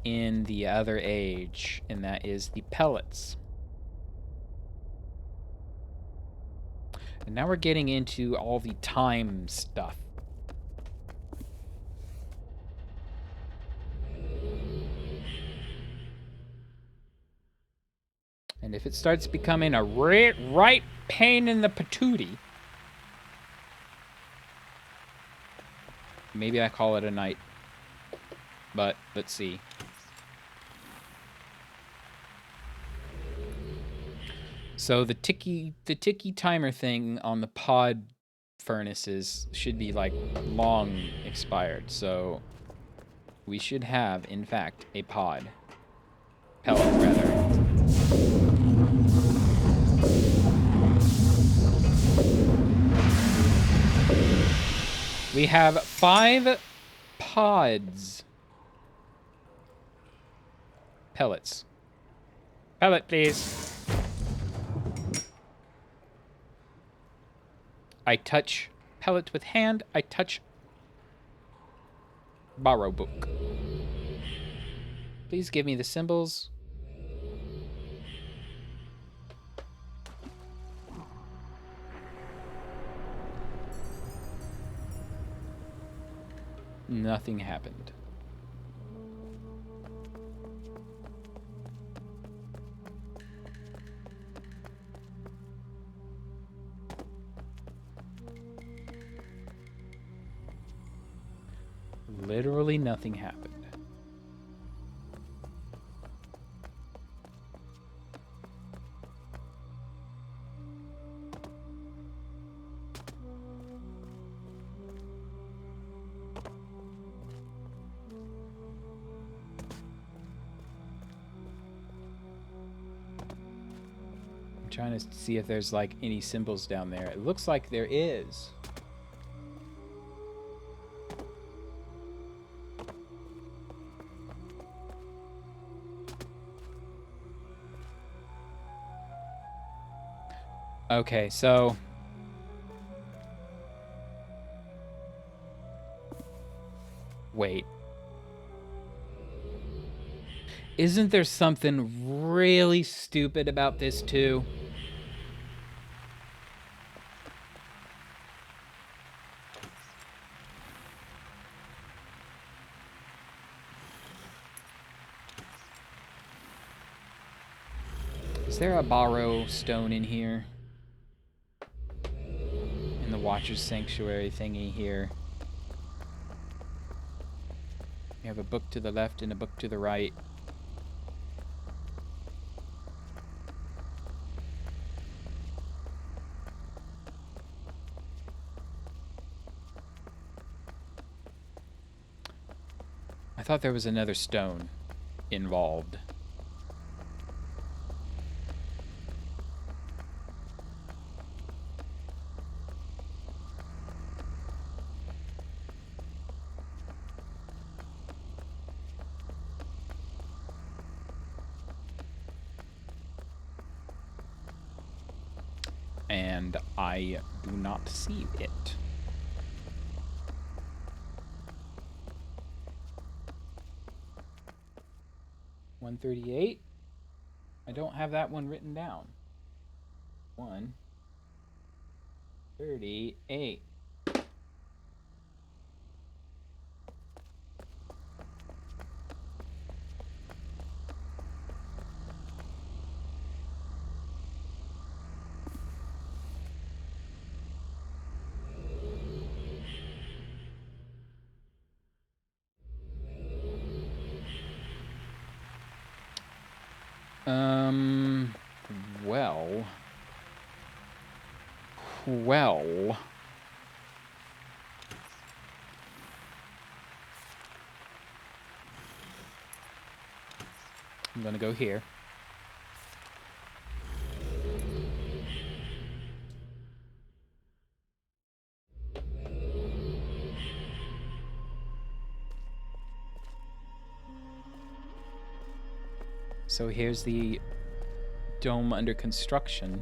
in the other age, and that is the pellets. And now we're getting into all the time stuff. And if it starts becoming a right pain in the patootie, maybe I call it a night. But let's see. So the ticky timer thing on the pod furnaces should be like long expired. So we should have, in fact, a pellet rather. We have 5 pods. Pellets. Pellet, please. I touch pellet with hand. I touch borrow book. Please give me the symbols. Nothing happened. Literally nothing happened. I'm trying to see if there's like any symbols down there. It looks like there is. Okay, so wait. Isn't there something really stupid about this too? Is there a borrow stone in here? In the Watcher's Sanctuary thingy here. You have a book to the left and a book to the right. I thought there was another stone involved. And I do not see it. $138. I don't have that one written down. 138. Well. I'm gonna go here. So here's the dome under construction.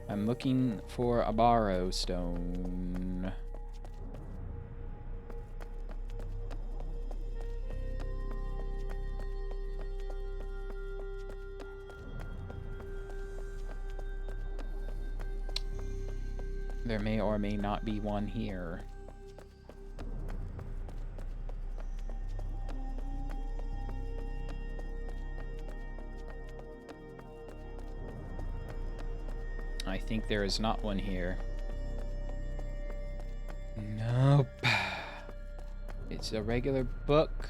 I'm looking for a borrow stone. There may or may not be one here. I think there is not one here. Nope. It's a regular book.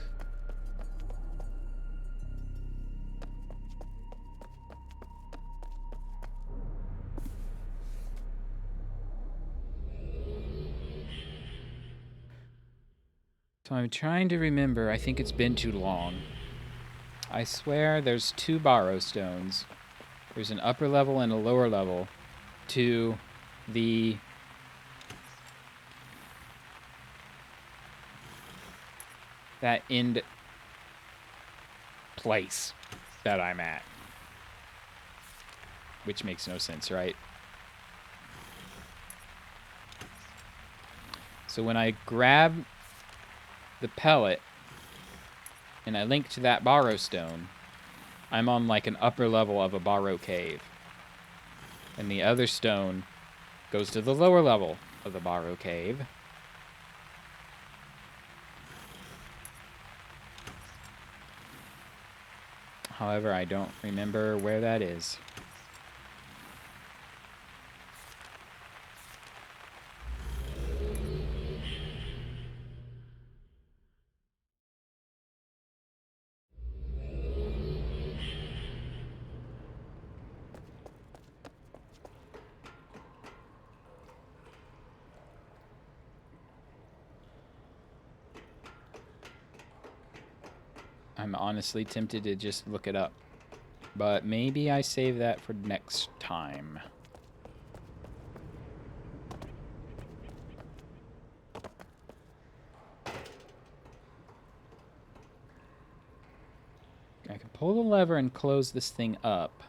So I'm trying to remember. I think it's been too long. I swear there's 2 borrow stones. There's an upper level and a lower level to the that end place that I'm at. Which makes no sense, right? So when I grab the pellet and I link to that borrow stone, I'm on like an upper level of a borrow cave. And the other stone goes to the lower level of the borrow cave. However, I don't remember where that is. I'm honestly tempted to just look it up. But maybe I save that for next time. I can pull the lever and close this thing up.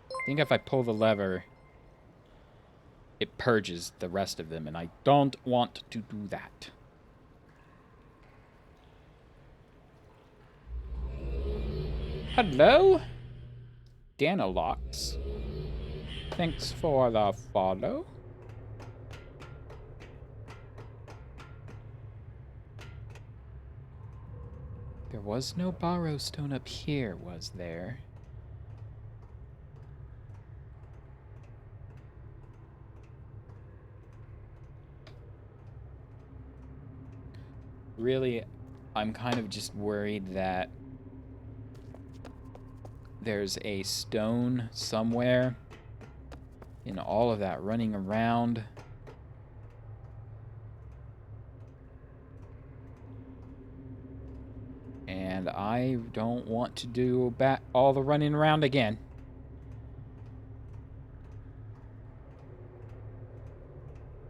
I think if I pull the lever, it purges the rest of them, and I don't want to do that. Hello? Danolox. Thanks for the follow. There was no borrow stone up here, was there? Really, I'm kind of just worried that there's a stone somewhere in all of that running around. And I don't want to do all the running around again.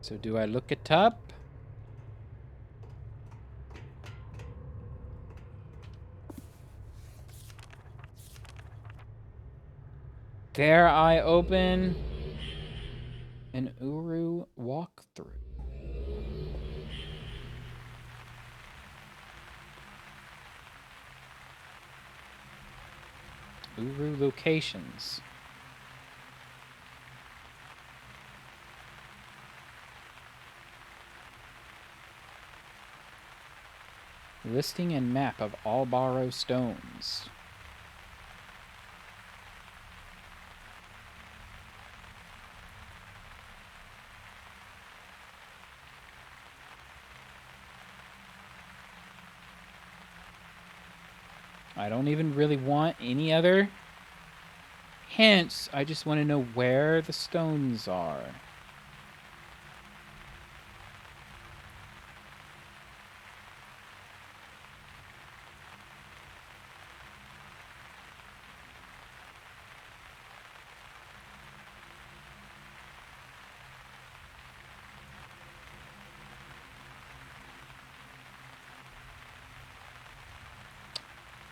So do I look it up? Dare I open an Uru walkthrough? Uru locations. Listing and map of all borrow stones. I don't even really want any other hints. I just want to know where the stones are.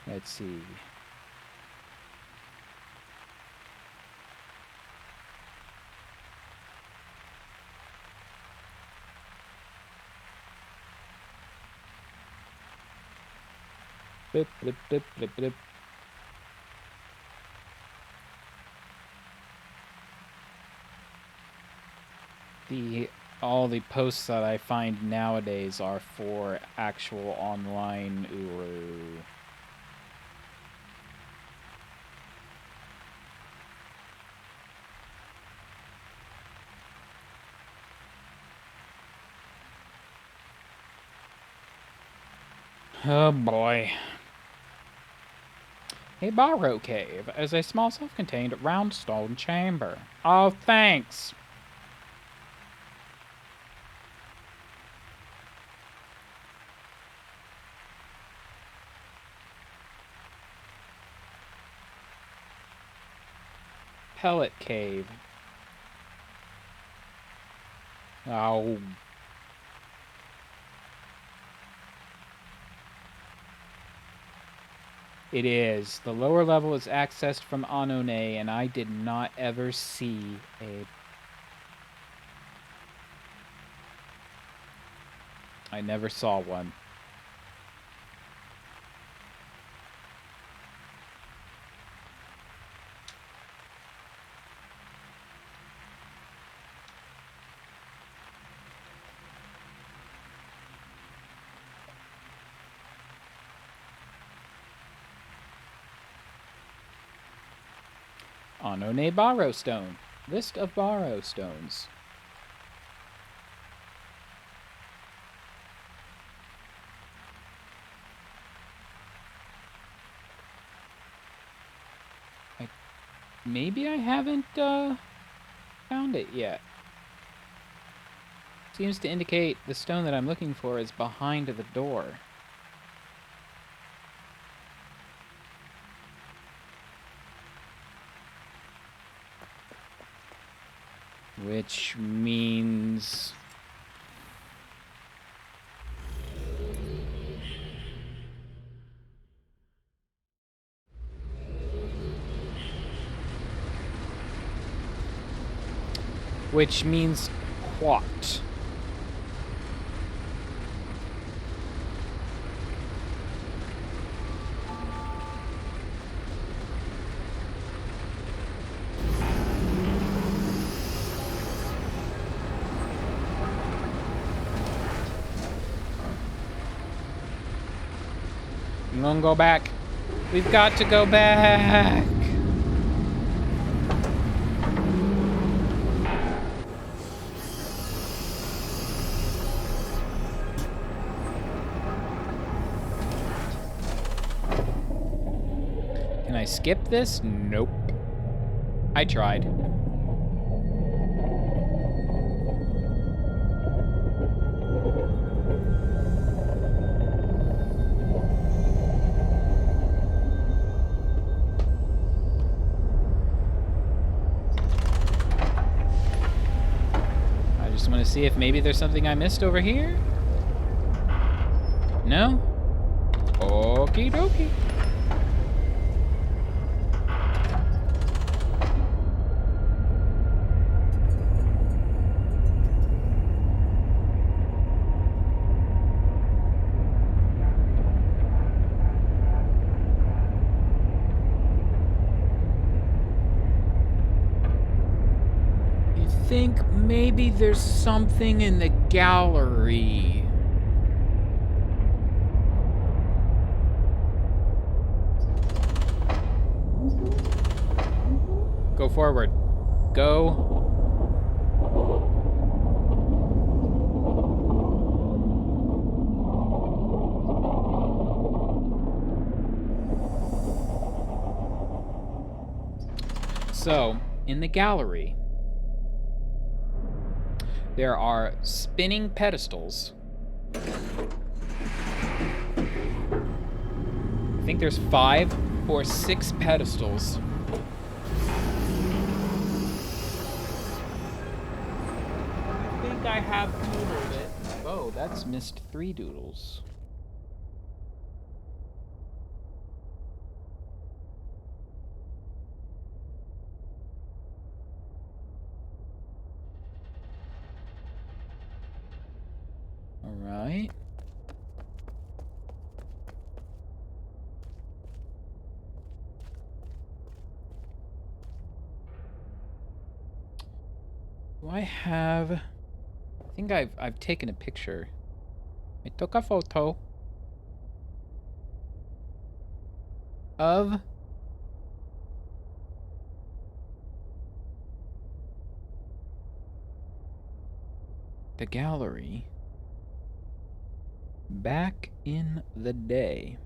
Let's see. Blip, blip, blip, blip, blip. All the posts that I find nowadays are for actual online Uru. Oh boy. A borrow cave is a small self-contained round stone chamber. Oh, thanks. Pellet cave. Oh. It is. The lower level is accessed from Anone, and I did not ever see a... I never saw one. Anone Borrow Stone. List of borrow stones. Maybe I haven't found it yet. Seems to indicate the stone that I'm looking for is behind the door. Which means... what? I'm gonna go back. We've got to go back. Can I skip this? Nope. I tried. I just want to see if maybe there's something I missed over here. No? Okie dokie. Think maybe there's something in the gallery. Go forward. Go. So, in the gallery, there are spinning pedestals. I think there's 5 or 6 pedestals. I think I have doodled it. Oh, that's missed 3 doodles. All right. Do I have... I think I've taken a picture. I took a photo of the gallery back in the day.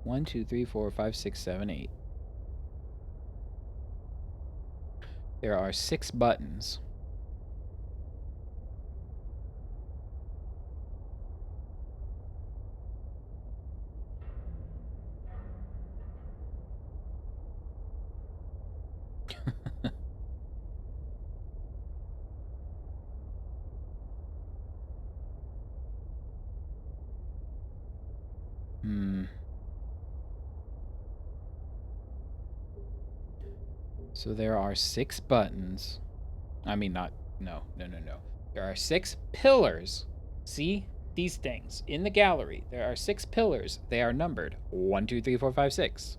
1, 2, 3, 4, 5, 6, 7, 8. There are 6 buttons. So there are 6 buttons. I mean, not. No. There are 6 pillars. See? These things in the gallery. There are 6 pillars. They are numbered 1, 2, 3, 4, 5, 6.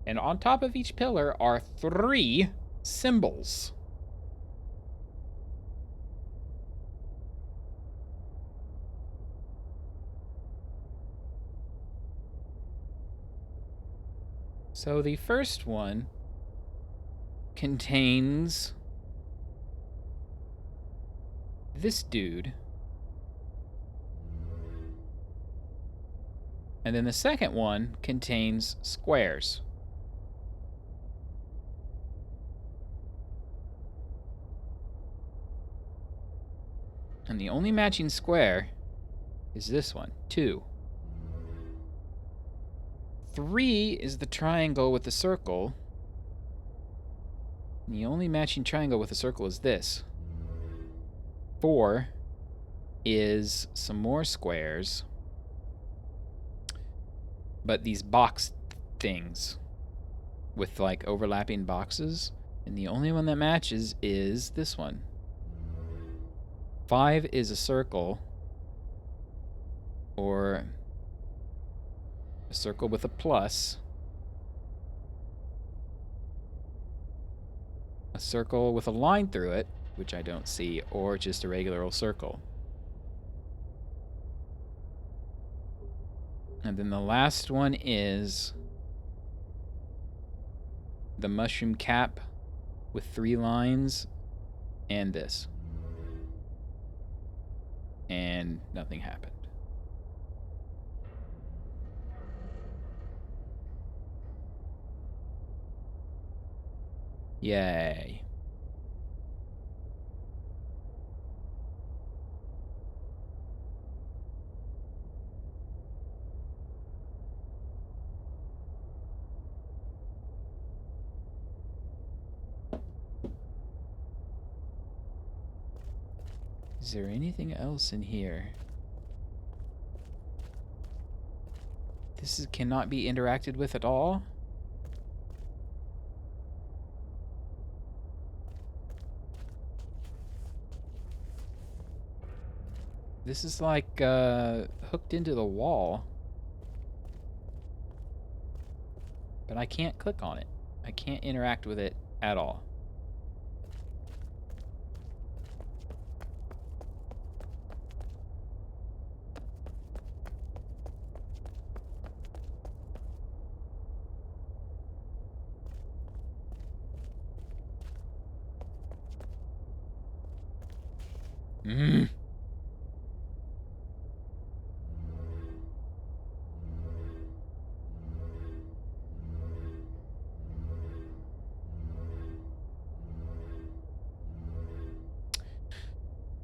And on top of each pillar are 3 symbols. So the first one contains this dude. And then the second one contains squares. And the only matching square is this one, 2. 3 is the triangle with the circle. And the only matching triangle with the circle is this. 4 is some more squares. But these box things with like overlapping boxes. And the only one that matches is this one. 5 is a circle. Or a circle with a plus. A circle with a line through it, which I don't see, or just a regular old circle. And then the last one is the mushroom cap with 3 lines and this. And nothing happened. Yay. Is there anything else in here? This cannot be interacted with at all? This is like hooked into the wall. But I can't click on it. I can't interact with it at all.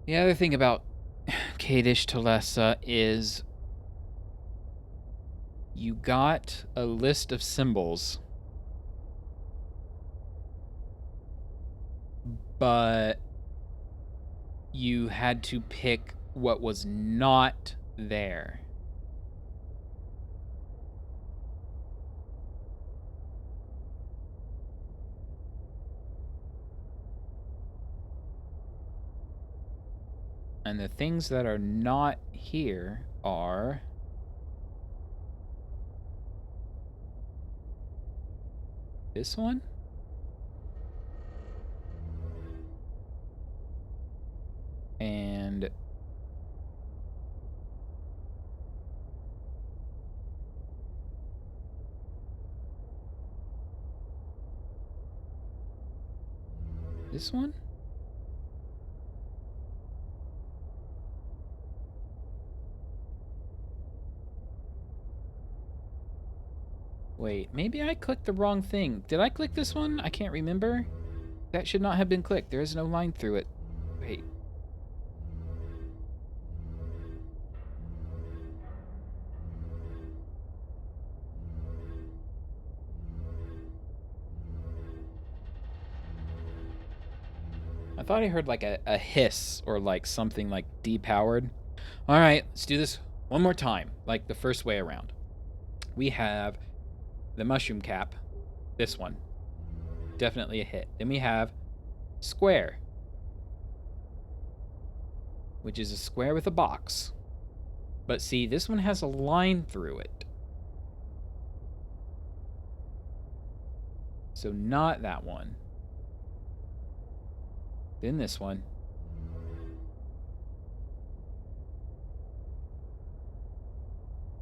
The other thing about Kadish Telessa is you got a list of symbols, but you had to pick what was not there. And the things that are not here are this one? And this one? Wait, maybe I clicked the wrong thing. Did I click this one? I can't remember. That should not have been clicked. There is no line through it. Wait. I thought I heard like a hiss or like something like depowered. All right, let's do this one more time, like the first way around. We have the mushroom cap, this one. Definitely a hit. Then we have square, which is a square with a box. But see, this one has a line through it. So not that one. Then this one.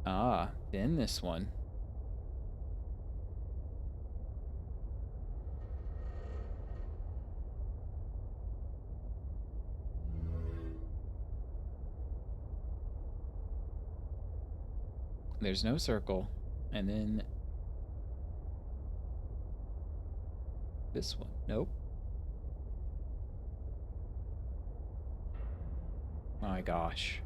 Ah, then this one. There's no circle. And then this one. Nope. Oh my gosh.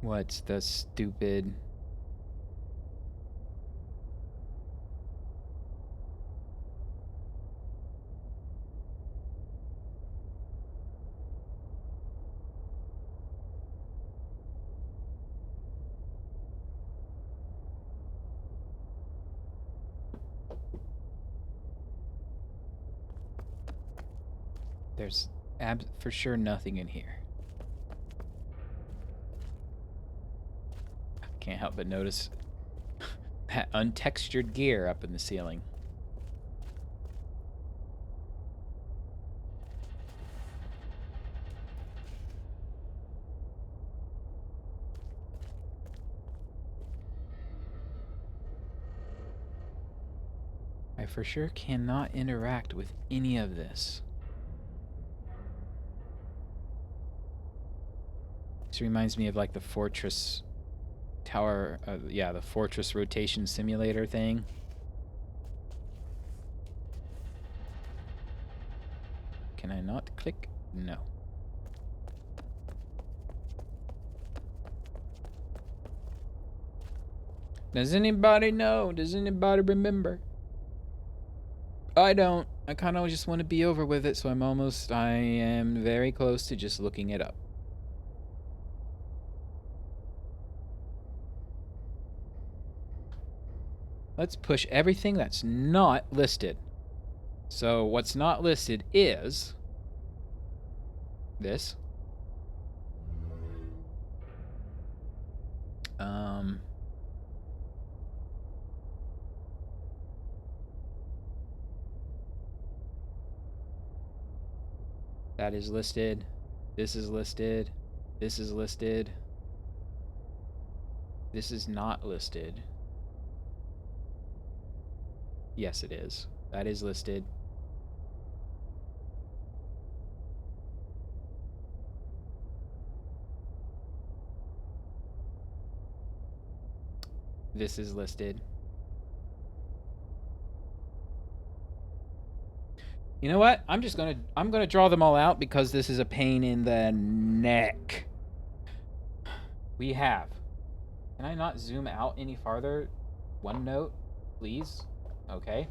What's the stupid... There's for sure nothing in here. Can't help but notice that untextured gear up in the ceiling. I for sure cannot interact with any of this. This reminds me of like the Fortress Tower, yeah, the Fortress Rotation Simulator thing. Can I not click? No. Does anybody know? Does anybody remember? I don't. I kind of just want to be over with it, so I am very close to just looking it up. Let's push everything that's not listed. So what's not listed is this. That is listed. This is listed. This is listed. This is not listed. Yes, it is. That is listed. This is listed. You know what? I'm gonna draw them all out because this is a pain in the neck. We have. Can I not zoom out any farther? OneNote, please. Okay.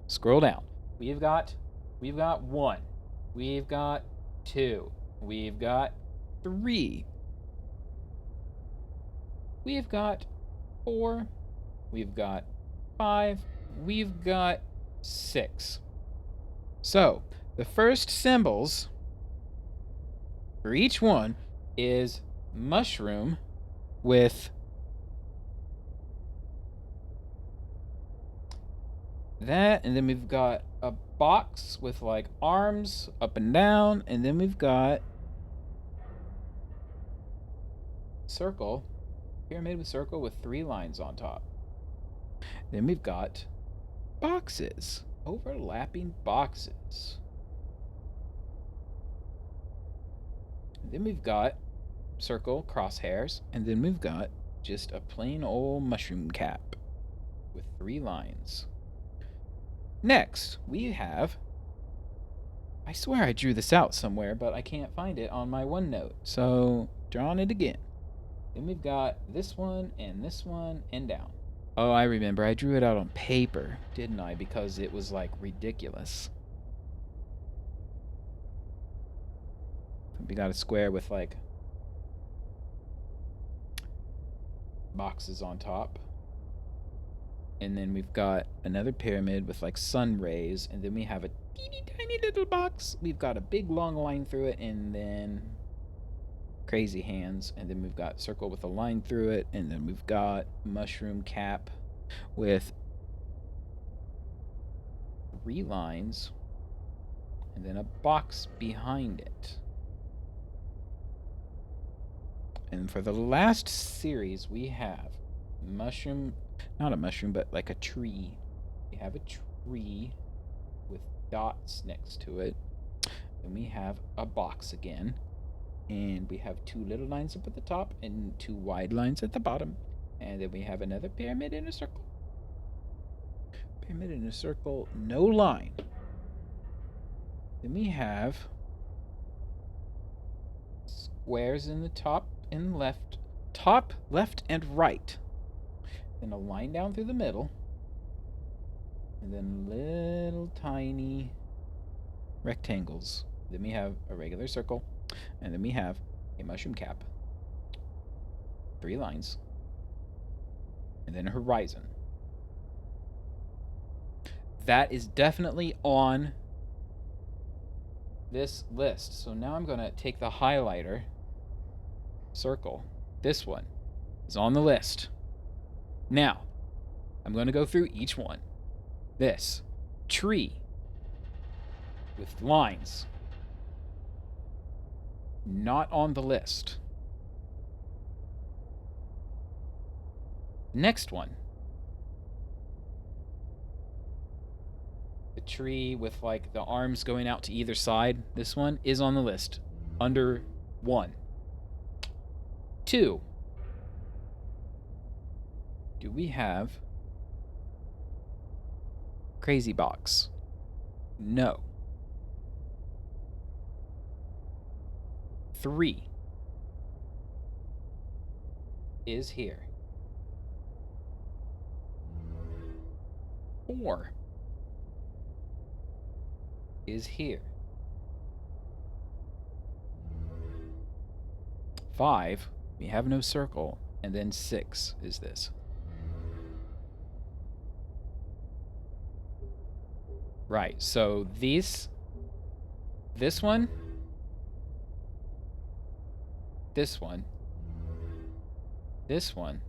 Scroll down. We've got 1. We've got 2. We've got 3. We've got 4. We've got 5. We've got 6. So, the first symbols for each one is mushroom with that, and then we've got a box with like arms up and down, and then we've got circle, pyramid with circle with 3 lines on top. Then we've got boxes, overlapping boxes. Then we've got circle, crosshairs, and then we've got just a plain old mushroom cap with 3 lines. Next, we have, I swear I drew this out somewhere, but I can't find it on my OneNote, so drawing it again. Then we've got this one and down. Oh, I remember. I drew it out on paper, didn't I? Because it was like ridiculous. We got a square with like boxes on top. And then we've got another pyramid with like sun rays, and then we have a teeny tiny little box. We've got a big long line through it, and then crazy hands, and then we've got circle with a line through it, and then we've got mushroom cap with 3 lines, and then a box behind it. And for the last series, we have mushroom, not a mushroom, but like a tree. We have a tree with dots next to it. Then we have a box again. And we have 2 little lines up at the top and 2 wide lines at the bottom. And then we have another pyramid in a circle. Pyramid in a circle, no line. Then we have squares in the top and left, top, left, and right. Then a line down through the middle. And then little tiny rectangles. Then we have a regular circle. And then we have a mushroom cap. 3 lines. And then a horizon. That is definitely on this list. So now I'm going to take the highlighter, circle. This one is on the list. Now, I'm going to go through each one. This tree with lines, not on the list. Next one. The tree with like the arms going out to either side. This one is on the list. Under 1. 2. Do we have Crazy Box? No. 3 is here. 4 is here. 5, we have no circle, and then 6 is this. Right, so this one, this one, this one,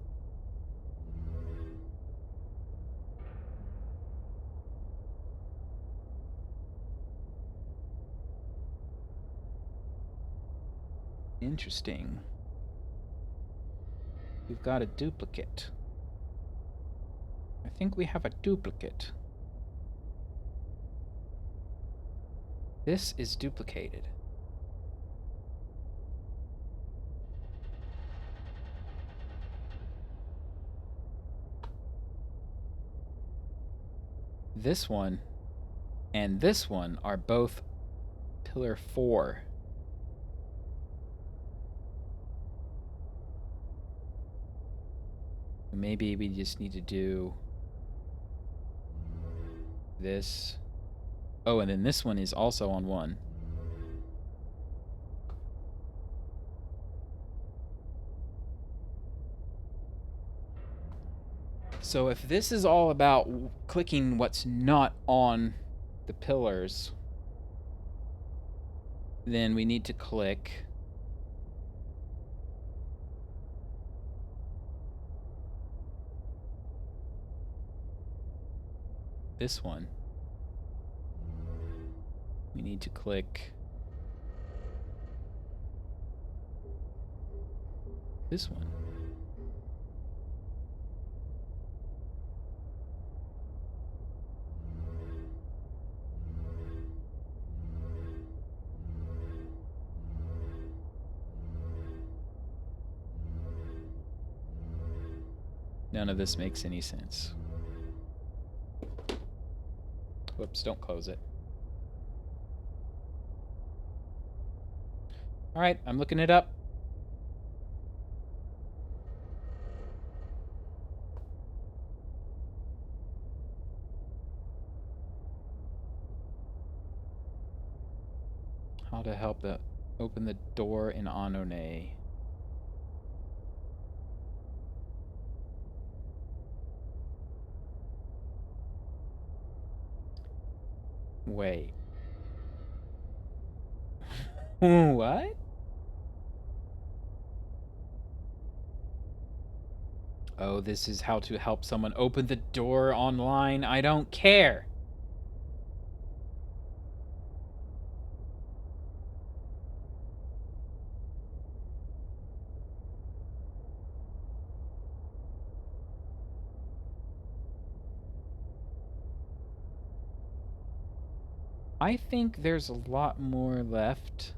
interesting. We've got a duplicate. I think we have a duplicate. This is duplicated. This one and this one are both pillar 4. Maybe we just need to do this. Oh, and then this one is also on 1. So if this is all about clicking what's not on the pillars, then we need to click this one. We need to click this one. None of this makes any sense. Whoops, don't close it. All right, I'm looking it up. How to help open the door in Anone. Wait. What? Oh, this is how to help someone open the door online. I don't care. I think there's a lot more left.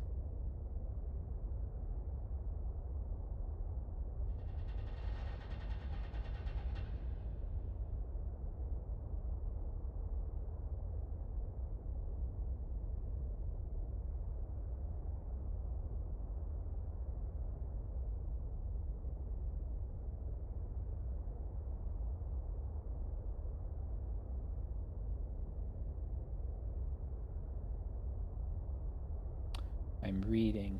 I'm reading.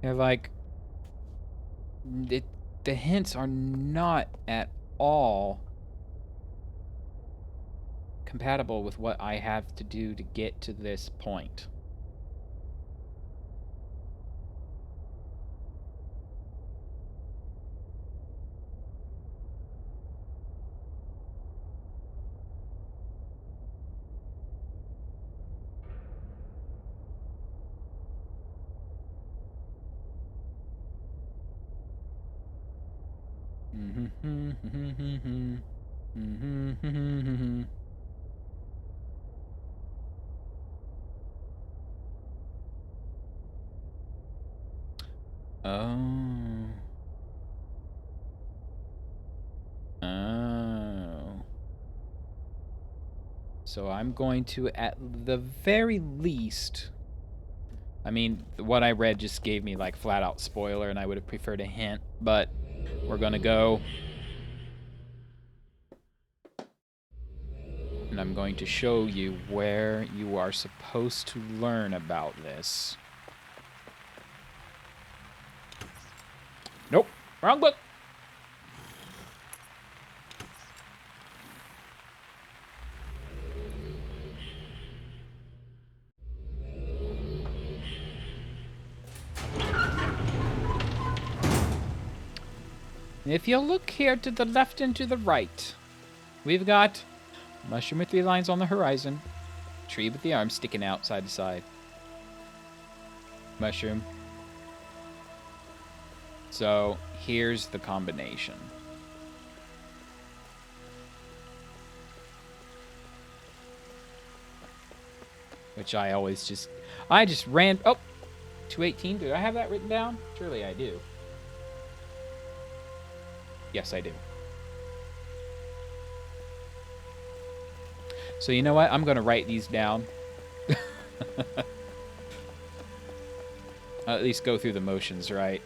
They're like, the hints are not at all compatible with what I have to do to get to this point. Oh. Oh. So I'm going to, at the very least... I mean, what I read just gave me, like, flat-out spoiler, and I would have preferred a hint, but we're gonna go... And I'm going to show you where you are supposed to learn about this. Nope. Wrong book. If you look here to the left and to the right, we've got mushroom with 3 lines on the horizon, tree with the arms sticking out side to side, mushroom. So here's the combination. Which I just ran, oh, 218, did I have that written down? Surely I do. Yes, I do. So you know what? I'm going to write these down. I'll at least go through the motions, right?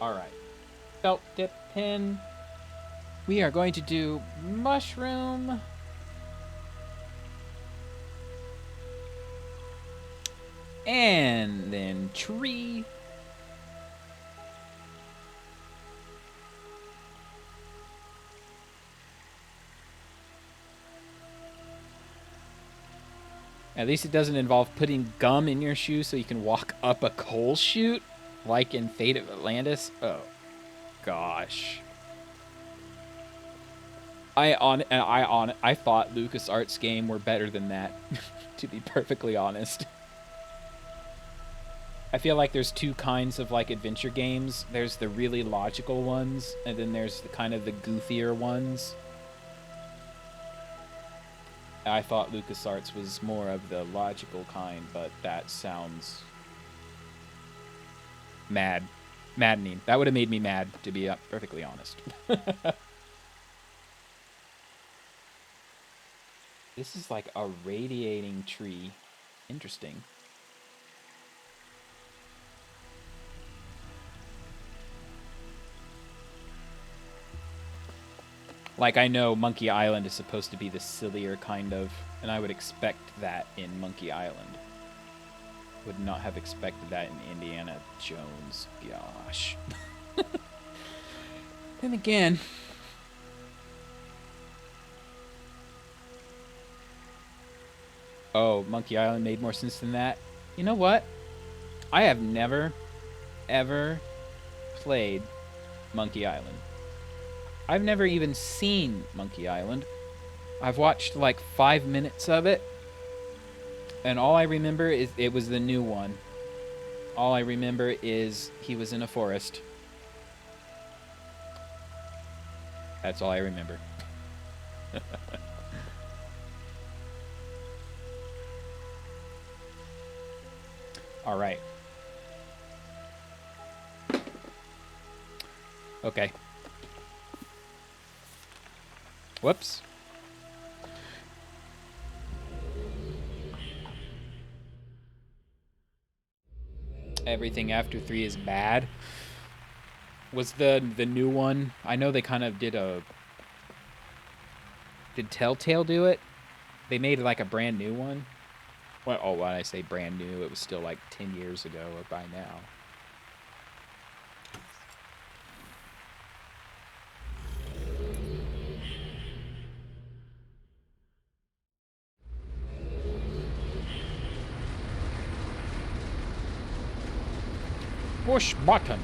All right. Felt tip pin. We are going to do mushroom. And then tree. At least it doesn't involve putting gum in your shoe so you can walk up a coal chute, like in Fate of Atlantis. Oh, gosh. I thought LucasArts game were better than that, to be perfectly honest. I feel like there's 2 kinds of like adventure games. There's the really logical ones, and then there's the kind of the goofier ones. I thought LucasArts was more of the logical kind, but that sounds maddening. That would have made me mad, to be perfectly honest. This is like a radiating tree. Interesting. Like, I know Monkey Island is supposed to be the sillier kind of, and I would expect that in Monkey Island. Would not have expected that in Indiana Jones. Gosh. Then again, oh, Monkey Island made more sense than that. You know what? I have never, ever played Monkey Island. I've never even seen Monkey Island. I've watched like 5 minutes of it, and all I remember is it was the new one. All I remember is he was in a forest. That's all I remember. All right. Okay. Whoops. Everything after 3 is bad. Was the new one? I know they kind of did a... Did Telltale do it? They made like a brand new one? Well, oh, when I say brand new, it was still like 10 years ago or by now. Push button.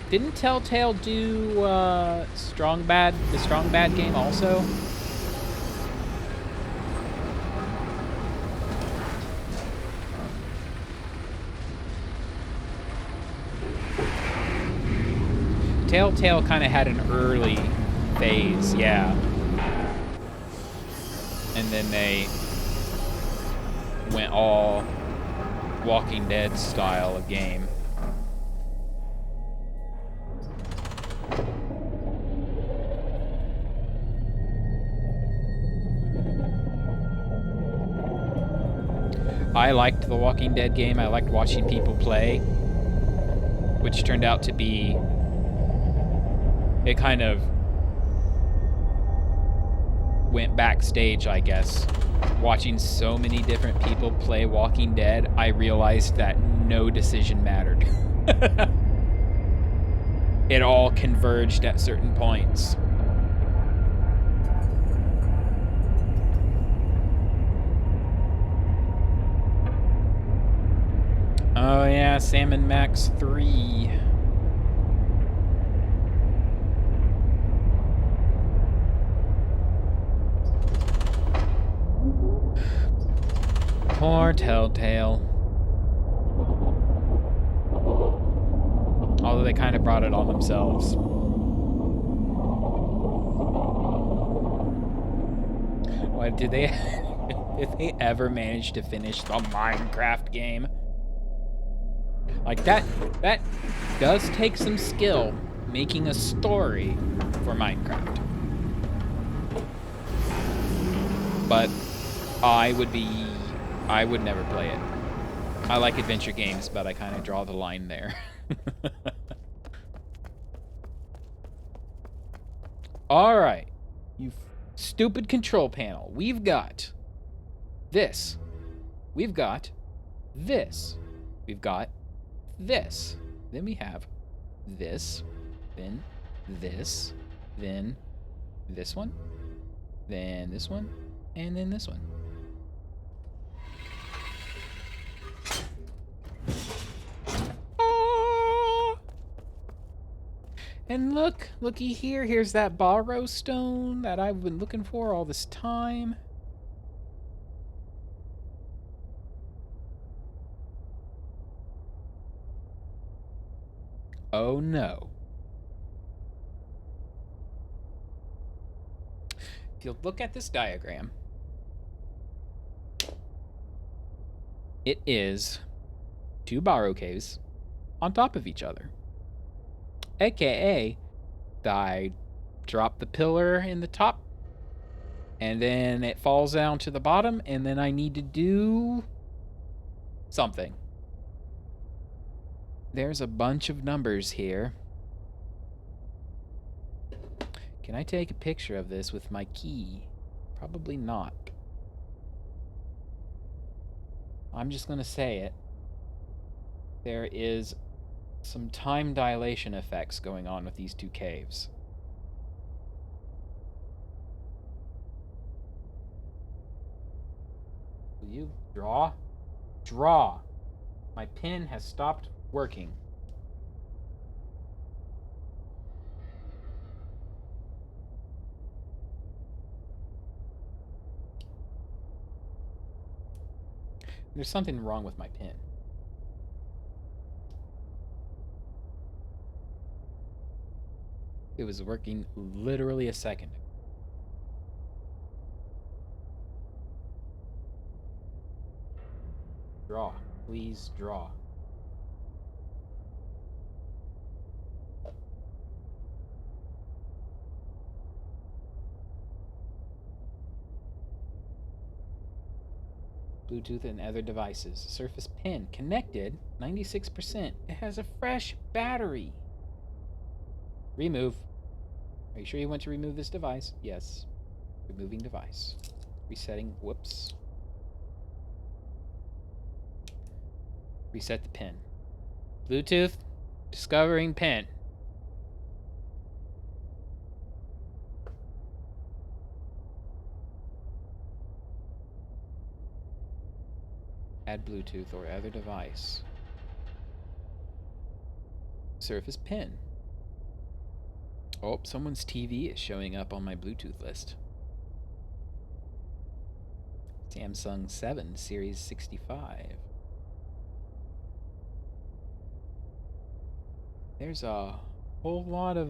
Didn't Telltale do the Strong Bad game also? Telltale kind of had an early phase, yeah. And then they went all Walking Dead style of game. I liked the Walking Dead game. I liked watching people play, which turned out to be... It kind of went backstage, I guess. Watching so many different people play Walking Dead, I realized that no decision mattered. It all converged at certain points. Oh yeah, Salmon Max 3. Poor Telltale. Although they kind of brought it on themselves. What did they... Did they ever manage to finish the Minecraft game? Like, that does take some skill, making a story for Minecraft. But I would never play it. I like adventure games, but I kind of draw the line there. All right, you stupid control panel. We've got this. We've got this. We've got this. Then we have this. Then this. Then this one. Then this one. And then this one. And looky here. Here's that borrow stone that I've been looking for all this time. Oh no. If you look at this diagram, it is 2 borrow caves on top of each other. AKA, I drop the pillar in the top, and then it falls down to the bottom, and then I need to do something. there's a bunch of numbers here. Can I take a picture of this with my key? Probably not. I'm just going to say it. There is some time dilation effects going on with these two caves. Will you draw? Draw! My pen has stopped working. There's something wrong with my pen. It was working literally a second. Draw. Please draw. Bluetooth and other devices. Surface Pen connected, 96%. It has a fresh battery. Remove. Are you sure you want to remove this device? Yes. Removing device. Resetting. Whoops. Reset the pen. Bluetooth. Discovering pen. Add Bluetooth or other device. Surface Pen. Oh, someone's TV is showing up on my Bluetooth list. Samsung 7 Series 65. There's a whole lot of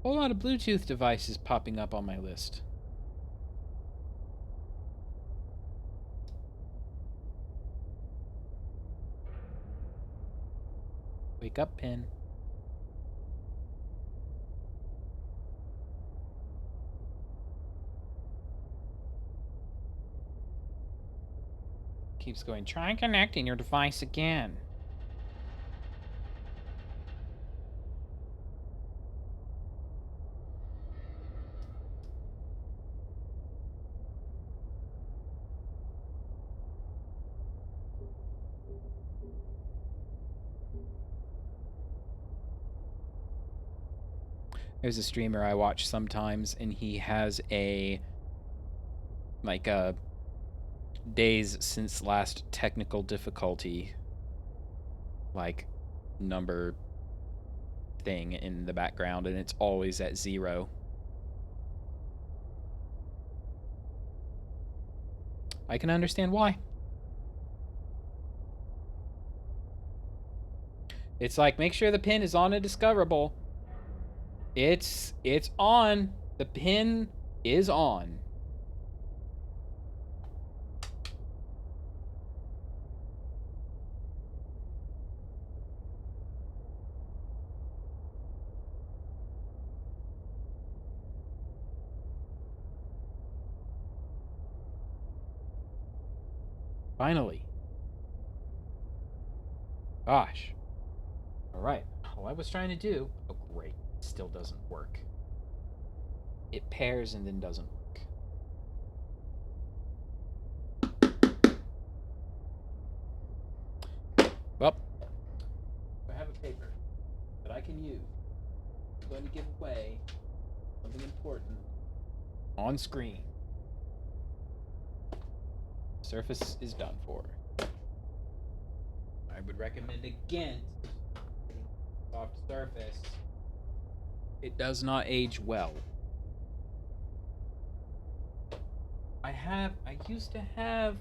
Bluetooth devices popping up on my list. Wake up, pen. Keeps going. Try connecting your device again. There's a streamer I watch sometimes, and he has a days since last technical difficulty number thing in the background, and it's always at 0. I can understand why. It's like, make sure the pin is on a discoverable. It's on. The pin is on. Finally. Gosh. All right. All I was trying to do. Oh, great. Still doesn't work. It pairs and then doesn't work. Well, I have a paper that I can use. I'm going to give away something important on screen. Surface is done for. I would recommend against soft surface. It does not age well. I used to have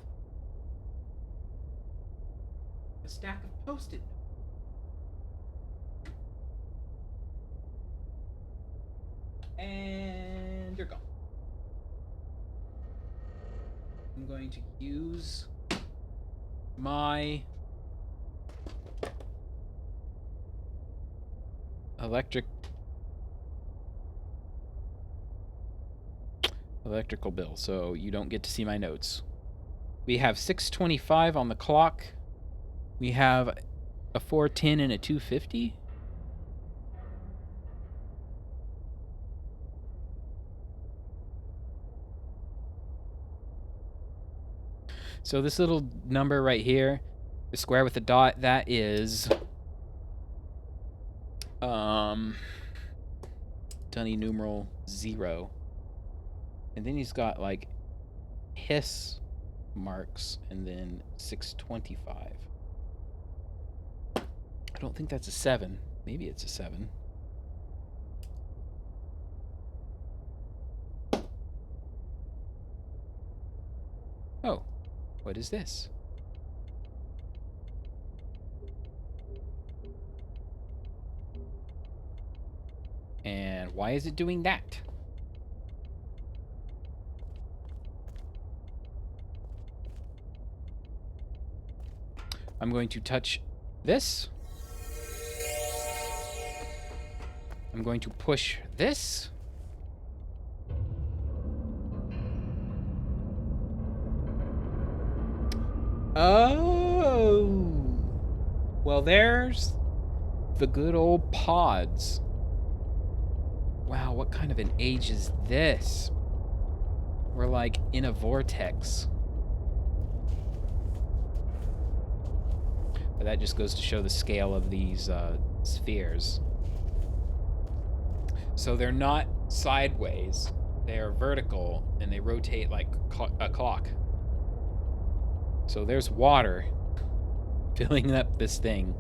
a stack of Post-it notes. And you're gone. I'm going to use my electrical bill, so you don't get to see my notes. We have 6:25 on the clock. We have A 410 and a 250? So this little number right here, the square with the dot, that is Dunny numeral 0. And then he's got like hiss marks and then 625. I don't think that's a 7. Maybe it's a 7. Oh, what is this? And why is it doing that? I'm going to touch this. I'm going to push this. Oh. Well, there's the good old pods. Wow, what kind of an age is this? We're like in a vortex. But that just goes to show the scale of these spheres. So they're not sideways. They are vertical, and they rotate like a clock. So there's water filling up this thing.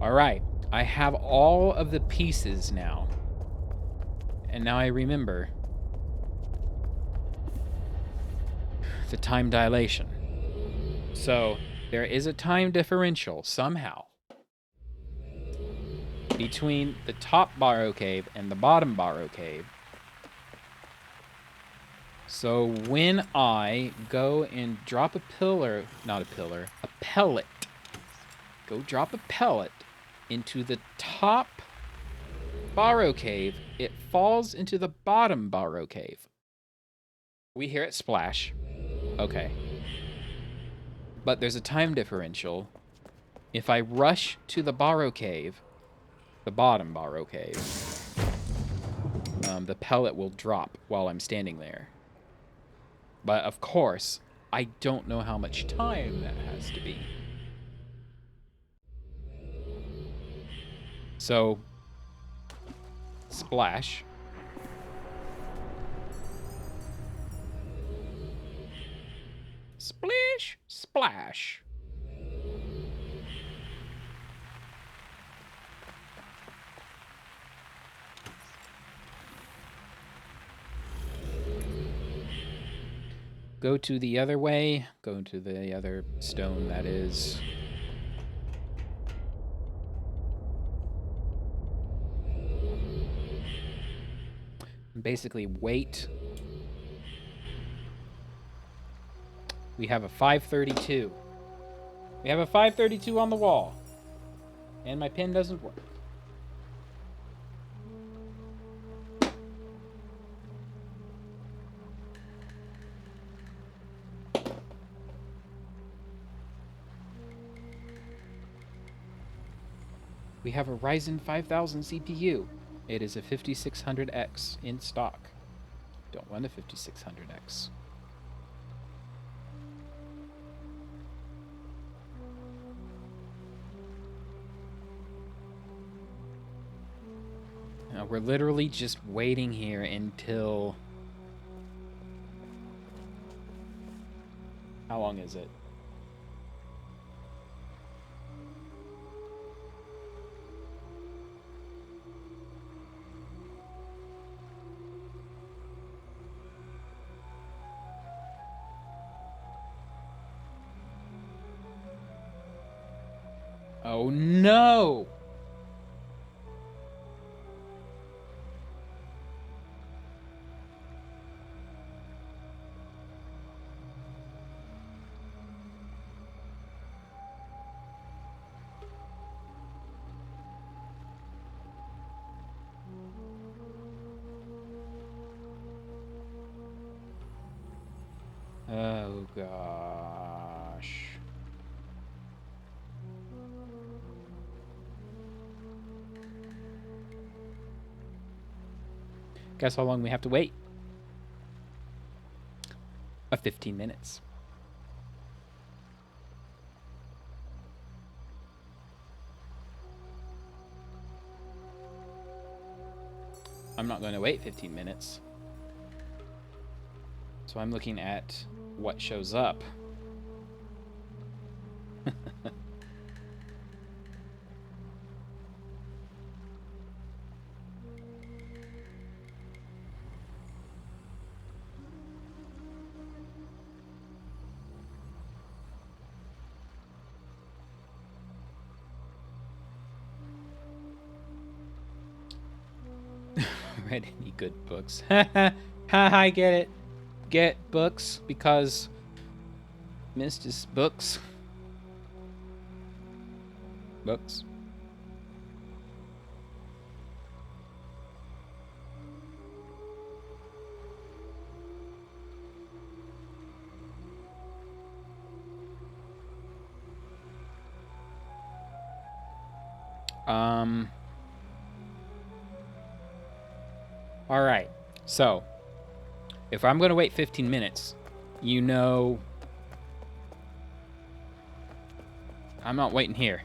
All right, I have all of the pieces now. And now I remember the time dilation. So there is a time differential somehow between the top Barrow Cave and the bottom Barrow Cave. So when I go and drop a pillar, not a pillar, a pellet, go drop a pellet into the top Barrow Cave, it falls into the bottom Barrow Cave. We hear it splash. Okay. But there's a time differential. If I rush to the Barrow Cave, the bottom Barrow Cave, the pellet will drop while I'm standing there. But of course, I don't know how much time that has to be. So, splash. Splish, splash. Go to the other way. Go to the other stone, that is. Basically, wait. We have a 532. We have a 532 on the wall. And my pin doesn't work. We have a Ryzen 5000 CPU. It is a 5600X in stock. Don't run a 5600X. Now we're literally just waiting here until... How long is it? Oh no! Oh, gosh. Guess how long we have to wait? 15 minutes. I'm not going to wait 15 minutes. So I'm looking at what shows up. Read any good books? I get it. Get books because Myst is books. Books. All right. So, if I'm going to wait 15 minutes, you know, I'm not waiting here.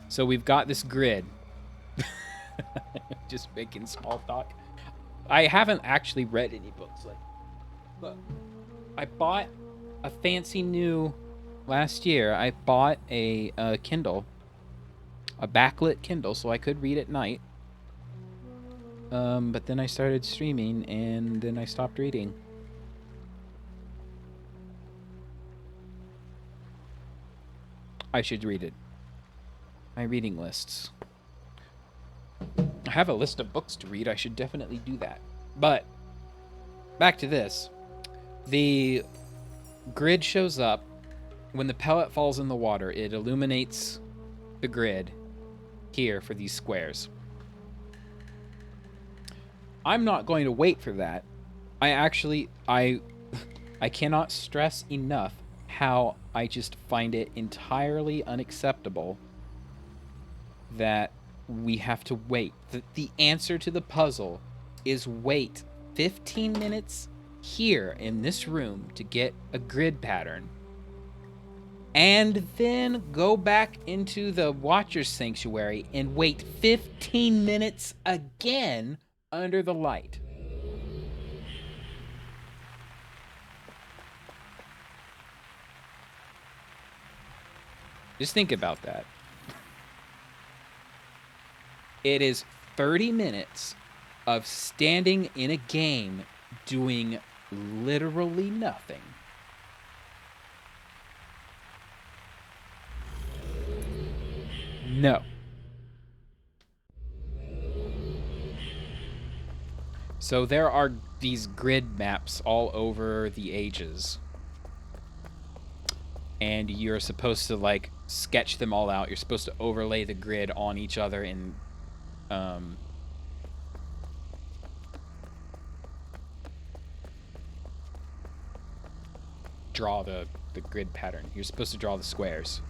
So we've got this grid. Just making small talk. I haven't actually read any books like, but I bought a fancy new last year. I bought a Kindle, a backlit Kindle, so I could read at night. But then I started streaming, and then I stopped reading. I should read it. My reading lists. I have a list of books to read. I should definitely do that. But back to this. The grid shows up. When the pellet falls in the water, it illuminates the grid here for these squares. I'm not going to wait for that. I cannot stress enough how I just find it entirely unacceptable that we have to wait. The answer to the puzzle is wait 15 minutes here in this room to get a grid pattern, and then go back into the Watcher's Sanctuary and wait 15 minutes again under the light. Just think about that. It is 30 minutes of standing in a game doing literally nothing. No. So there are these grid maps all over the ages. And you're supposed to, like, sketch them all out. You're supposed to overlay the grid on each other and draw the grid pattern. You're supposed to draw the squares.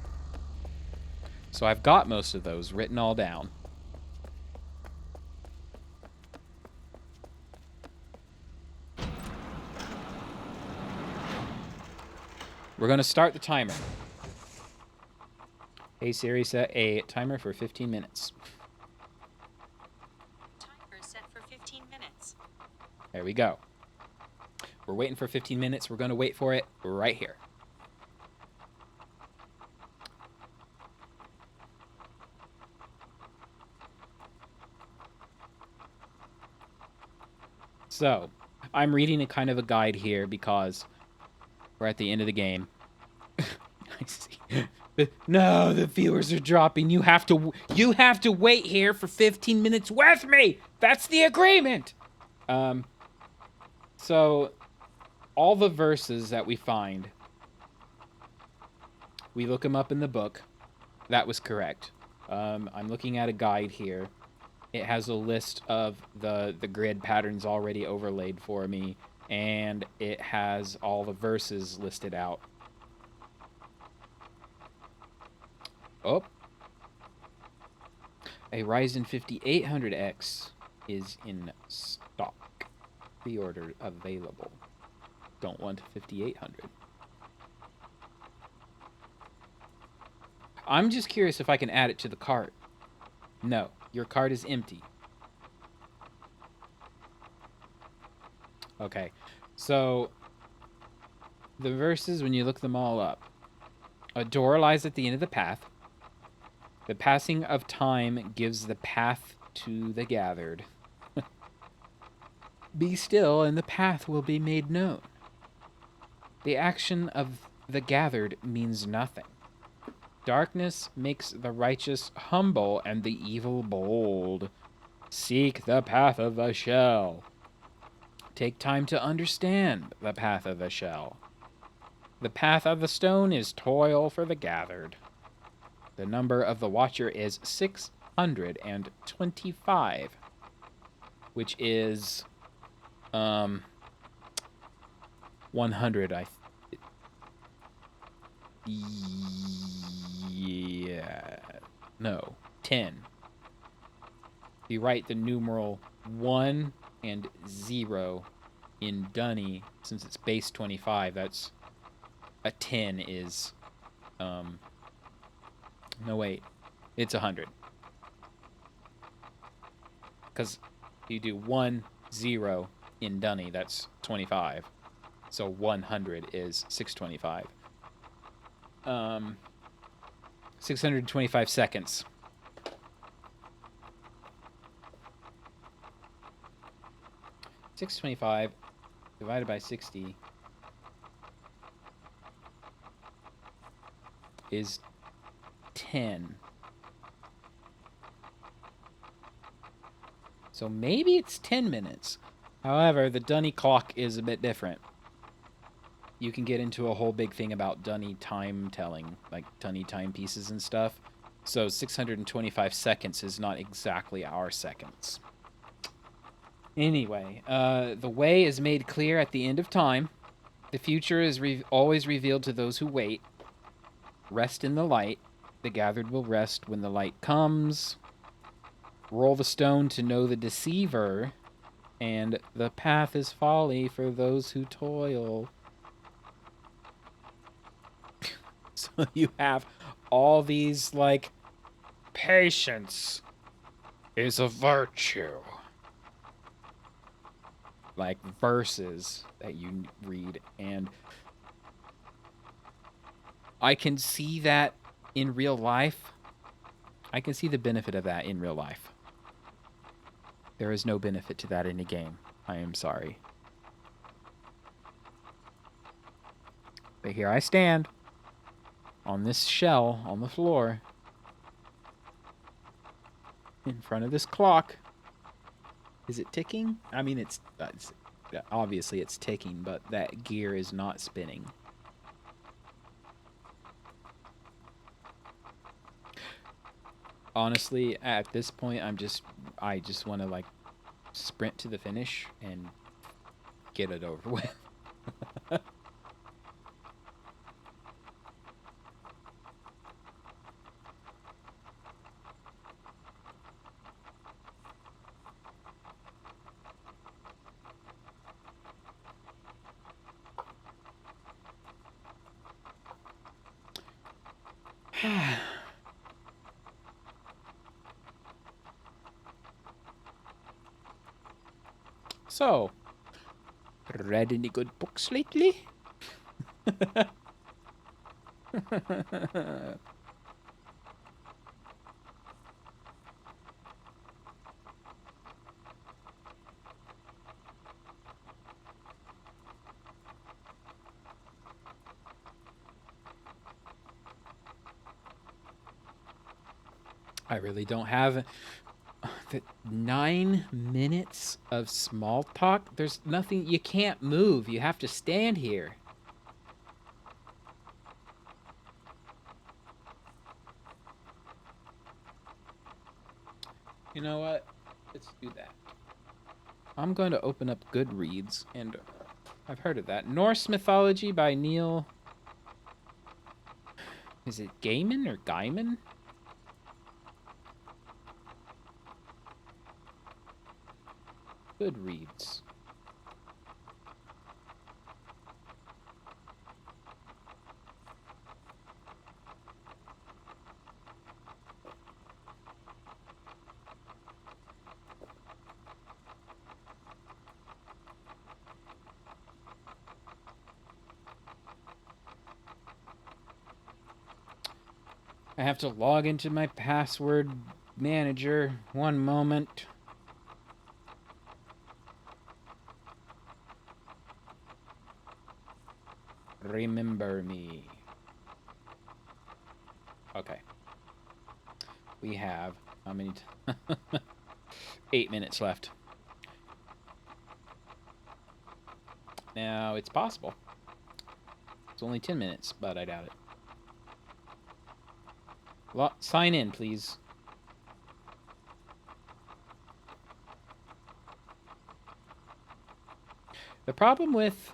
So I've got most of those written all down. We're going to start the timer. Hey Siri, set a timer for 15 minutes. Timer set for 15 minutes. There we go. We're waiting for 15 minutes. We're going to wait for it right here. So, I'm reading a kind of a guide here because we're at the end of the game. I see. No, the viewers are dropping. You have to wait here for 15 minutes with me. That's the agreement. So all the verses that we find, we look them up in the book. That was correct. I'm looking at a guide here. It has a list of the grid patterns already overlaid for me, and it has all the verses listed out. Oh, a Ryzen 5800X is in stock. Pre-order available. Don't want 5800. I'm just curious if I can add it to the cart. No, your cart is empty. Okay, so the verses, when you look them all up, a door lies at the end of the path. The passing of time gives the path to the gathered. Be still, and the path will be made known. The action of the gathered means nothing. Darkness makes the righteous humble and the evil bold. Seek the path of the shell. Take time to understand the path of the shell. The path of the stone is toil for the gathered. The number of the watcher is 625, which is 100. Yeah, no, 10. You write the numeral 1 and 0 in Dunny, since it's base 25, that's a 10 is, no wait, it's 100. Because you do 1, 0 in Dunny, that's 25. So 100 is 625. 625 seconds. $6.25 divided by 60 is 10. So maybe it's 10 minutes. However, the Dunny clock is a bit different. You can get into a whole big thing about Dunny time telling, like Dunny timepieces and stuff. So 625 seconds is not exactly our seconds. Anyway, the way is made clear at the end of time. The future is always revealed to those who wait. Rest in the light. The gathered will rest when the light comes. Roll the stone to know the deceiver. And the path is folly for those who toil. So you have all these, like, patience is a virtue. Like, verses that you read. And I can see that in real life. I can see the benefit of that in real life. There is no benefit to that in a game. I am sorry. But here I stand on this shell on the floor in front of this clock. Is it ticking? I mean, it's obviously it's ticking, but that gear is not spinning. Honestly, at this point, I just want to, like, sprint to the finish and get it over with. So, read any good books lately? I really don't have the 9 minutes of small talk. There's nothing, you can't move. You have to stand here. You know what? Let's do that. I'm going to open up Goodreads and I've heard of that. Norse Mythology by Neil... Is it Gaiman or Gaiman? Goodreads. I have to log into my password manager. One moment. Remember me. Okay. We have how many? 8 minutes left. Now, it's possible. It's only 10 minutes, but I doubt it. Sign in, please. The problem with...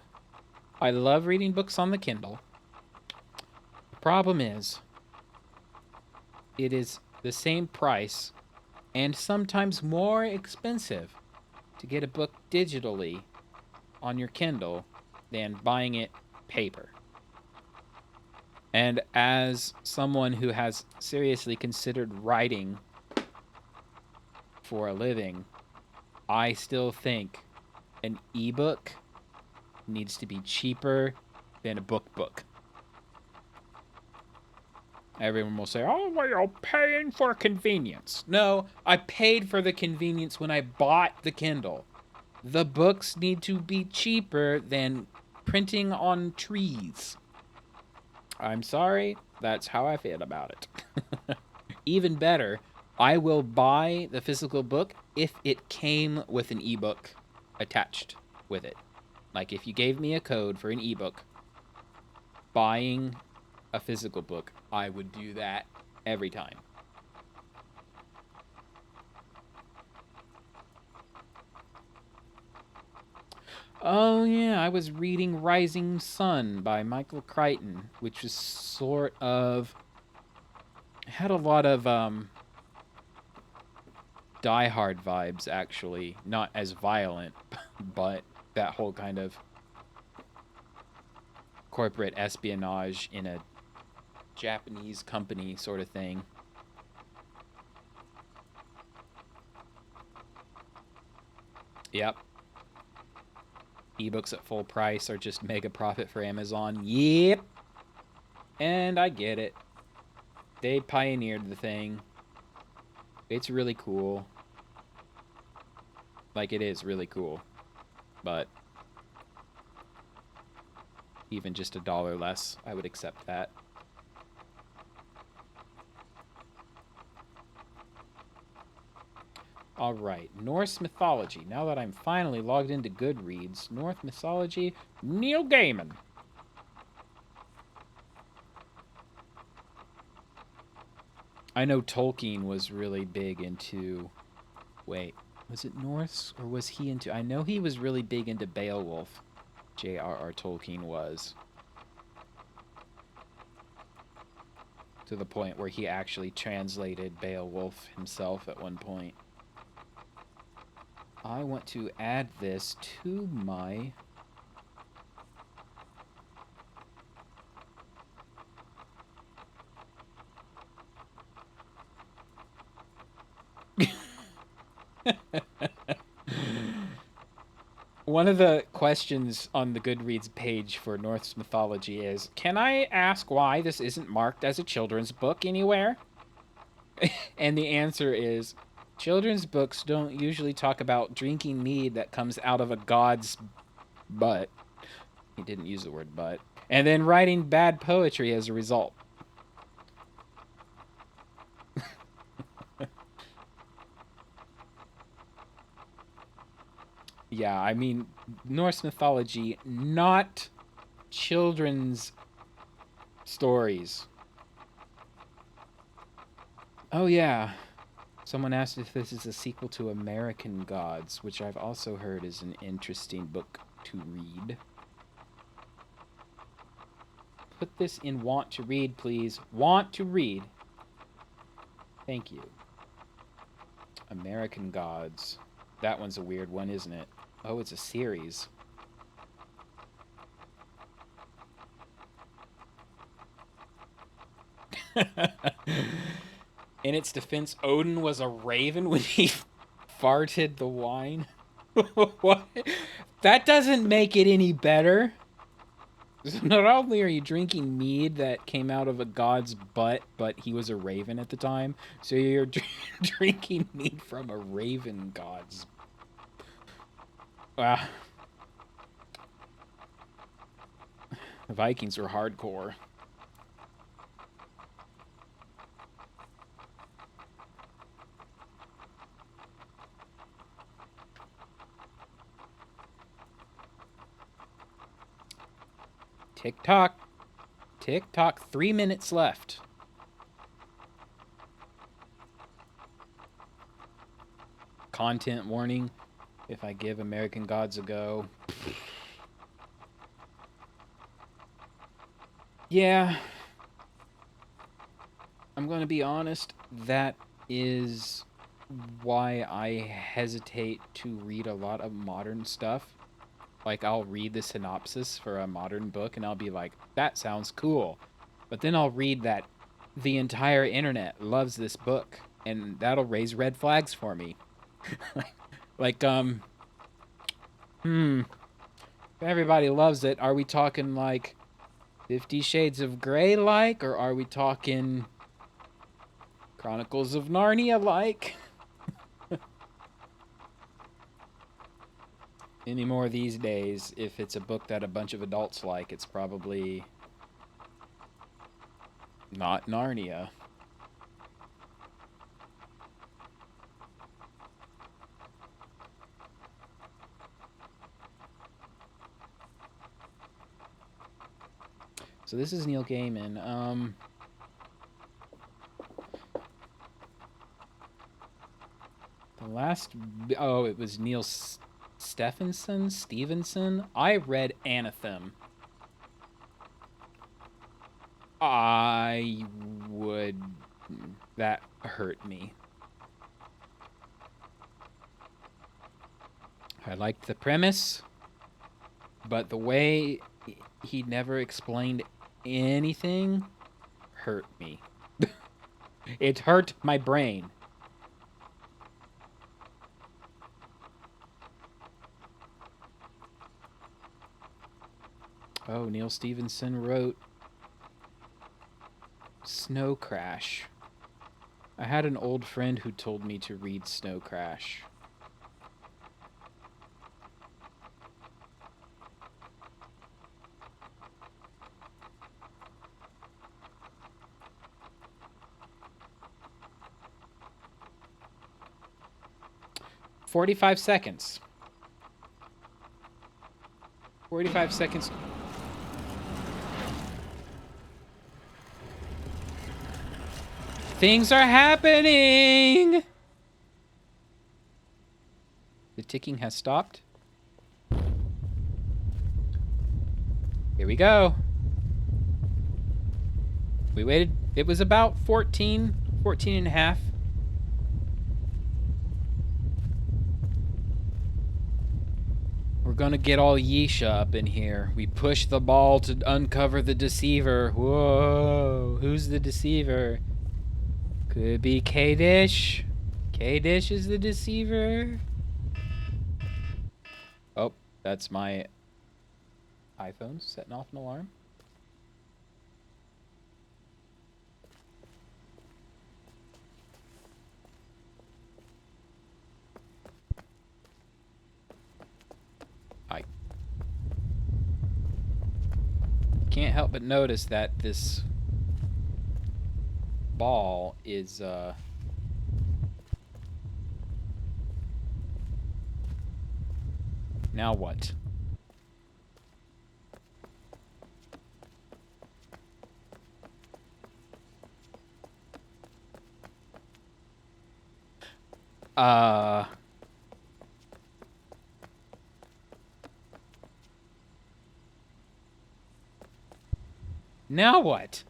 I love reading books on the Kindle. The problem is... It is the same price, and sometimes more expensive, to get a book digitally on your Kindle than buying it paper. And as someone who has seriously considered writing for a living, I still think an ebook needs to be cheaper than a book. Everyone will say, oh, well, you're paying for convenience. No, I paid for the convenience when I bought the Kindle. The books need to be cheaper than printing on trees. I'm sorry, that's how I feel about it. Even better, I will buy the physical book if it came with an ebook attached with it. Like if you gave me a code for an ebook, buying a physical book, I would do that every time. Oh yeah, I was reading Rising Sun by Michael Crichton, which was sort of... had a lot of Die Hard vibes, actually. Not as violent, but that whole kind of corporate espionage in a Japanese company sort of thing. Yep. Ebooks at full price are just mega profit for Amazon. Yep. And I get it. They pioneered the thing. It's really cool. Like, it is really cool. But even just $1 less, I would accept that. Alright, Norse mythology. Now that I'm finally logged into Goodreads, Norse mythology, Neil Gaiman. I know Tolkien was really big into... Wait, was it Norse? Or was he into... I know he was really big into Beowulf. J.R.R. Tolkien was. To the point where he actually translated Beowulf himself at one point. I want to add this to my... One of the questions on the Goodreads page for Norse mythology is, can I ask why this isn't marked as a children's book anywhere? And the answer is, children's books don't usually talk about drinking mead that comes out of a god's butt. He didn't use the word butt. And then writing bad poetry as a result. Yeah, I mean, Norse mythology, not children's stories. Oh, yeah. Someone asked if this is a sequel to American Gods, which I've also heard is an interesting book to read. put this in want to read, please. Want to read. Thank you. American Gods. That one's a weird one, isn't it? Oh, it's a series. In its defense, Odin was a raven when he farted the wine. What? That doesn't make it any better. So not only are you drinking mead that came out of a god's butt, but he was a raven at the time, so you're drinking mead from a raven god's. Wow. The Vikings were hardcore. Tick tock. Tick tock. 3 minutes left. Content warning. If I give American Gods a go. Yeah. I'm going to be honest. That is why I hesitate to read a lot of modern stuff. Like, I'll read the synopsis for a modern book, and I'll be like, that sounds cool. But then I'll read that the entire internet loves this book, and that'll raise red flags for me. Like, if everybody loves it, are we talking, like, 50 Shades of Grey-like, or are we talking Chronicles of Narnia-like? Anymore these days, if it's a book that a bunch of adults like, it's probably not Narnia. So this is Neil Gaiman. The last... Oh, it was Neil Stevenson? I read Anathem. I would... That hurt me. I liked the premise, but the way he never explained anything hurt me. It hurt my brain. Oh, Neil Stevenson wrote Snow Crash. I had an old friend who told me to read Snow Crash. "45 seconds. 45 seconds. Things are happening! The ticking has stopped. Here we go. We waited. It was about 14 and a half. We're gonna get all yeesh up in here. We push the ball to uncover the deceiver. Whoa, who's the deceiver? Could be K-Dish. K-Dish is the deceiver. Oh, that's my iPhone setting off an alarm. I can't help but notice that this ball is now what? Now what?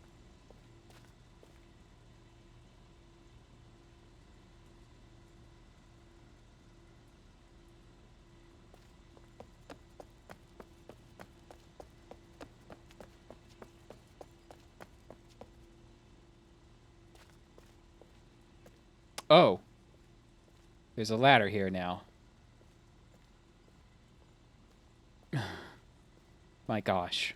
Oh. There's a ladder here now. My gosh.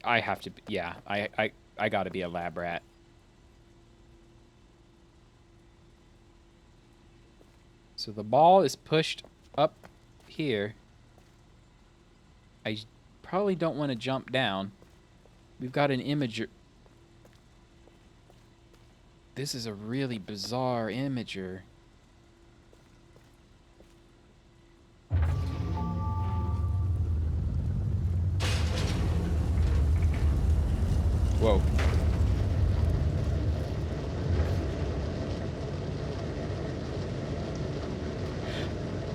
I have to be, yeah, I gotta be a lab rat. So the ball is pushed up here. I probably don't want to jump down. We've got an imager. This is a really bizarre imager. Whoa.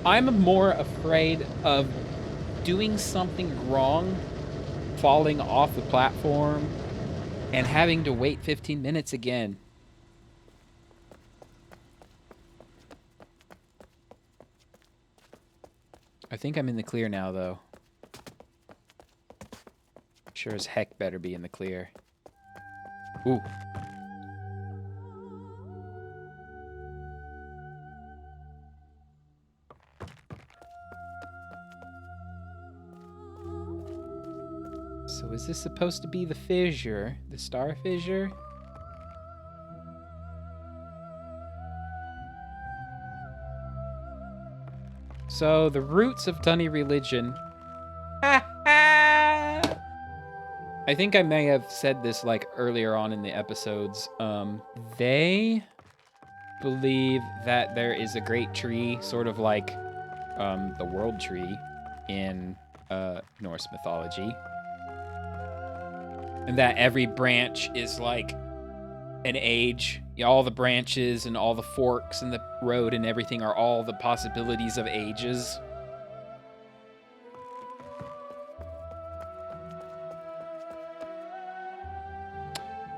I'm more afraid of doing something wrong, falling off the platform, and having to wait 15 minutes again. I think I'm in the clear now, though. Sure as heck better be in the clear. Ooh. So is this supposed to be the fissure? The star fissure? So the roots of Tunny religion. I think I may have said this like earlier on in the episodes. They believe that there is a great tree, sort of like the world tree in Norse mythology. And that every branch is like an age. All the branches and all the forks and the road and everything are all the possibilities of ages.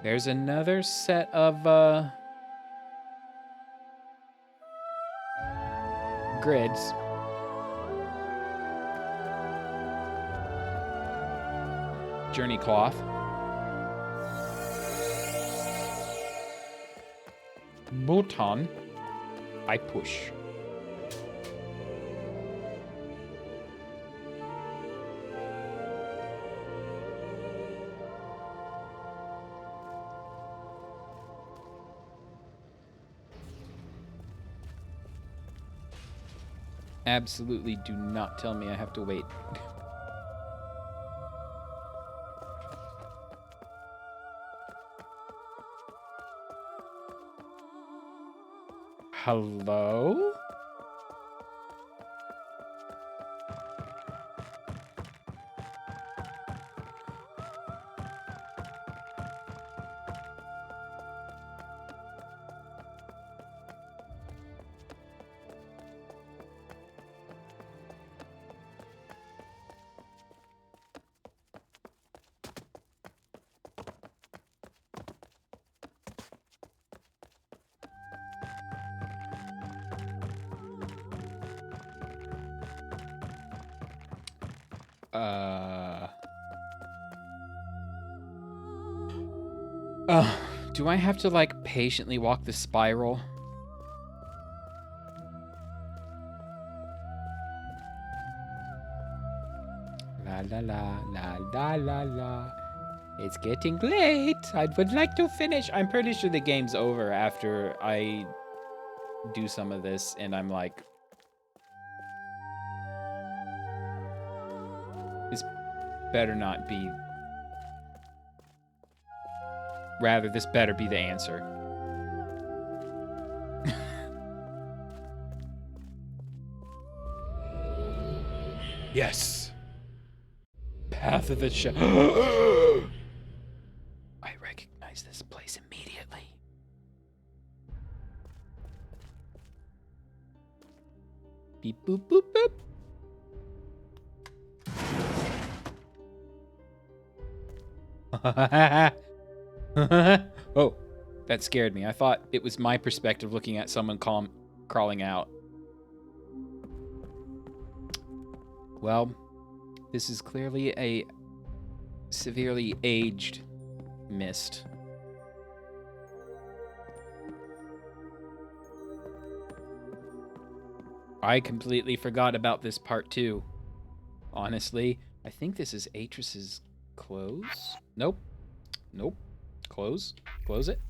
There's another set of grids. Journey cloth. Button. I push. Absolutely do not tell me I have to wait. Hello? Do I have to, like, patiently walk the spiral? La la la, la la la la. It's getting late. I would like to finish. I'm pretty sure the game's over after I do some of this, and I'm like... This better not be... Rather, this better be the answer. Yes. Path of the Shadow. I recognize this place immediately. Beep boop boop boop. Oh, that scared me. I thought it was my perspective looking at someone crawling out. Well, this is clearly a severely aged Myst. I completely forgot about this part too. Honestly, I think this is Atris's clothes. Nope. Nope. Close. Close it.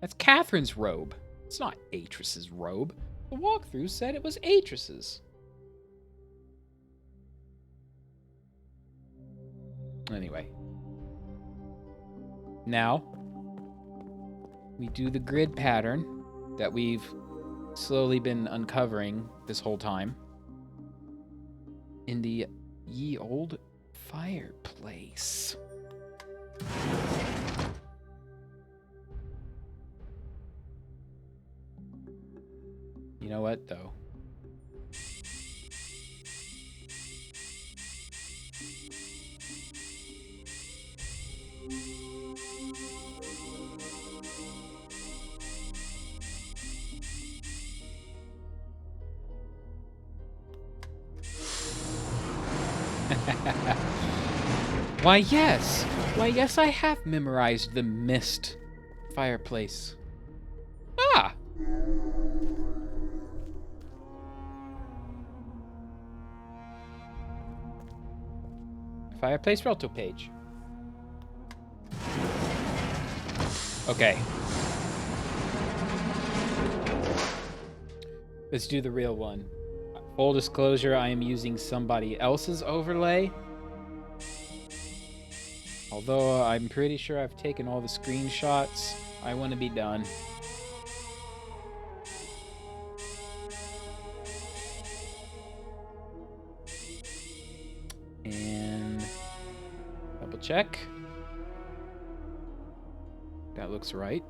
That's Catherine's robe. It's not Atris's robe. The walkthrough said it was Atris's. Anyway. Now, we do the grid pattern that we've slowly been uncovering this whole time in the ye old fireplace. You know what, though? Why, yes. Why, yes, I have memorized the Myst fireplace. Ah! Fireplace Relto page. Okay. Let's do the real one. Full disclosure, I am using somebody else's overlay. Although I'm pretty sure I've taken all the screenshots, I want to be done. And double check. That looks right.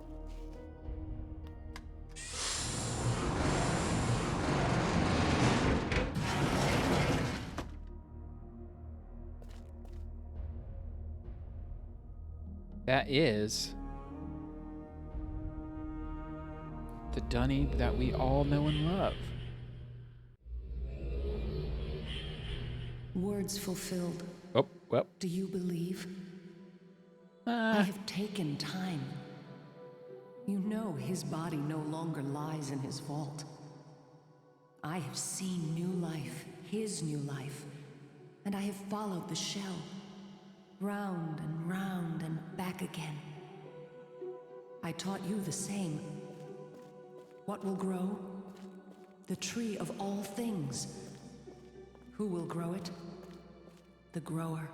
That is the Dunny that we all know and love. Words fulfilled. Oh, well. Do you believe? I have taken time. You know his body no longer lies in his vault. I have seen new life, his new life, and I have followed the shell, round and back again. I taught you the same. What will grow? The tree of all things. Who will grow it? The grower.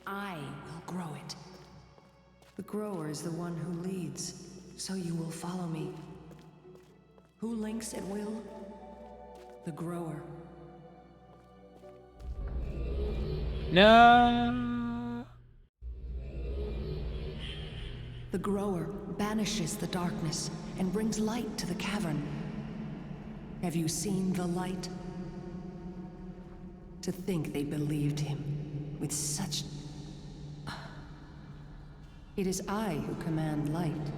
I will grow it. The grower is the one who leads, so you will follow me. Who links at will? The grower. No. The grower banishes the darkness and brings light to the cavern. Have you seen the light? To think they believed him with such... It is I who command light.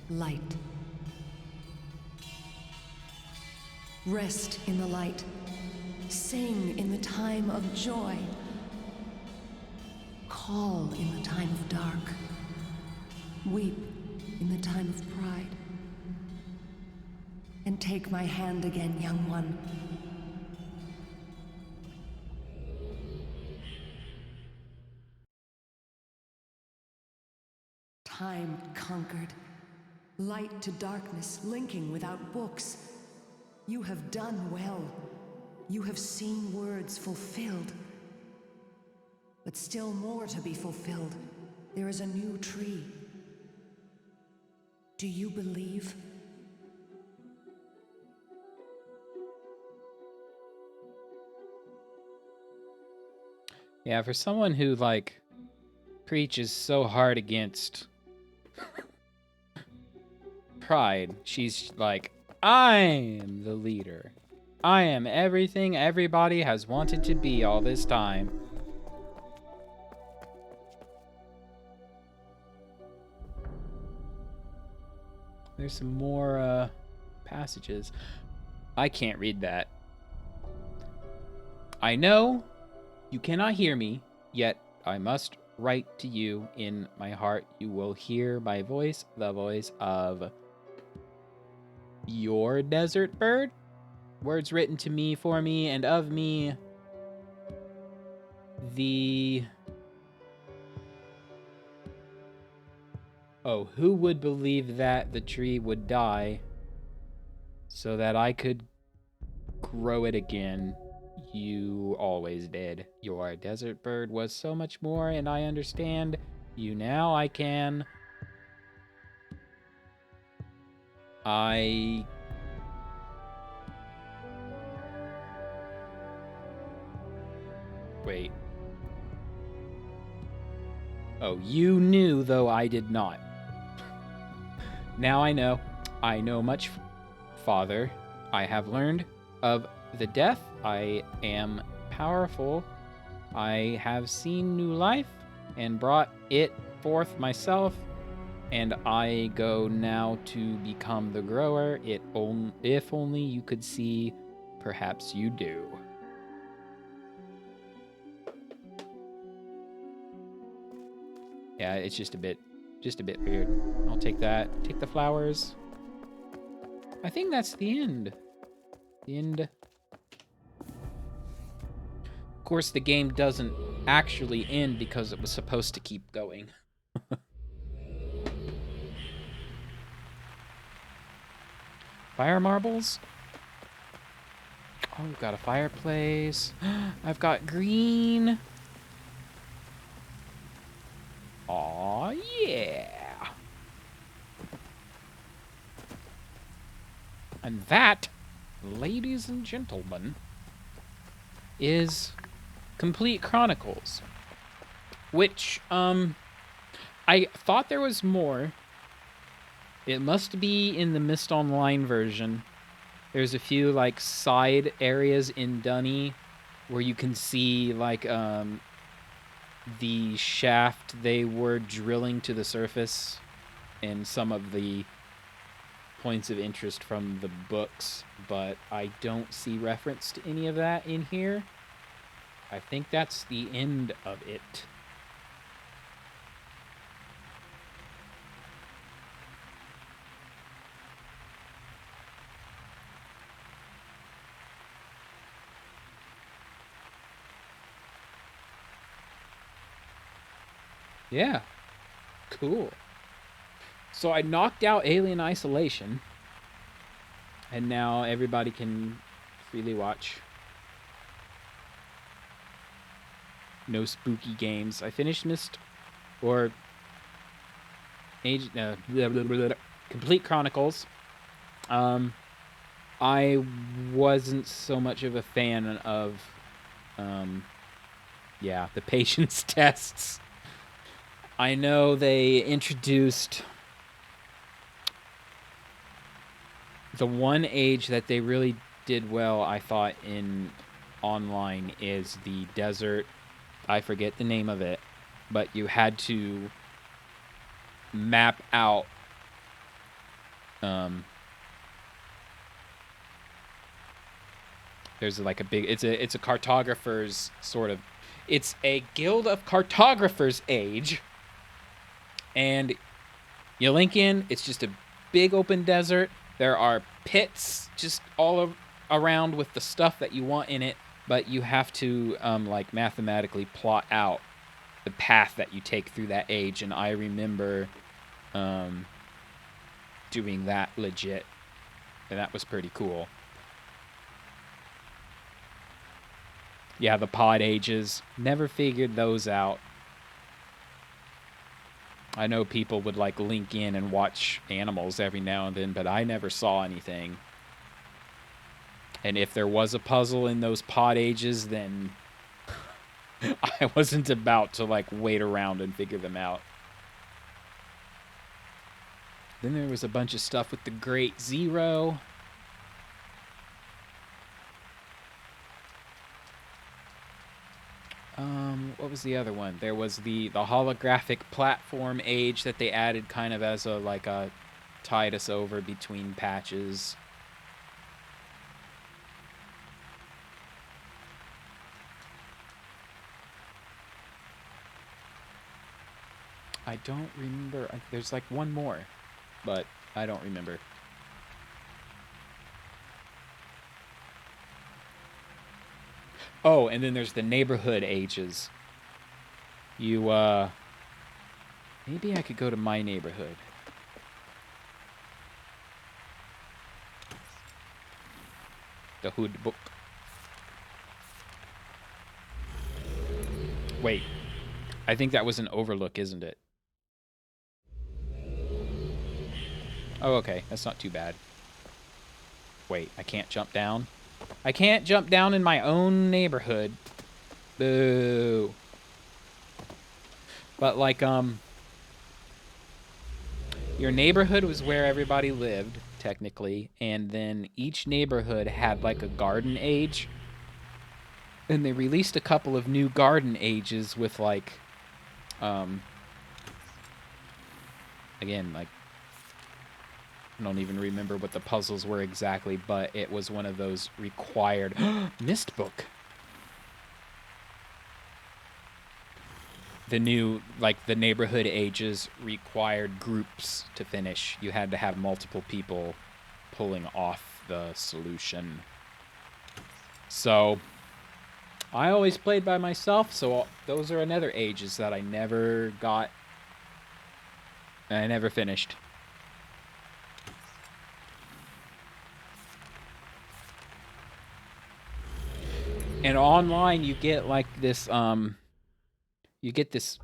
Light. Rest in the light. Sing in the time of joy. Call in the time of dark. Weep in the time of pride. And take my hand again, young one. Time conquered. Light to darkness, linking without books. You have done well. You have seen words fulfilled. But still more to be fulfilled. There is a new tree. Do you believe? Yeah, for someone who, like, preaches so hard against pride, she's, like, I'm the leader. I am everything everybody has wanted to be all this time. There's some more passages. I can't read that. I know you cannot hear me, yet I must write to you in my heart. You will hear my voice, the voice of your desert bird. Words written to me, for me, and of me. Oh, who would believe that the tree would die so that I could grow it again? You always did. Your desert bird was so much more, and I understand you now. I can. Wait. Oh, you knew, though I did not. Now I know. I know much, Father. I have learned of the death. I am powerful. I have seen new life and brought it forth myself, and I go now to become the grower. If only you could see, perhaps you do. Yeah, it's just a bit weird. I'll take that. Take the flowers. I think that's the end. The end. Of course, the game doesn't actually end because it was supposed to keep going. Fire marbles? Oh, we've got a fireplace. I've got green. Aw, yeah. And that, ladies and gentlemen, is Complete Chronicles. Which, I thought there was more. It must be in the Myst Online version. There's a few, like, side areas in Dunny where you can see, like, the shaft they were drilling to the surface and some of the points of interest from the books, but I don't see reference to any of that in here. I think that's the end of it. Yeah. Cool. So I knocked out Alien Isolation, and now everybody can freely watch. No spooky games. I finished Myst, or Complete Chronicles. I wasn't so much of a fan of, the patience tests. I know they introduced the one age that they really did well, I thought, in online is the desert. I forget the name of it, but you had to map out there's like a big it's a cartographer's sort of, it's a guild of cartographers age, and you link in, it's just a big open desert. There are pits just all around with the stuff that you want in it, but you have to like mathematically plot out the path that you take through that age, and I remember doing that legit, and that was pretty cool. Yeah, the pod ages, never figured those out. I know people would like link in and watch animals every now and then, but I never saw anything. And if there was a puzzle in those pod ages, then I wasn't about to like wait around and figure them out. Then there was a bunch of stuff with the Great Zero. What was the other one? There was the holographic platform age that they added kind of as a, like a, tide us over between patches. I don't remember. There's like one more, but I don't remember. Oh, and then there's the neighborhood ages. You, maybe I could go to my neighborhood. The hood book. Wait. I think that was an overlook, isn't it? Oh, okay. That's not too bad. Wait, I can't jump down? I can't jump down in my own neighborhood. Boo. But, like, your neighborhood was where everybody lived, technically, and then each neighborhood had, like, a garden age. And they released a couple of new garden ages with, like, again, like, I don't even remember what the puzzles were exactly, but it was one of those required Myst book. The new, like, the neighborhood ages required groups to finish. You had to have multiple people pulling off the solution. So I always played by myself, so those are another ages that I never got. I never finished. And online you get like this you get this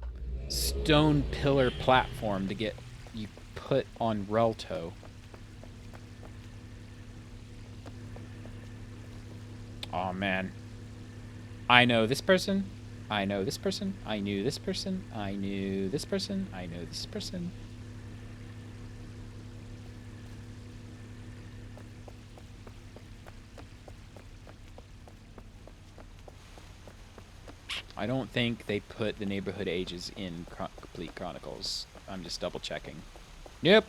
stone pillar platform to get you put on Relto. Oh man. I know this person. I know this person. I knew this person. I knew this person. I know this person. I don't think they put the neighborhood ages in Complete Chronicles. I'm just double checking. Yep.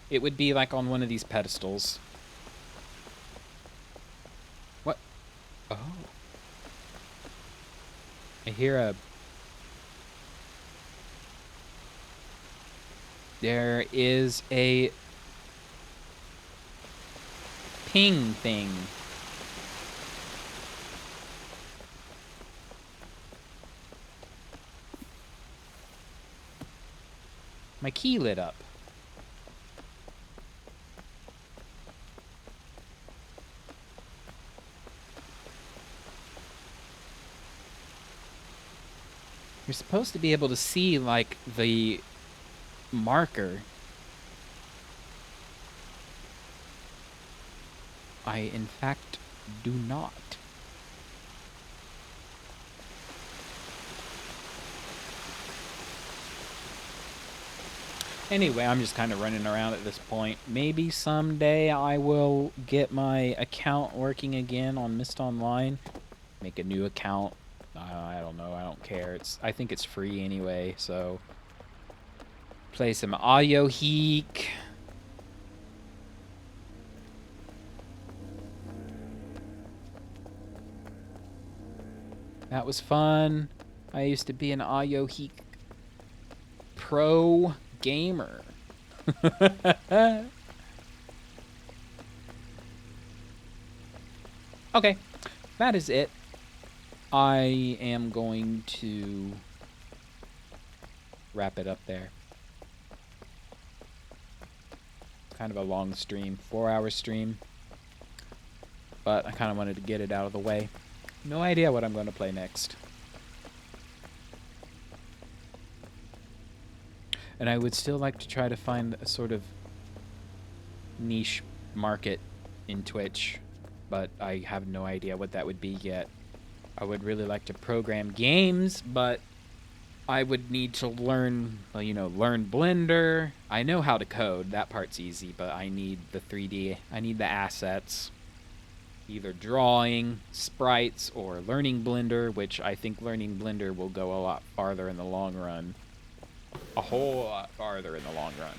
It would be like on one of these pedestals. What? Oh. I hear a... There is a ping thing. My key lit up. You're supposed to be able to see, like, the marker. I, in fact, do not. Anyway, I'm just kind of running around at this point. Maybe someday I will get my account working again on Myst Online. Make a new account. I don't know. I don't care. I think it's free anyway, so... Play some ae'gura. That was fun. I used to be an ae'gura pro gamer. Okay, that is it. I am going to wrap it up there. Kind of a long stream, 4-hour stream, but I kind of wanted to get it out of the way. No idea what I'm going to play next. And I would still like to try to find a sort of niche market in Twitch, but I have no idea what that would be yet. I would really like to program games, but I would need to learn, well, you know, learn Blender. I know how to code. That part's easy, but I need the 3D. I need the assets. either drawing, sprites, or learning Blender, which I think learning Blender will go a lot farther in the long run. A whole lot farther in the long run.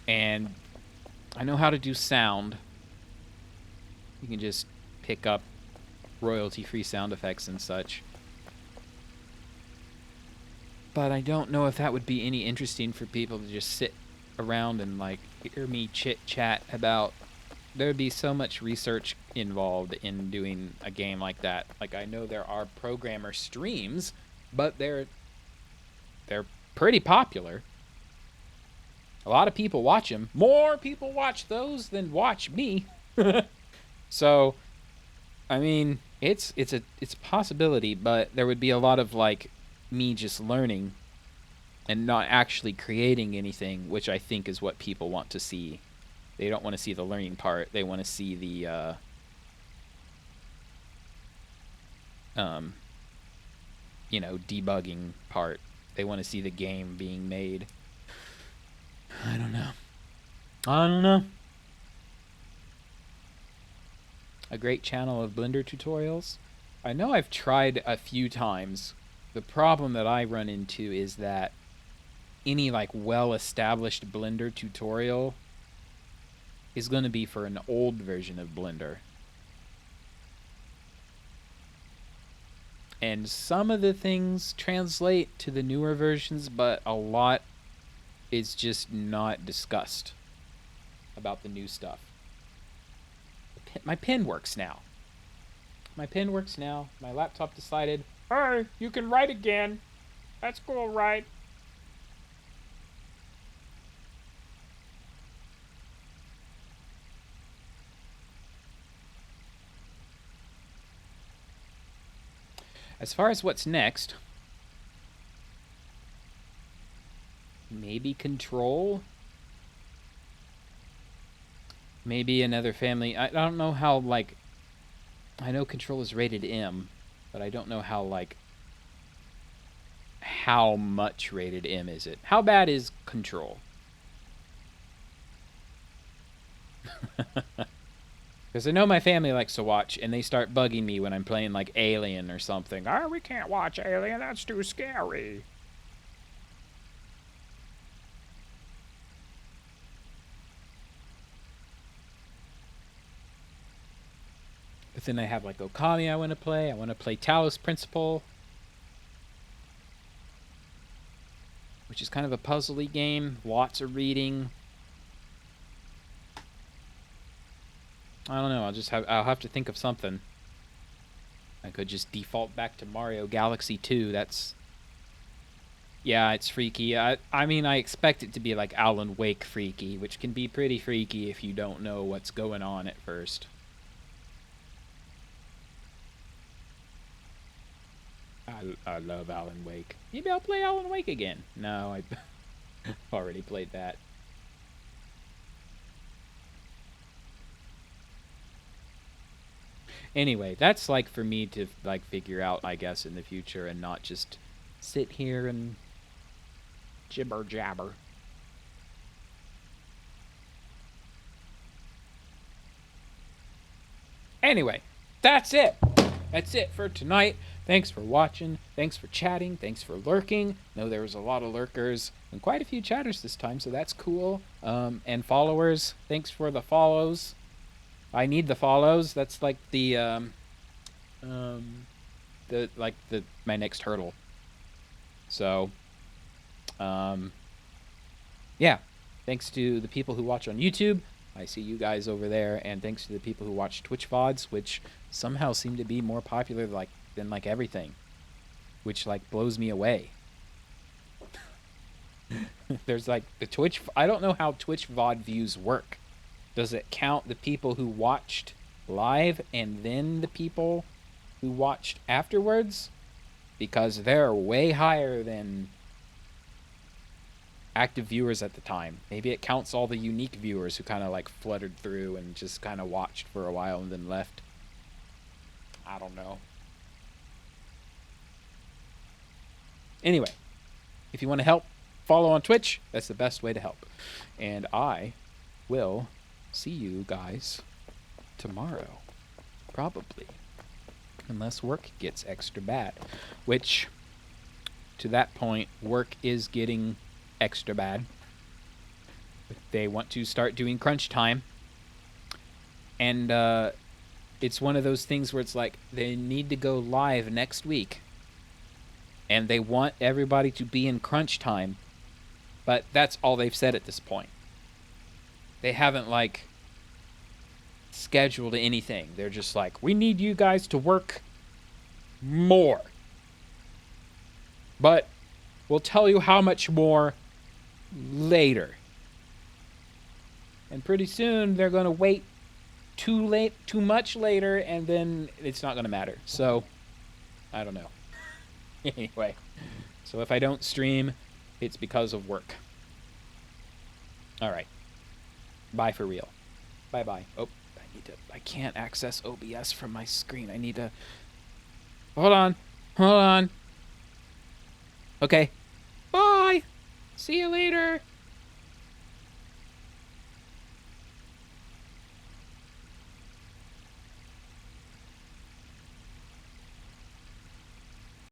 And I know how to do sound. You can just pick up royalty-free sound effects and such. But I don't know if that would be any interesting for people to just sit around and, like, hear me chit-chat about. There would be so much research involved in doing a game like that. Like, I know there are programmer streams, but they're pretty popular. A lot of people watch them. More people watch those than watch me. So, I mean, it's a possibility, but there would be a lot of, like, me just learning and not actually creating anything, which I think is what people want to see. They don't want to see the learning part. They want to see the you know, debugging part. They want to see the game being made. I don't know. A great channel of Blender tutorials. I know I've tried a few times. The problem that I run into is that any, like, well-established Blender tutorial is going to be for an old version of Blender. And some of the things translate to the newer versions, but a lot is just not discussed about the new stuff. My pen works now. My laptop decided, hey, you can write again. That's cool, right? As far as what's next, maybe Control. Maybe another family. I don't know how, like, I know Control is rated M, but I don't know how, like, how much rated M is it? How bad is Control? Because I know my family likes to watch, and they start bugging me when I'm playing, like, Alien or something. Oh, we can't watch Alien, that's too scary. But then I have, like, Okami I want to play. I want to play Talos Principle, which is kind of a puzzly game. Lots of reading. I don't know. I'll have to think of something. I could just default back to Mario Galaxy 2. That's... Yeah, it's freaky. I mean, I expect it to be like Alan Wake freaky, which can be pretty freaky if you don't know what's going on at first. I love Alan Wake. Maybe I'll play Alan Wake again. No, I've already played that. Anyway, that's, like, for me to, like, figure out, I guess, in the future, and not just sit here and jibber jabber. Anyway, that's it. That's it for tonight. Thanks for watching. Thanks for chatting. Thanks for lurking. No, there was a lot of lurkers and quite a few chatters this time, so that's cool. And followers, thanks for the follows. I need the follows. That's like my next hurdle. So, yeah. Thanks to the people who watch on YouTube. I see you guys over there, and thanks to the people who watch Twitch VODs, which somehow seem to be more popular than everything, which, like, blows me away. There's, like, the Twitch... I don't know how Twitch VOD views work. Does it count the people who watched live and then the people who watched afterwards? Because they're way higher than active viewers at the time. Maybe it counts all the unique viewers who kind of, like, fluttered through and just kind of watched for a while and then left. I don't know. Anyway, if you want to help follow on Twitch, that's the best way to help. And I will see you guys tomorrow. Probably. Unless work gets extra bad. Which, to that point, work is getting extra bad. They want to start doing crunch time. And it's one of those things where it's like, they need to go live next week. And they want everybody to be in crunch time. But that's all they've said at this point. They haven't, like, scheduled anything. They're just like, we need you guys to work more. But we'll tell you how much more later. And pretty soon they're going to wait too much later, and then it's not going to matter. So, I don't know. Anyway, so if I don't stream, it's because of work. All right. Bye for real. Bye-bye. Oh, I can't access OBS from my screen. I need to... Hold on. Okay. Bye. See you later.